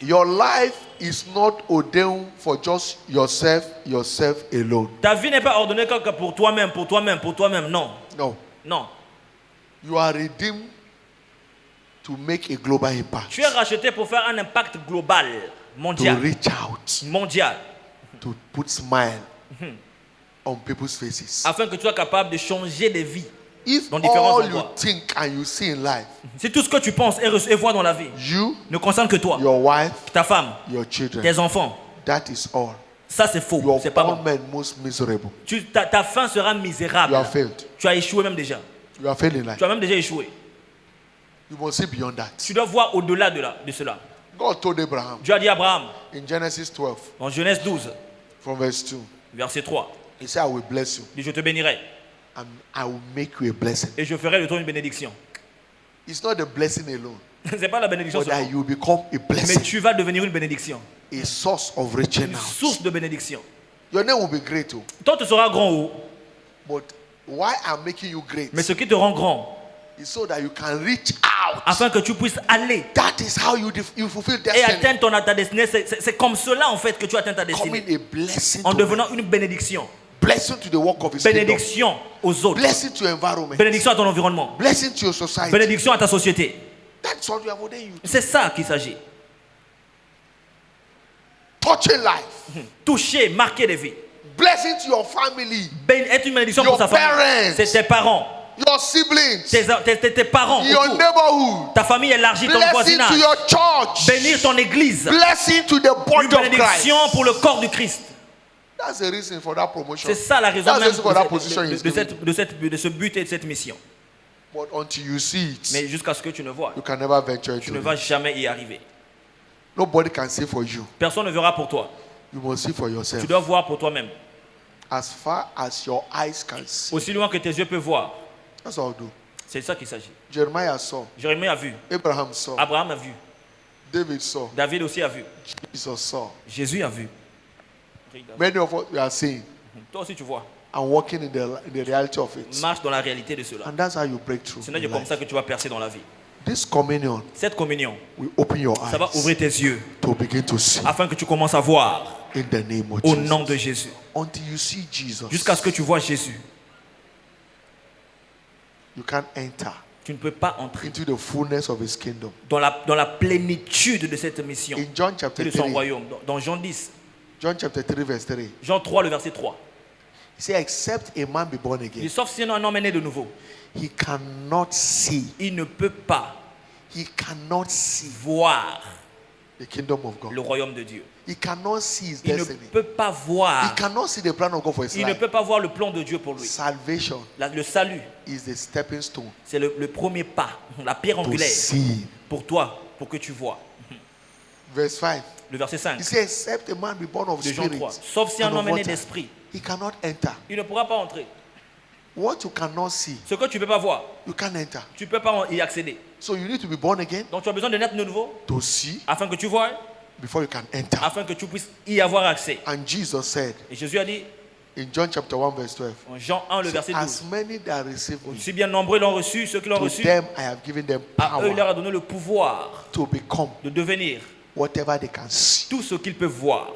S3: your life is not ordained for just yourself alone.
S4: ta vie n'est pas ordonnée que pour toi-même, non.
S3: No.
S4: Non.
S3: You are redeemed to make a global impact.
S4: Tu es racheté pour faire un impact global,
S3: To
S4: mondial.
S3: reach out.
S4: Mondial.
S3: To put smile on people's faces.
S4: Afin que tu sois capable de changer des vies.
S3: If
S4: Dans différents
S3: all you
S4: endroits.
S3: think and you see in life,
S4: Si tout ce que tu penses et vois dans la vie
S3: you,
S4: ne concerne que toi,
S3: your wife,
S4: ta femme,
S3: your children,
S4: tes enfants,
S3: that is all.
S4: ça c'est faux.
S3: You
S4: C'est
S3: are
S4: pas
S3: all
S4: bon.
S3: men most miserable.
S4: Ta fin sera misérable.
S3: You have failed.
S4: Tu as échoué même déjà.
S3: You are failing life.
S4: Tu as même déjà échoué.
S3: You must see beyond that.
S4: Tu dois voir au-delà de cela.
S3: God told Abraham
S4: Dieu a dit à Abraham,
S3: in Genesis 12,
S4: dans Genèse 12,
S3: from verse 2,
S4: verset 3,
S3: he said, I will bless you
S4: il dit, je te bénirai
S3: and I will make you a blessing.
S4: et je ferai de toi une bénédiction.
S3: It's not the blessing alone,
S4: Ce n'est pas la bénédiction
S3: but that
S4: seulement,
S3: you will become a
S4: mais
S3: blessing,
S4: tu vas devenir une bénédiction,
S3: a source of reaching
S4: une
S3: out.
S4: source de bénédiction.
S3: Your name will be great, too,
S4: Toi, tu seras grand haut,
S3: but why I'm making you great
S4: mais ce qui te rend grand,
S3: is so that you can reach out.
S4: afin que tu puisses aller
S3: That is how you fulfill
S4: et
S3: destiny.
S4: atteindre ta destinée. C'est comme cela, en fait, que tu atteins ta destinée.
S3: Becoming a blessing
S4: En
S3: to
S4: devenant une bénédiction.
S3: blessing to the work of his kingdom,
S4: Bénédiction aux autres.
S3: blessing to environment,
S4: Bénédiction à ton environnement.
S3: blessing to your society.
S4: Bénédiction à ta société.
S3: That's what you have ordained you.
S4: C'est ça qu'il s'agit.
S3: Touching life,
S4: Toucher, marquer des vies.
S3: blessing to your family,
S4: Être une bénédiction
S3: Your
S4: pour sa famille.
S3: parents.
S4: C'est tes parents,
S3: your siblings,
S4: tes parents,
S3: your
S4: autour.
S3: neighborhood,
S4: Ta famille élargie, ton
S3: blessing
S4: voisinage.
S3: to your church,
S4: Bénir ton église.
S3: blessing to the
S4: Une
S3: body of Christ.
S4: bénédiction pour le corps du Christ.
S3: That's the reason for that promotion.
S4: C'est ça la raison
S3: That's the
S4: même
S3: reason for that position he's given.
S4: de ce but et de cette mission.
S3: But until you see it,
S4: Mais jusqu'à ce que tu ne vois,
S3: you can never venture
S4: tu ne
S3: into
S4: vas
S3: it.
S4: jamais y arriver.
S3: Nobody can see for you.
S4: Personne ne verra pour toi.
S3: You must see for yourself.
S4: Tu dois voir pour toi-même.
S3: As far as your eyes can see.
S4: Aussi loin que tes yeux peuvent voir.
S3: That's all do.
S4: C'est ça qu'il s'agit.
S3: Jeremiah saw.
S4: Jérémie a vu.
S3: Abraham saw.
S4: Abraham a vu.
S3: David saw.
S4: David aussi a vu.
S3: Jesus saw.
S4: Jésus a vu.
S3: Many of us we are seeing
S4: Toi aussi tu vois.
S3: and walking in the reality of it.
S4: Marche dans la réalité de cela.
S3: And that's how you break through.
S4: C'est
S3: in
S4: comme
S3: life.
S4: ça que tu vas percer dans la vie.
S3: This communion
S4: Cette communion,
S3: will open your
S4: ça va
S3: eyes
S4: ouvrir tes yeux
S3: to begin to see
S4: afin que tu commences à voir
S3: in the name of
S4: au
S3: Jesus.
S4: nom de Jésus.
S3: Until you see Jesus,
S4: Jusqu'à ce que tu vois Jésus,
S3: you can't enter
S4: tu ne peux pas entrer
S3: into the fullness of his kingdom.
S4: dans la plénitude de cette mission
S3: In John
S4: et
S3: chapter
S4: de son
S3: 3,
S4: royaume. Dans Jean 10,
S3: John chapter 3 verse 3,
S4: Jean 3, le verset 3.
S3: he said, except a man be born
S4: Il dit,
S3: again,
S4: sauf si un homme est né de nouveau,
S3: he cannot see,
S4: il ne peut pas
S3: he cannot see
S4: voir
S3: the kingdom of God.
S4: le royaume de Dieu.
S3: He cannot see his
S4: Il ne
S3: destiny.
S4: peut pas
S3: He
S4: voir.
S3: cannot see the plan of God for his
S4: Il ne
S3: life.
S4: peut pas voir le plan de Dieu pour lui.
S3: Salvation
S4: Le salut,
S3: is the stepping stone
S4: c'est le premier pas, la pierre
S3: to
S4: angulaire
S3: see.
S4: pour toi, pour que tu vois.
S3: Verse 5.
S4: Le verset 5
S3: He says, except a man be born of
S4: de Jean
S3: spirit
S4: 3. Sauf si un
S3: and of
S4: homme est né
S3: water,
S4: d'esprit,
S3: he cannot enter.
S4: il ne pourra pas entrer.
S3: What you cannot see,
S4: Ce que tu ne peux pas voir,
S3: you can't enter.
S4: tu ne peux pas y accéder.
S3: So you need to be born again
S4: Donc tu as besoin de naître de nouveau
S3: to see
S4: afin que tu vois,
S3: before you can enter.
S4: afin que tu puisses y avoir accès.
S3: And Jesus said
S4: Et Jésus a dit,
S3: in John chapter 1 verse 12,
S4: en Jean 1, le verset 12,
S3: as many that receive me,
S4: si bien nombreux l'ont reçu, ceux qui l'ont
S3: to
S4: reçu,
S3: them I have given them
S4: à eux il leur
S3: power
S4: a donné le pouvoir
S3: to become
S4: de devenir
S3: whatever they can see.
S4: tout ce qu'ils peuvent voir.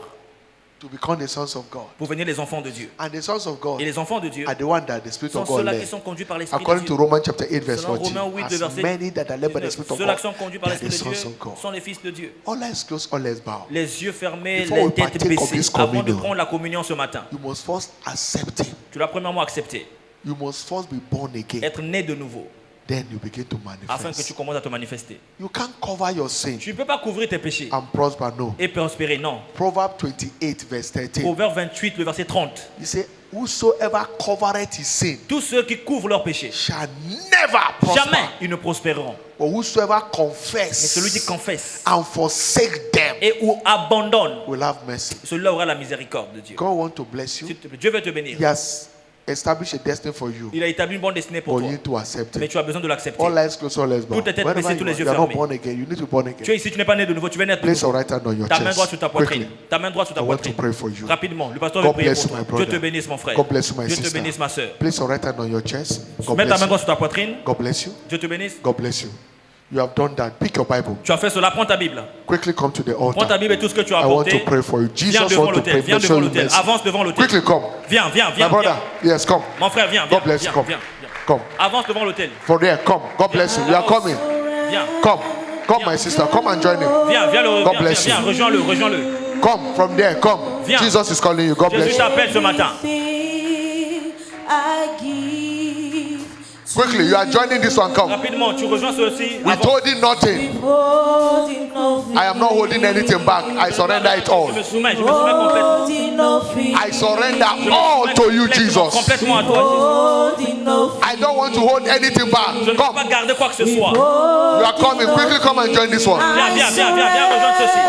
S3: to become the sons of God.
S4: pour venir les enfants de Dieu.
S3: And the sons of God
S4: Et les enfants de Dieu
S3: are the one that the Spirit
S4: sont
S3: of God
S4: ceux-là qui
S3: led.
S4: sont conduits par l'Esprit de
S3: According to
S4: Dieu.
S3: Romans chapter 8 verse
S4: Selon
S3: 14,
S4: Romains 8, le
S3: as
S4: verset
S3: many that are led by the
S4: 19,
S3: Spirit of
S4: ceux-là
S3: God,
S4: qui sont conduits
S3: they
S4: par
S3: are the
S4: l'Esprit de
S3: sons
S4: Dieu
S3: of God.
S4: sont les fils de Dieu.
S3: All eyes closed, all eyes bowed.
S4: Les yeux fermés,
S3: Before we
S4: les têtes
S3: partake of
S4: baissées.
S3: this
S4: Avant de
S3: communion,
S4: prendre la communion ce matin,
S3: You must first accept Him.
S4: tu dois premièrement accepter,
S3: You must first be born again.
S4: être né de nouveau,
S3: Then you begin to
S4: afin que tu
S3: manifest.
S4: commences à te manifester.
S3: You can't cover your sin
S4: Tu ne peux pas couvrir tes péchés
S3: and prosper. No.
S4: et prospérer, non.
S3: Proverbs 28 verse 13.
S4: Proverbe 28, le verset 30.
S3: He said, whosoever covereth his sin
S4: Tous ceux qui couvrent leurs péchés,
S3: shall never prosper.
S4: jamais ils ne prospéreront.
S3: But whosoever
S4: Mais celui qui
S3: confess
S4: confesse
S3: and forsake them
S4: et ou abandonne,
S3: will have mercy.
S4: celui-là aura la miséricorde de Dieu.
S3: God want to bless you.
S4: S'il te plaît, Dieu veut te bénir.
S3: He has established a destiny for you.
S4: Il a établi une bonne destinée pour
S3: But
S4: toi.
S3: you need to accept
S4: Mais
S3: it.
S4: tu as besoin de l'accepter.
S3: All eyes closed, all eyes bowed.
S4: Toutes les têtes
S3: Wherever
S4: baissées, tous les yeux
S3: you are not
S4: fermés.
S3: born again, you need to be born
S4: Tu
S3: again.
S4: es ici, tu n'es pas né de nouveau, tu veux naître de
S3: Place your
S4: nouveau.
S3: right hand on your
S4: Ta main droite
S3: chest.
S4: sur ta poitrine.
S3: Quickly.
S4: Ta main droite sur ta
S3: I want to
S4: poitrine.
S3: pray for you.
S4: Rapidement, le pasteur
S3: God
S4: veut prier
S3: bless
S4: pour
S3: you,
S4: toi.
S3: my brother.
S4: Dieu te bénisse, mon frère.
S3: God bless you, my
S4: Dieu te
S3: sister.
S4: bénisse, ma soeur.
S3: Place your right hand on your chest. God
S4: Mets ta
S3: bless
S4: main
S3: you.
S4: droite sur ta poitrine.
S3: God bless you.
S4: Dieu te bénisse.
S3: God bless you. You have done that. Pick your Bible.
S4: Tu as fait cela, prends ta Bible.
S3: Quickly come to the
S4: Prends ta
S3: altar.
S4: Bible et tout ce que tu as
S3: I want to
S4: apporté.
S3: pray for you.
S4: Viens
S3: Jesus
S4: devant
S3: want to
S4: l'autel.
S3: pray.
S4: Viens
S3: Make
S4: devant
S3: sure you
S4: l'autel.
S3: mercy.
S4: Avance devant l'autel.
S3: Quickly come.
S4: Viens, viens,
S3: My
S4: viens.
S3: brother,
S4: Viens.
S3: yes, come.
S4: Mon frère, viens. Viens,
S3: God bless you.
S4: viens,
S3: Come.
S4: viens, viens.
S3: Come.
S4: Avance devant l'autel.
S3: For there, come. God bless you. You are coming.
S4: Viens.
S3: Come. Come, my sister. Come and join him.
S4: Viens, viens,
S3: God
S4: viens,
S3: bless
S4: viens,
S3: you.
S4: rejoins-le, rejoins-le.
S3: Come from there. Come.
S4: Viens.
S3: Jesus is calling you. God bless
S4: Jésus
S3: you.
S4: t'appelle ce matin.
S5: I give.
S3: Quickly, you are joining this one. Come.
S4: Rapidement, tu rejoins ceux-ci.
S3: We
S4: Avance.
S3: told him nothing.
S5: Holding nothing.
S3: I am not holding anything back. I surrender it all.
S4: Je me soumets complètement.
S5: Holding nothing.
S3: I surrender all to you, Jesus.
S4: Complètement à toi,
S5: Holding nothing.
S3: I don't want to hold anything back.
S4: Jésus. Je ne veux pas
S3: Come.
S4: garder quoi que ce soit.
S3: You are coming. Quickly come and join this one.
S4: Viens, viens, viens, viens, viens rejoindre ceux-ci.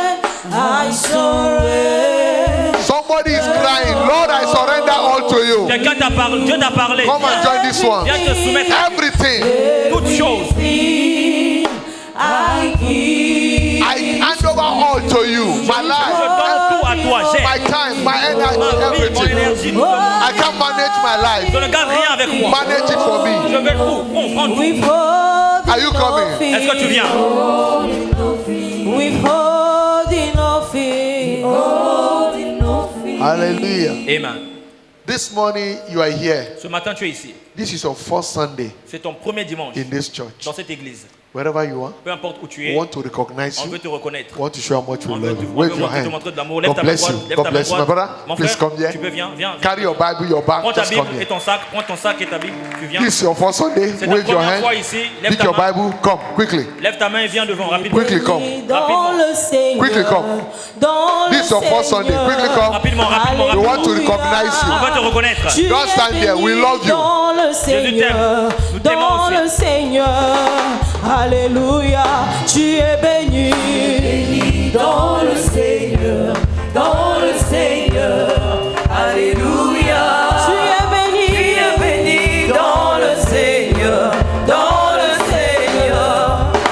S5: I surrender.
S3: Somebody is crying. Lord, I surrender all to you.
S4: Quelqu'un t'a parlé, Dieu t'a parlé.
S3: Come and join this one.
S4: Viens te soumettre à
S3: Everything.
S4: toutes choses.
S5: I give.
S3: I hand over all to you. My
S4: Je
S3: life,
S4: donne tout à toi. J'ai
S3: my time, my energy,
S4: ma vie, mon
S3: everything.
S4: énergie. Tout le monde.
S3: I can't manage my
S4: Je
S3: life.
S4: ne garde rien avec moi.
S3: Manage it for me.
S4: Je vais tout. Prends tout.
S5: Withholding
S3: Are you coming?
S5: nothing.
S4: Est-ce que tu viens?
S5: Withholding nothing. Withholding nothing.
S3: Hallelujah.
S4: Amen.
S3: This morning you are here.
S4: Ce matin, tu es ici.
S3: This is your first Sunday
S4: C'est ton premier dimanche
S3: in this church.
S4: dans cette église.
S3: Wherever you are,
S4: Peu importe où tu
S3: we
S4: es,
S3: want to recognize
S4: on veut
S3: you.
S4: te reconnaître.
S3: We want to show how much we
S4: On veut
S3: love
S4: te
S3: you. Wave your
S4: te
S3: hand.
S4: montrer de l'amour. Lève
S3: God
S4: ta main
S3: bless
S4: droite.
S3: you.
S4: Lève
S3: God
S4: ta main
S3: bless you. My
S4: droite.
S3: brother,
S4: Mon
S3: please
S4: frère,
S3: come here.
S4: tu peux, viens, viens.
S3: Carry your Bible, your bag.
S4: Prends ta
S3: Just come
S4: Bible et
S3: here.
S4: ton sac. Prends ton sac et ta Bible. Tu viens.
S3: This is your first Sunday.
S4: C'est ta
S3: Wave your
S4: première
S3: hand.
S4: fois ici. Lève
S3: Pick
S4: ta
S3: your
S4: main.
S3: Bible. Come quickly.
S4: Lève ta main et viens devant rapidement.
S3: Quickly come.
S5: Dans le Seigneur.
S3: Quickly come.
S5: Dans
S3: This is
S5: le
S3: your first Sunday.
S5: Seigneur.
S3: Quickly come.
S4: Rapidement, rapidement,
S3: We
S4: rapidement.
S3: want to recognize
S4: On
S3: you.
S4: va te reconnaître.
S5: Tu
S3: Don't stand
S5: es
S3: there. We
S5: béni
S3: love you.
S5: dans le Seigneur,
S4: Nous t'aimons
S5: dans
S4: aussi.
S5: le Seigneur, Alléluia, tu es béni dans le Seigneur, Alléluia, tu es béni dans le Seigneur,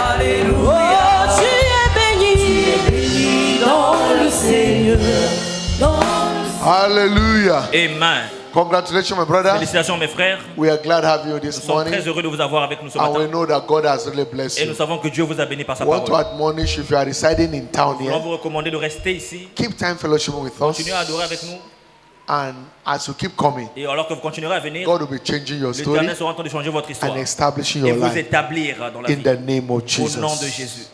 S5: Alléluia, tu es béni dans le Seigneur,
S3: Hallelujah.
S4: Amen.
S3: Congratulations, my brother.
S4: Félicitations, mes frères.
S3: We are glad to have you
S4: Nous
S3: this
S4: sommes
S3: morning.
S4: très heureux de vous avoir avec nous ce
S3: And we
S4: matin.
S3: know that God has really blessed
S4: Et nous
S3: you.
S4: savons que Dieu vous a béni par sa
S3: We want to
S4: parole.
S3: admonish if you are residing in town
S4: Nous voulons
S3: here,
S4: vous recommander de rester ici.
S3: keep time fellowship with us.
S4: Continuez à adorer avec nous.
S3: And as you keep coming,
S4: Et alors que vous continuerez à venir,
S3: God will be changing your story
S4: l'Éternel sera en train de changer votre histoire
S3: and establishing
S4: et
S3: your
S4: vous
S3: life
S4: établir dans la
S3: in
S4: vie.
S3: the name of
S4: Au nom de
S3: Jesus.
S4: Jésus.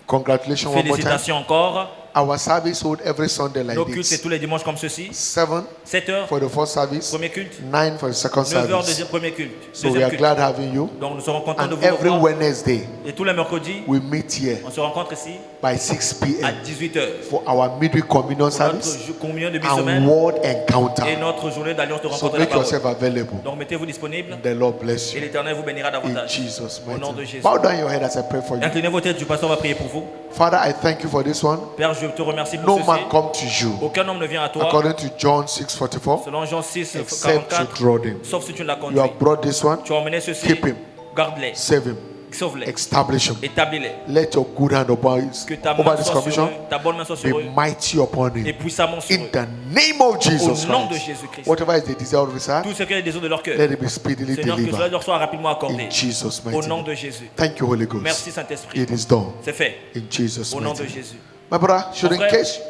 S3: Congratulations one more time.
S4: Félicitations encore.
S3: Our service hold every Sunday like
S4: Nos cultes, c'est
S3: this.
S4: tous les dimanches comme ceci.
S3: 7
S4: 7 heures,
S3: for the first service,
S4: premier culte.
S3: 9 for the second
S4: 9 heures,
S3: service.
S4: deuxième, premier culte.
S3: So we
S4: Deuxième
S3: are
S4: culte.
S3: glad having you.
S4: Donc nous serons contents de
S3: And
S4: vous
S3: every
S4: revoir.
S3: Wednesday,
S4: Et tous les mercredis,
S3: we meet here
S4: on se rencontre ici
S3: by 6
S4: à
S3: p.m.
S4: 18h.
S3: for our midweek communion
S4: Pour notre
S3: service
S4: communion de
S3: and
S4: mi-semaine
S3: word
S4: et
S3: encounter.
S4: notre journée d'alliance de
S3: So
S4: rencontre de la
S3: make yourself
S4: parole.
S3: available.
S4: Donc mettez-vous disponible
S3: The Lord bless
S4: et
S3: you.
S4: l'Éternel vous bénira
S3: In
S4: davantage.
S3: Jesus'
S4: Au nom de
S3: mighty
S4: Jésus.
S3: name. Bow down your head as I pray for you.
S4: Inclinez vos têtes, du pasteur va prier pour vous.
S3: Father, I thank you for this one.
S4: Père, je te remercie
S3: No
S4: pour
S3: man
S4: ceci.
S3: come to you
S4: Aucun homme ne vient à toi.
S3: according to John 6:44
S4: Selon Jean 6,
S3: except you
S4: 44,
S3: draw them.
S4: sauf si tu l'as
S3: You
S4: conduit.
S3: have brought this one.
S4: Tu as emmené ceci.
S3: Keep him.
S4: Garde-les.
S3: Save him.
S4: Sauve-les.
S3: Establish him.
S4: Établis-les.
S3: Let your good hand
S4: Que ta
S3: over
S4: main
S3: this
S4: soit sur
S3: commission
S4: eux, ta bonne main soit
S3: be
S4: sur eux
S3: mighty upon
S4: et
S3: him.
S4: puissamment sur
S3: In
S4: eux.
S3: the name of Jesus
S4: Au nom de
S3: Christ.
S4: Jésus-Christ.
S3: Whatever is the desire of his heart,
S4: Tout ce qui est le désir de leur cœur.
S3: let it be speedily
S4: Seigneur, que cela
S3: delivered.
S4: leur soit rapidement accordé.
S3: In Jesus'
S4: Au
S3: mighty
S4: nom
S3: name.
S4: de Jésus.
S3: Thank you, Holy Ghost.
S4: Merci Saint-Esprit.
S3: It is done.
S4: C'est fait.
S3: In Jesus'
S4: Au nom
S3: mighty
S4: de
S3: name.
S4: Jésus.
S3: My brother, should in
S4: frère,
S3: case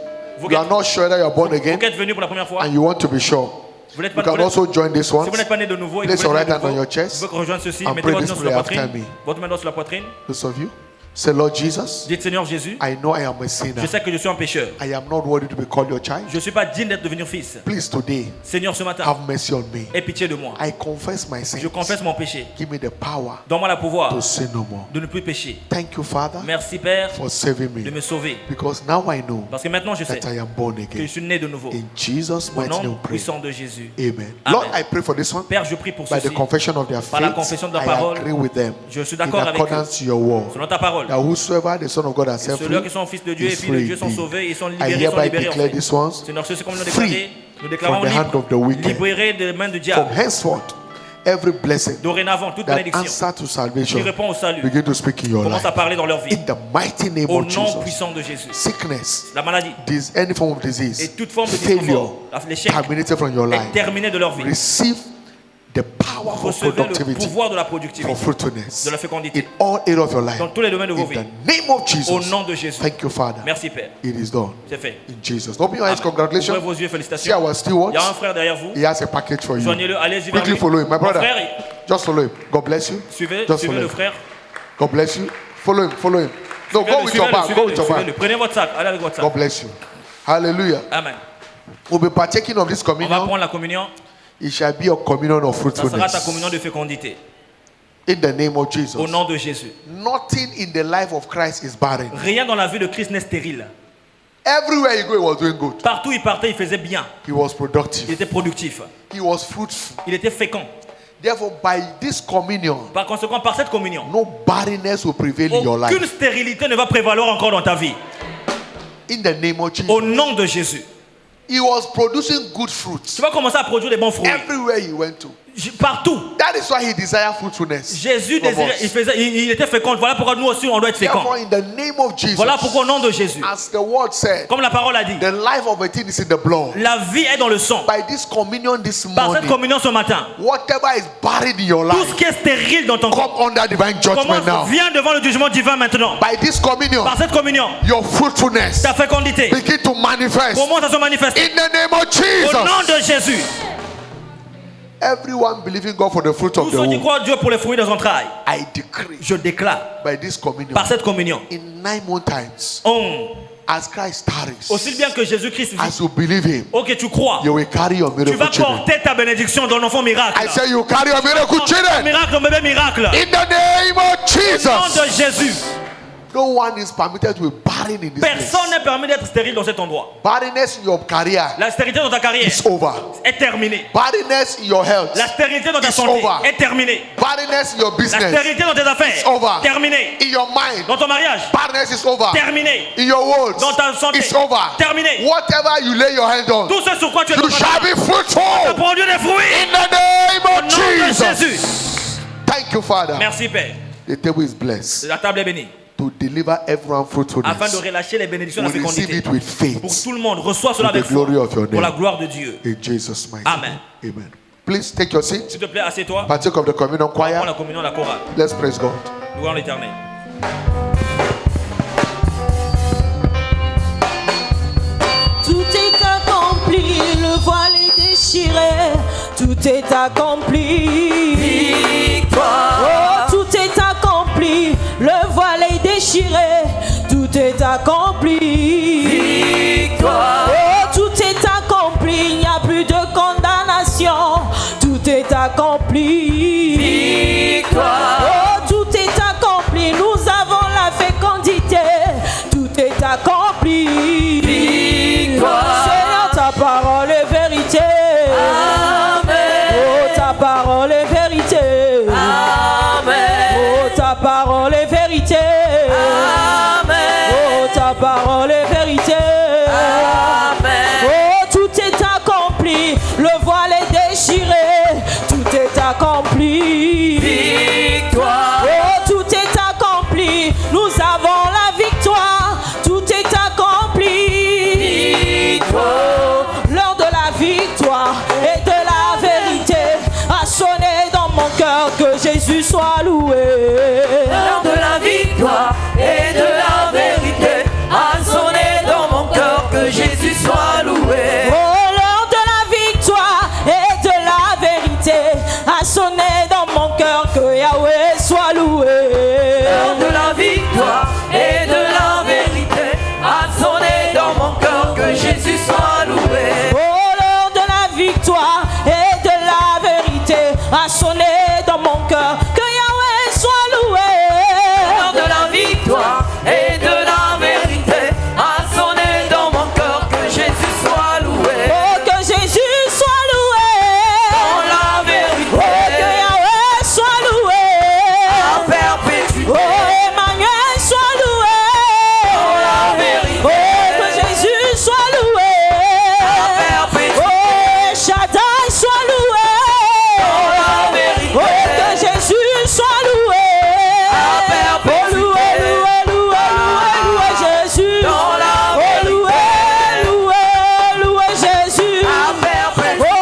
S3: you are not sure that you are born
S4: Vous
S3: again
S4: qui êtes venu pour la première fois,
S3: and you want to be sure,
S4: vous n'êtes
S3: you
S4: pas
S3: can also join this
S4: si
S3: one.
S4: vous n'êtes pas né de nouveau, et que
S3: Place
S4: vous
S3: your
S4: voulez
S3: right
S4: être
S3: hand
S4: de
S3: on your
S4: nouveau,
S3: chest
S4: vous pouvez rejoindre ceci,
S3: and
S4: mettez
S3: pray
S4: votre
S3: this
S4: main sur la
S3: prayer after
S4: poitrine,
S3: me.
S4: votre main droite sur la poitrine,
S3: Those of you, say, Lord Jesus,
S4: dites Seigneur Jésus,
S3: I know I am a sinner.
S4: je sais que je suis un pécheur,
S3: I am not worthy to be called your child.
S4: je ne suis pas digne d'être devenu fils.
S3: Please today,
S4: Seigneur, ce matin,
S3: have mercy on me.
S4: aie pitié de moi.
S3: I confess my sins.
S4: Je confesse mon péché.
S3: Give me the power
S4: Donne-moi le pouvoir
S3: to sin no more.
S4: de ne plus pécher.
S3: Thank you, Father,
S4: Merci Père
S3: for saving
S4: de
S3: me.
S4: me sauver.
S3: Because now I know
S4: Parce que maintenant je sais
S3: that I am born
S4: que je
S3: again.
S4: suis né de nouveau.
S3: In Jesus'
S4: Au
S3: mighty
S4: nom
S3: name, we pray.
S4: puissant de Jésus.
S3: Amen.
S4: Amen.
S3: Lord, I pray for this one.
S4: Père, je prie pour
S3: By the
S4: ceci.
S3: confession of their
S4: Par la
S3: faith,
S4: confession de la
S3: I
S4: parole,
S3: agree with them.
S4: je suis
S3: In
S4: d'accord avec eux.
S3: accordance to your word.
S4: Selon ta parole.
S3: That whosoever the Son of God has set
S4: Ceux-là
S3: free
S4: qui sont fils de Dieu et
S3: is
S4: filles de
S3: free
S4: Dieu sont
S3: indeed.
S4: sauvés, ils sont
S3: I
S4: libérés, sont
S3: hereby
S4: libérés en
S3: declare
S4: fait.
S3: this ones
S4: Seigneur, ceci comme nous l'avons
S3: free
S4: déclaré, nous
S3: from
S4: déclarons
S3: the hand of the wicked.
S4: libérés des mains du
S3: From
S4: diable.
S3: henceforth, every blessing
S4: Dorénavant, toute
S3: that
S4: bénédiction
S3: answer to
S4: qui
S3: salvation
S4: répond au salut
S3: begin to speak in your
S4: commence à
S3: life.
S4: parler dans leur vie.
S3: In the mighty name
S4: Au
S3: of
S4: nom
S3: Jesus.
S4: puissant de Jésus.
S3: Sickness,
S4: La maladie
S3: any form of
S4: et
S3: disease,
S4: toute forme de
S3: failure,
S4: disconfort, l'échec
S3: terminated from your
S4: est
S3: life.
S4: terminé de leur vie.
S3: Receive the power of
S4: Recevez le
S3: productivity,
S4: pouvoir de la
S3: for
S4: productivité,
S3: fruitfulness
S4: de la fécondité,
S3: in all areas of your life.
S4: dans tous les domaines de vos
S3: In
S4: vies.
S3: the name of
S4: Au
S3: Jesus.
S4: nom de Jésus.
S3: Thank you, Father.
S4: Merci Père.
S3: It is done.
S4: C'est fait.
S3: In Jesus. Open your eyes.
S4: Ouvrez
S3: Congratulations.
S4: vos yeux,
S3: See
S4: félicitations.
S3: our stewards.
S4: Il y a un frère derrière vous.
S3: He has a package for you.
S4: Joignez-le, allez-y vers
S3: Quickly
S4: lui.
S3: follow him. My
S4: Mon
S3: brother,
S4: frère,
S3: just follow him. God bless you.
S4: suivez
S3: Just
S4: le
S3: follow him.
S4: frère.
S3: God bless you. Follow him. Follow him. No, go with your bag. Go with your
S4: Suivez-le.
S3: bag.
S4: Prenez votre sac, allez avec votre sac.
S3: God bless you. Hallelujah.
S4: Amen.
S3: We'll be partaking of this
S4: On va
S3: communion.
S4: prendre la communion.
S3: It shall be a communion of
S4: Ça sera ta
S3: fruitfulness.
S4: communion de fécondité.
S3: In the name of Jesus.
S4: Au nom de Jésus.
S3: Nothing in the life of Christ is barren.
S4: Rien dans la vie de Christ n'est stérile.
S3: Everywhere he go, he was doing good.
S4: Partout où il partait, il faisait bien.
S3: He was
S4: Il
S3: productive.
S4: était productif.
S3: He was fruitful.
S4: Il était fécond.
S3: Therefore, by this communion,
S4: Par conséquent, par cette communion,
S3: no barrenness will prevail in your
S4: aucune
S3: life.
S4: stérilité ne va prévaloir encore dans ta vie.
S3: In the name of Jesus.
S4: Au nom de Jésus.
S3: He was producing good fruits
S4: Tu vas commencer à produire des bons fruits.
S3: everywhere he went to.
S4: Partout.
S3: That is why he desired fruitfulness.
S4: Jésus
S3: from
S4: désirait,
S3: us.
S4: il était fécond. Voilà pourquoi nous aussi on doit être fécond.
S3: Therefore, in the name of Jesus,
S4: Voilà pourquoi au nom de Jésus,
S3: as the word said,
S4: comme la parole a dit,
S3: the life of a thing is in the blood.
S4: la vie est dans le sang.
S3: By this communion this
S4: Par cette
S3: morning,
S4: communion ce matin,
S3: whatever is buried in your
S4: tout ce
S3: life,
S4: qui est stérile dans ton corps,
S3: come under divine judgment now.
S4: viens devant le jugement divin maintenant.
S3: By this communion,
S4: Par cette communion,
S3: your fruitfulness
S4: ta fécondité
S3: begin to manifest
S4: commence à se manifester.
S3: in the name of
S4: Au nom
S3: Jesus.
S4: de Jésus,
S3: Everyone believing God for the fruit
S4: tous
S3: of the
S4: ceux qui
S3: womb,
S4: croient Dieu pour les fruits des entrailles,
S3: I decree
S4: je déclare
S3: by this communion,
S4: par cette communion,
S3: in 9 more times, as Christ tarries,
S4: aussi bien que Jésus-Christ vit,
S3: as you believe him,
S4: ok, tu crois,
S3: you will carry your
S4: tu vas
S3: miracle children.
S4: porter ta bénédiction dans l'enfant miracle.
S3: I say you carry your miracle children
S4: Miracle, ton bébé miracle.
S3: in the name of
S4: Au nom de
S3: Jesus.
S4: Jésus,
S3: No one is permitted to be barren in this
S4: personne
S3: place.
S4: n'est permis d'être stérile dans cet endroit.
S3: Barrenness in your career
S4: La stérilité dans ta carrière
S3: is over.
S4: est terminée.
S3: Barrenness in your health,
S4: La stérilité dans ta
S3: It's
S4: santé
S3: over.
S4: est terminée.
S3: barrenness in your
S4: La
S3: business,
S4: stérilité dans tes affaires
S3: over.
S4: terminée.
S3: in your mind,
S4: Dans ton mariage
S3: barrenness is over.
S4: terminé.
S3: In your words,
S4: Dans ta santé
S3: it's over.
S4: terminé.
S3: Whatever you lay your hand on,
S4: Tout ce sur quoi tu es
S3: you shall be
S4: tu
S3: fruitful
S4: produire des fruits.
S3: in the name
S4: Au
S3: of
S4: nom de
S3: Jesus.
S4: Jésus.
S3: Thank you, Father.
S4: Merci Père.
S3: The table is blessed
S4: La table est bénie.
S3: to deliver everyone
S4: Afin de
S3: fruitfulness.
S4: relâcher les bénédictions de
S3: We
S4: la
S3: receive
S4: fécondité.
S3: it with faith
S4: Pour que tout le monde reçoit cela
S3: To the
S4: avec foi.
S3: glory of your
S4: Pour la
S3: name.
S4: gloire de Dieu.
S3: in Jesus' mighty
S4: Amen.
S3: name. Amen. Please take your seat.
S4: S'il te plaît, assieds-toi.
S3: Partake of the communion
S4: Prends la
S3: choir.
S4: communion, la chorale.
S3: Let's praise God.
S4: Louons l'Éternel.
S5: Tout est accompli, le voile est déchiré, tout est accompli.
S2: Victoire.
S5: Oh, tout est accompli, le voile est déchiré, tout est accompli.
S2: Victoire.
S5: Oh, tout est accompli, il n'y a plus de condamnation, tout est accompli.
S2: Victoire.
S5: Oh, tout est accompli, nous avons la fécondité, tout est accompli.
S2: Victoire.
S5: Seigneur, ta parole est vérité.
S2: Amen.
S5: Oh, ta parole est vérité.
S2: Amen.
S5: Oh, ta parole est vérité.
S2: Amen.
S5: Oh, ta parole est vérité.
S2: Amen.
S5: Oh, tout est accompli, le voile est déchiré, tout est accompli.
S2: Victoire.
S5: Oh, tout est accompli, nous avons la victoire, tout est accompli.
S2: Victoire.
S5: Oh, l'heure de la victoire et de la vérité a sonné dans mon cœur, que Jésus soit loué.
S2: L'heure de la victoire et de la vérité a sonné dans mon cœur, que Jésus sois loué.
S5: Oh, l'heure de la victoire et de la vérité a sonné dans mon cœur. Que Yahweh soit loué.
S2: L'heure de la victoire et de la vérité a sonné dans mon cœur. Que Jésus soit loué.
S5: Oh, que Jésus soit loué.
S2: Dans la vérité.
S5: Oh, que Yahweh soit loué.
S2: À perpétuité.
S5: Oh, Emmanuel soit loué.
S2: Dans la vérité.
S5: Oh, que Jésus soit loué.
S2: À perpétuité.
S5: Oh, Shaddai soit loué.
S2: Dans la vérité.
S5: Oh, que Jésus soit loué.
S2: À perpétuité.
S5: Oh, loué, loué, loué, loué, loué Jésus.
S2: Dans la
S5: Oh,
S2: vérité.
S5: loué, loué, loué Jésus.
S2: À perpétuité.
S5: Oh,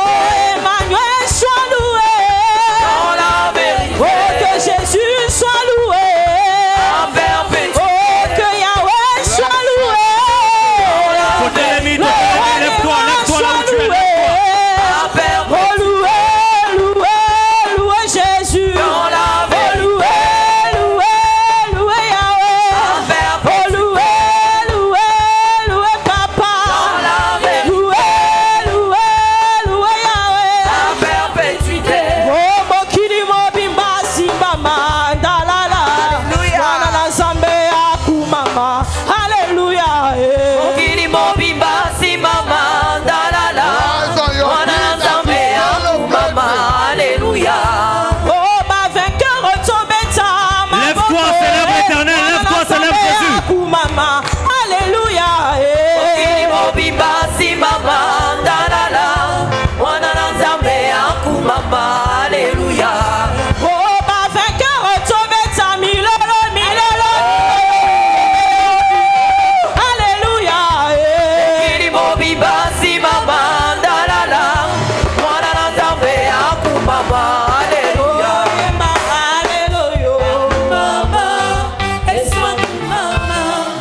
S5: Emmanuel soit loué.
S2: Dans la vérité.
S5: Oh, que Jésus soit loué.
S2: À perpétuité.
S5: Oh, que Yahweh soit loué.
S4: Côté Rémi, lève-toi là où tu es.
S2: À perpétuité.
S5: Oh, loué, loué, loué Jésus.
S2: Dans la vérité.
S5: Oh, loué, loué, loué Yahweh. Oh, loué, loué, loué Papa.
S2: Dans la vérité.
S5: Loué, loué, loué Yahweh.
S2: À perpétuité.
S5: Oh, mokili mobimba simba mandalala.
S2: Alléluia.
S5: Wana na zambe akumama. Alléluia.
S2: Kili mobimba si mama dalala.
S3: Rise on your
S2: Wana
S3: feet and
S2: nzambe
S3: be
S2: yangu mama. Alléluia.
S5: Oh, ma vainqueur retobeta.
S4: Lève-toi, célèbre l'Éternel, lève-toi, célèbre Jésus.
S5: Akumama. Alléluia.
S2: Kili mobimba si mama dalala. Wana nzambe yangu mama. Alléluia.
S5: Oh, ma vainqueur retobeta. Milolo, milolo. Alléluia.
S2: Kili mobimba si mama dalala. Wana nzambe yangu mama. Alléluia.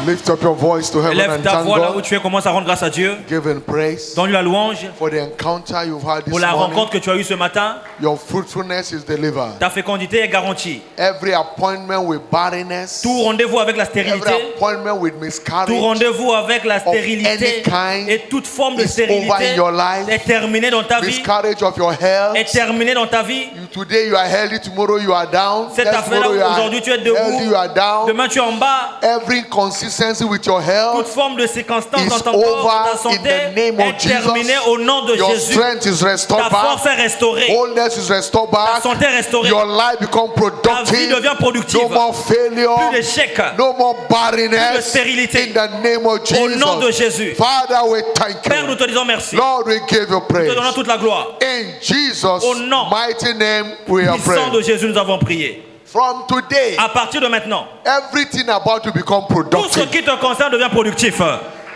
S3: Lift up your voice to heaven
S4: Lève
S3: and
S4: ta
S3: thank
S4: voix là où
S3: God.
S4: tu es, commence à rendre grâce à Dieu.
S3: Give him praise
S4: Donne-lui la louange
S3: for the encounter you've had this
S4: pour la
S3: morning.
S4: rencontre que tu as eue ce matin.
S3: Your fruitfulness is delivered.
S4: Ta fécondité est garantie.
S3: Every appointment with barrenness,
S4: Tout rendez-vous avec la
S3: every
S4: stérilité,
S3: appointment with
S4: tout
S3: miscarriage,
S4: rendez-vous avec la stérilité
S3: any kind
S4: et toute forme de
S3: is over
S4: stérilité
S3: in your life.
S4: est terminée dans ta vie.
S3: miscarriage of your health.
S4: Est terminée dans ta vie.
S3: Today you are healthy, tomorrow you are down.
S4: Cette
S3: Next
S4: affaire-là,
S3: tomorrow you are
S4: aujourd'hui tu es
S3: healthy,
S4: debout,
S3: you are down.
S4: demain tu es en bas.
S3: Every inconsistency with your
S4: Toute
S3: health
S4: forme de circonstance
S3: is
S4: dans ton corps, dans ta
S3: over
S4: santé
S3: in the name of
S4: est terminée au nom de
S3: Jesus. Your
S4: Jésus.
S3: strength is
S4: Ta
S3: restored
S4: force
S3: back.
S4: est restaurée.
S3: Wholeness is restored
S4: Ta
S3: back.
S4: santé est restaurée.
S3: Your life become
S4: Ta vie
S3: productive.
S4: devient productive.
S3: No more failure.
S4: Plus d'échecs.
S3: No more
S4: Plus de
S3: barrenness.
S4: stérilité.
S3: In the name of
S4: Au nom de
S3: Jesus.
S4: Jésus.
S3: Father, we thank
S4: Père, nous
S3: you.
S4: te disons merci.
S3: Lord, we give you
S4: Nous te
S3: praise.
S4: donnons toute la gloire.
S3: In Jesus'
S4: Au nom
S3: mighty name, we are
S4: Puissant de
S3: praying.
S4: Jésus, nous avons prié.
S3: From today,
S4: À partir de maintenant,
S3: everything about to become
S4: tout ce
S3: productive.
S4: qui te concerne devient productif.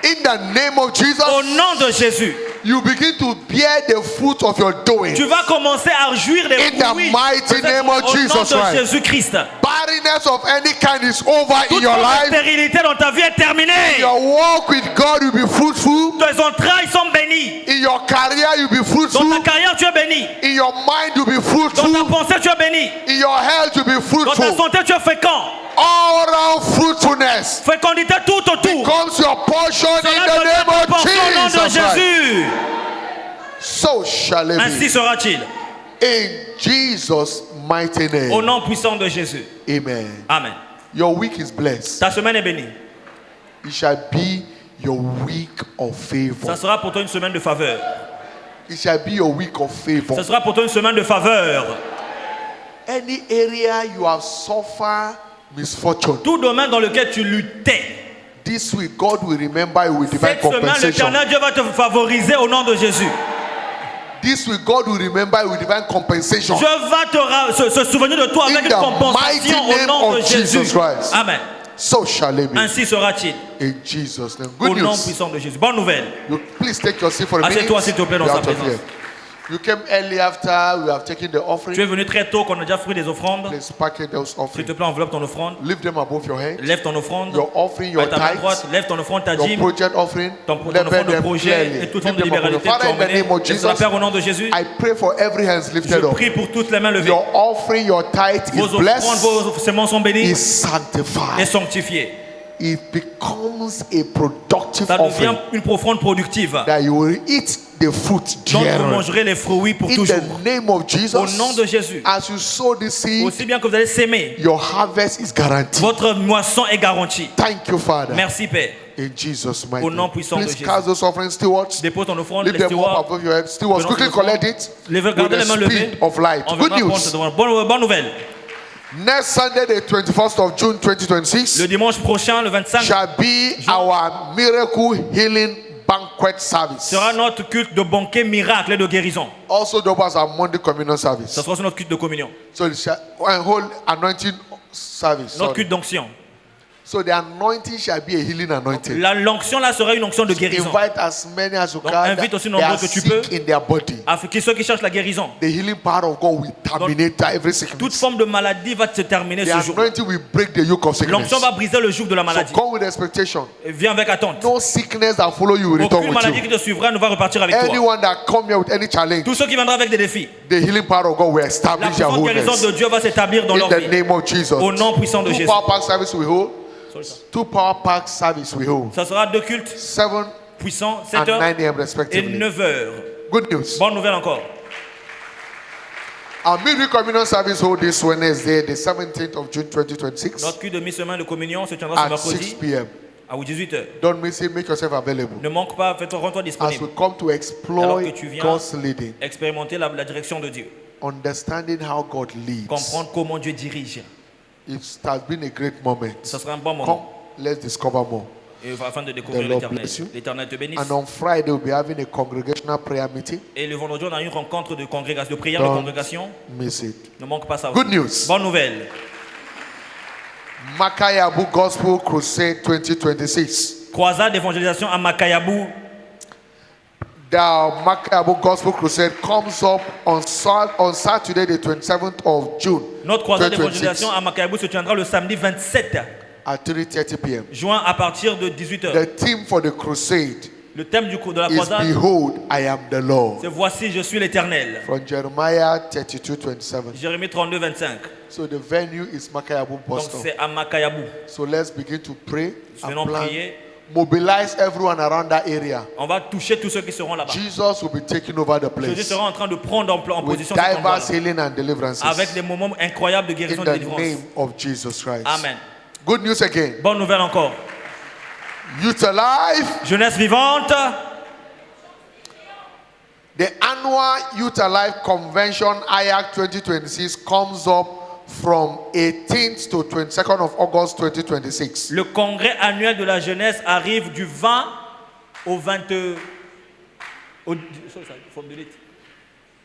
S3: In the name of
S4: Au
S3: Jesus,
S4: nom de Jésus,
S3: you begin to bear the fruit of your doing.
S4: tu vas commencer à jouir des
S3: In the
S4: fruits
S3: mighty
S4: de cette-
S3: name of
S4: au nom
S3: Jesus
S4: de
S3: Christ.
S4: Jésus-Christ.
S3: Barrenness of any kind is over in
S4: Toute
S3: your
S4: forme de
S3: life.
S4: stérilité dans ta vie est terminée.
S3: Your walk with God will be fruitful.
S4: Tes entrailles sont bénies.
S3: In your career, you'll be
S4: Dans
S3: fruitful.
S4: ta carrière, tu es béni.
S3: In your mind, you'll be
S4: Dans ta
S3: fruitful.
S4: pensée, tu es béni.
S3: In your health, you'll be
S4: Dans ta
S3: fruitful.
S4: santé, tu es fécond.
S3: All round fruitfulness
S4: Fécondité tout autour.
S3: becomes your portion in
S4: Cela
S3: the
S4: devient
S3: name
S4: ta
S3: of
S4: portion au nom de
S3: Jesus Christ.
S4: Jésus.
S3: So shall it
S4: Ainsi
S3: be.
S4: sera-t-il.
S3: In Jesus' mighty
S4: Au
S3: name.
S4: nom puissant de Jésus.
S3: Amen.
S4: Amen.
S3: Your week is blessed.
S4: Ta semaine est bénie.
S3: It shall be your week of favor.
S4: Ça sera pour toi une semaine de faveur.
S3: It shall be your week of favor.
S4: Ça sera pour toi une semaine de faveur.
S3: Any area you have suffered misfortune,
S4: Tout domaine dans lequel tu luttais.
S3: this week God will remember you with divine
S4: Cette semaine,
S3: compensation.
S4: l'Éternel Dieu va te favoriser au nom de Jésus.
S3: This week God will remember you with divine compensation.
S4: Dieu va se souvenir de toi avec
S3: In
S4: une
S3: the
S4: compensation
S3: mighty
S4: au
S3: name
S4: nom de
S3: of
S4: Jésus.
S3: Jesus Christ.
S4: Amen.
S3: So shall it be.
S4: Ainsi sera-t-il.
S3: In Jesus' name.
S4: Au
S3: Good
S4: nom
S3: news.
S4: puissant de Jésus. Bonne nouvelle.
S3: You please take your seat for a minute.
S4: Assieds-toi, s'il te plaît, dans
S3: You're
S4: sa
S3: out of
S4: présence.
S3: here. You came early after we have taken the
S4: Tu es
S3: offering.
S4: venu très tôt, qu'on a déjà pris des offrandes.
S3: Please package those
S4: S'il te
S3: offerings.
S4: plaît, enveloppe ton offrande.
S3: Lift them above your head.
S4: Lève ton offrande.
S3: Your offering, your
S4: Avec ta main
S3: tithes,
S4: droite, lève ton offrande, ta
S3: your
S4: dîme,
S3: project offering.
S4: ton
S3: Let
S4: offrande de
S3: them
S4: projet
S3: clearly.
S4: et toute forme
S3: Lift
S4: de
S3: them above
S4: libéralité
S3: your-
S4: que tu as
S3: Father, in the
S4: emmenée.
S3: name of
S4: Laisse la
S3: Jesus,
S4: Père au nom de Jésus.
S3: I pray for every hands
S4: Je
S3: lifted up.
S4: prie pour toutes les mains levées.
S3: Your offering, your tithe
S4: Vos
S3: is
S4: offrandes,
S3: blessed,
S4: vos semences sont bénies
S3: is
S4: et
S3: sanctified.
S4: sanctifiées.
S3: it becomes a productive
S4: Ça devient
S3: offering
S4: une profonde productive.
S3: that you will eat the fruit
S4: Donc vous
S3: generally.
S4: mangerez les fruits pour
S3: In
S4: toujours.
S3: the name of Jesus,
S4: Au nom de Jésus.
S3: as you sow this seed,
S4: Aussi bien que vous allez s'aimer,
S3: your harvest is guaranteed.
S4: votre moisson est garantie.
S3: Thank you, Father.
S4: Merci Père.
S3: In Jesus' mighty
S4: Au nom
S3: name.
S4: puissant de
S3: Please
S4: Jésus.
S3: cast those offerings, stewards.
S4: Dépose ton offrande,
S3: Lift
S4: les
S3: them up
S4: stewards.
S3: above your head. Stewards,
S4: Prenons
S3: quickly
S4: ton offrande.
S3: collect it with
S4: Gardez
S3: the
S4: les mains levées.
S3: speed of light.
S4: On
S3: Good
S4: viendra prendre
S3: news.
S4: cette offrande. Bonne nouvelle.
S3: Next Sunday, the 21st of June 2026,
S4: Le dimanche prochain, le 25,
S3: shall be our miracle healing banquet service.
S4: sera notre culte de banquet miracle et de guérison.
S3: Also double as our Monday communion service.
S4: Ce sera aussi notre culte de communion.
S3: So it shall a whole anointing service.
S4: Notre
S3: Sorry.
S4: culte d'onction.
S3: So the anointing shall be a healing anointing.
S4: L'onction là sera une onction de guérison.
S3: Invite as many as you
S4: Donc,
S3: can.
S4: invite aussi
S3: They
S4: nombreux
S3: are
S4: que tu
S3: sick
S4: peux.
S3: in their body.
S4: Afin que ceux qui cherchent la guérison,
S3: The healing power of God will terminate every
S4: toute
S3: sickness.
S4: forme de maladie va se terminer
S3: The
S4: ce jour.
S3: anointing will break the yoke of sickness.
S4: L'onction va briser le joug de la
S3: So
S4: maladie.
S3: come with expectation.
S4: Et viens avec attente.
S3: No sickness that follow you will return
S4: Aucune
S3: with
S4: maladie qui
S3: you.
S4: te suivra ne va repartir avec toi.
S3: Anyone that come here with any challenge,
S4: Tous ceux qui viendront avec des défis,
S3: the healing power of God will
S4: la
S3: establish their
S4: puissante guérison
S3: wholeness.
S4: de Dieu va s'établir dans
S3: In
S4: leur
S3: the
S4: vie.
S3: name of Jesus.
S4: Au nom puissant de
S3: Two
S4: Jésus.
S3: power pack service we hold. Two power pack service we hold.
S4: Ça sera deux cultes
S3: 7
S4: puissants,
S3: and
S4: 7 heures
S3: 9 a.m.
S4: et
S3: respectively.
S4: 9 heures.
S3: Good news.
S4: Bonne nouvelle encore.
S3: Our midweek communion service hold this Wednesday, the 17th of June 2026
S4: Notre culte de mi-semaine de communion se tiendra ce
S3: at 6
S4: mercredi
S3: p.m.
S4: à 18h.
S3: Don't miss it. Make yourself available
S4: Ne manque pas, rends-toi
S3: as we
S4: disponible.
S3: come to
S4: Alors
S3: exploit
S4: que tu viens
S3: God's leading,
S4: expérimenter la direction de Dieu.
S3: understanding how God leads.
S4: Comprendre comment Dieu dirige.
S3: It has been a great moment.
S4: Ce sera un bon
S3: Come,
S4: moment.
S3: let's discover more.
S4: Et afin de découvrir
S3: The Lord
S4: l'éternel.
S3: bless you.
S4: L'éternel te bénisse.
S3: And on Friday, we'll be having a congregational prayer meeting.
S4: Et le vendredi, on a une rencontre de congrégation, de prière de
S3: Don't
S4: congrégation.
S3: miss it.
S4: Ne manque pas ça aussi.
S3: Good news.
S4: Bonne nouvelle.
S3: Makayabu Gospel Crusade 2026.
S4: Croisade d'évangélisation à Makayabu.
S3: The Makayabu Gospel Crusade comes up on Saturday, the 27th of June
S4: Notre croisade
S3: 2026
S4: d'évangélisation à Makayabu se tiendra le samedi 27
S3: at 3:30 p.m.
S4: juin à partir de 18h.
S3: The theme for the crusade
S4: Le thème de la
S3: is
S4: croisade,
S3: Behold, I am the Lord.
S4: c'est Voici, je suis l'Éternel.
S3: From Jeremiah 32:27.
S4: Jérémie 32, 25.
S3: So the venue is Makayabu
S4: Donc
S3: Boston.
S4: c'est à Makayabu.
S3: So let's begin to pray
S4: Venons
S3: and plan.
S4: prier.
S3: Mobilize everyone around that area.
S4: On va toucher tous ceux qui seront là-bas.
S3: Jesus will be taking over the
S4: Jésus
S3: place
S4: sera en train de prendre en
S3: with
S4: position cet endroit-là,
S3: diverse healing and deliverances
S4: avec des moments incroyables de
S3: in
S4: guérison et de
S3: the
S4: délivrance.
S3: name of Jesus Christ.
S4: Amen.
S3: Good news again.
S4: Bonne nouvelle encore.
S3: Youth Alive,
S4: Jeunesse vivante.
S3: the annual Youth Alive Convention IAC 2026 comes up from 18th to 22nd of August 2026.
S4: Le congrès annuel de la jeunesse arrive du 20 au 20.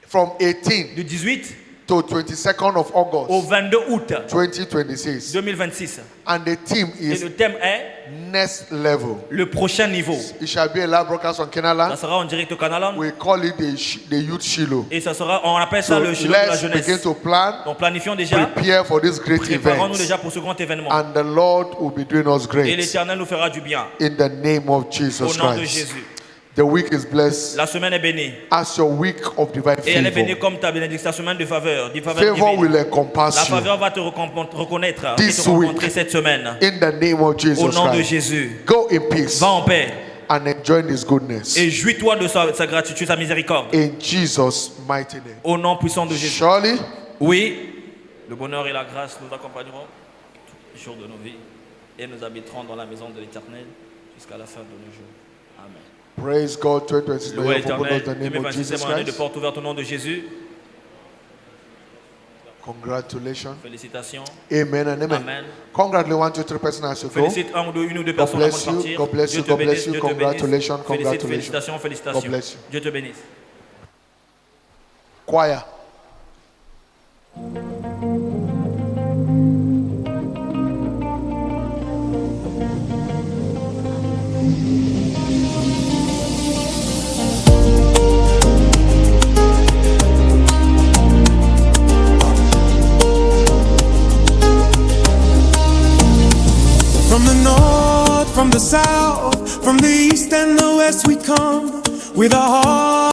S3: From 18
S4: Du 18
S3: to 22nd of
S4: au
S3: August
S4: 22 août
S3: 2026.
S4: 2026.
S3: And the theme
S4: Et
S3: is
S4: le thème est
S3: Next Level.
S4: le prochain niveau.
S3: It shall be a live broadcast on
S4: Ça
S3: Kenaland.
S4: sera en direct au Canal.
S3: We call it the Youth Shiloh.
S4: Et ça sera, on appelle ça
S3: So
S4: le Shiloh de la
S3: let's begin
S4: jeunesse.
S3: to plan,
S4: Donc planifions déjà,
S3: prepare for this great
S4: préparons-nous
S3: event.
S4: déjà pour ce grand événement.
S3: And the Lord will be doing us
S4: Et
S3: great
S4: l'Éternel nous fera du bien.
S3: in the name of
S4: Au
S3: Jesus
S4: nom de
S3: Christ.
S4: Jésus.
S3: The week is blessed
S4: La semaine est bénie.
S3: as your week of divine
S4: Et elle est bénie
S3: favor.
S4: comme ta bénédiction, semaine de faveur.
S3: Favor
S4: divine.
S3: will
S4: La
S3: encompass you
S4: faveur va te reconnaître et
S3: This
S4: te rencontrer
S3: week.
S4: cette semaine.
S3: in the name of
S4: Au
S3: Jesus
S4: nom de
S3: Christ.
S4: Jésus.
S3: Go in peace
S4: Va en paix
S3: and enjoy His goodness
S4: et jouis-toi de sa gratitude, sa miséricorde.
S3: in Jesus' mighty name.
S4: Au nom puissant de Jésus.
S3: Surely,
S4: Oui, le bonheur et la grâce nous accompagneront tous les jours de nos vies et nous habiterons dans la maison de l'Éternel jusqu'à la fin de nos jours. Amen.
S3: praise God. 2026
S4: Loué
S3: may have opened
S4: l'Éternel,
S3: us the name of
S4: 2026
S3: Jesus
S4: est mon année de
S3: Christ.
S4: porte ouverte au nom de Jésus.
S3: Congratulations.
S4: Félicitations.
S3: Amen and amen.
S4: Amen.
S3: Congratulations 1, 2, 3 persons as you go.
S4: Félicite une ou deux
S3: God
S4: personnes avant
S3: bless
S4: de
S3: you.
S4: partir.
S3: God bless
S4: Dieu
S3: you.
S4: te
S3: God
S4: bénisse,
S3: bless you.
S4: Dieu te bénisse.
S3: Congratulations.
S4: Félicite,
S3: Congratulations.
S4: félicitations, félicitations.
S3: God bless you.
S4: Dieu te bénisse.
S3: Choir.
S6: From the north, from the south, from the east and the west we come with a heart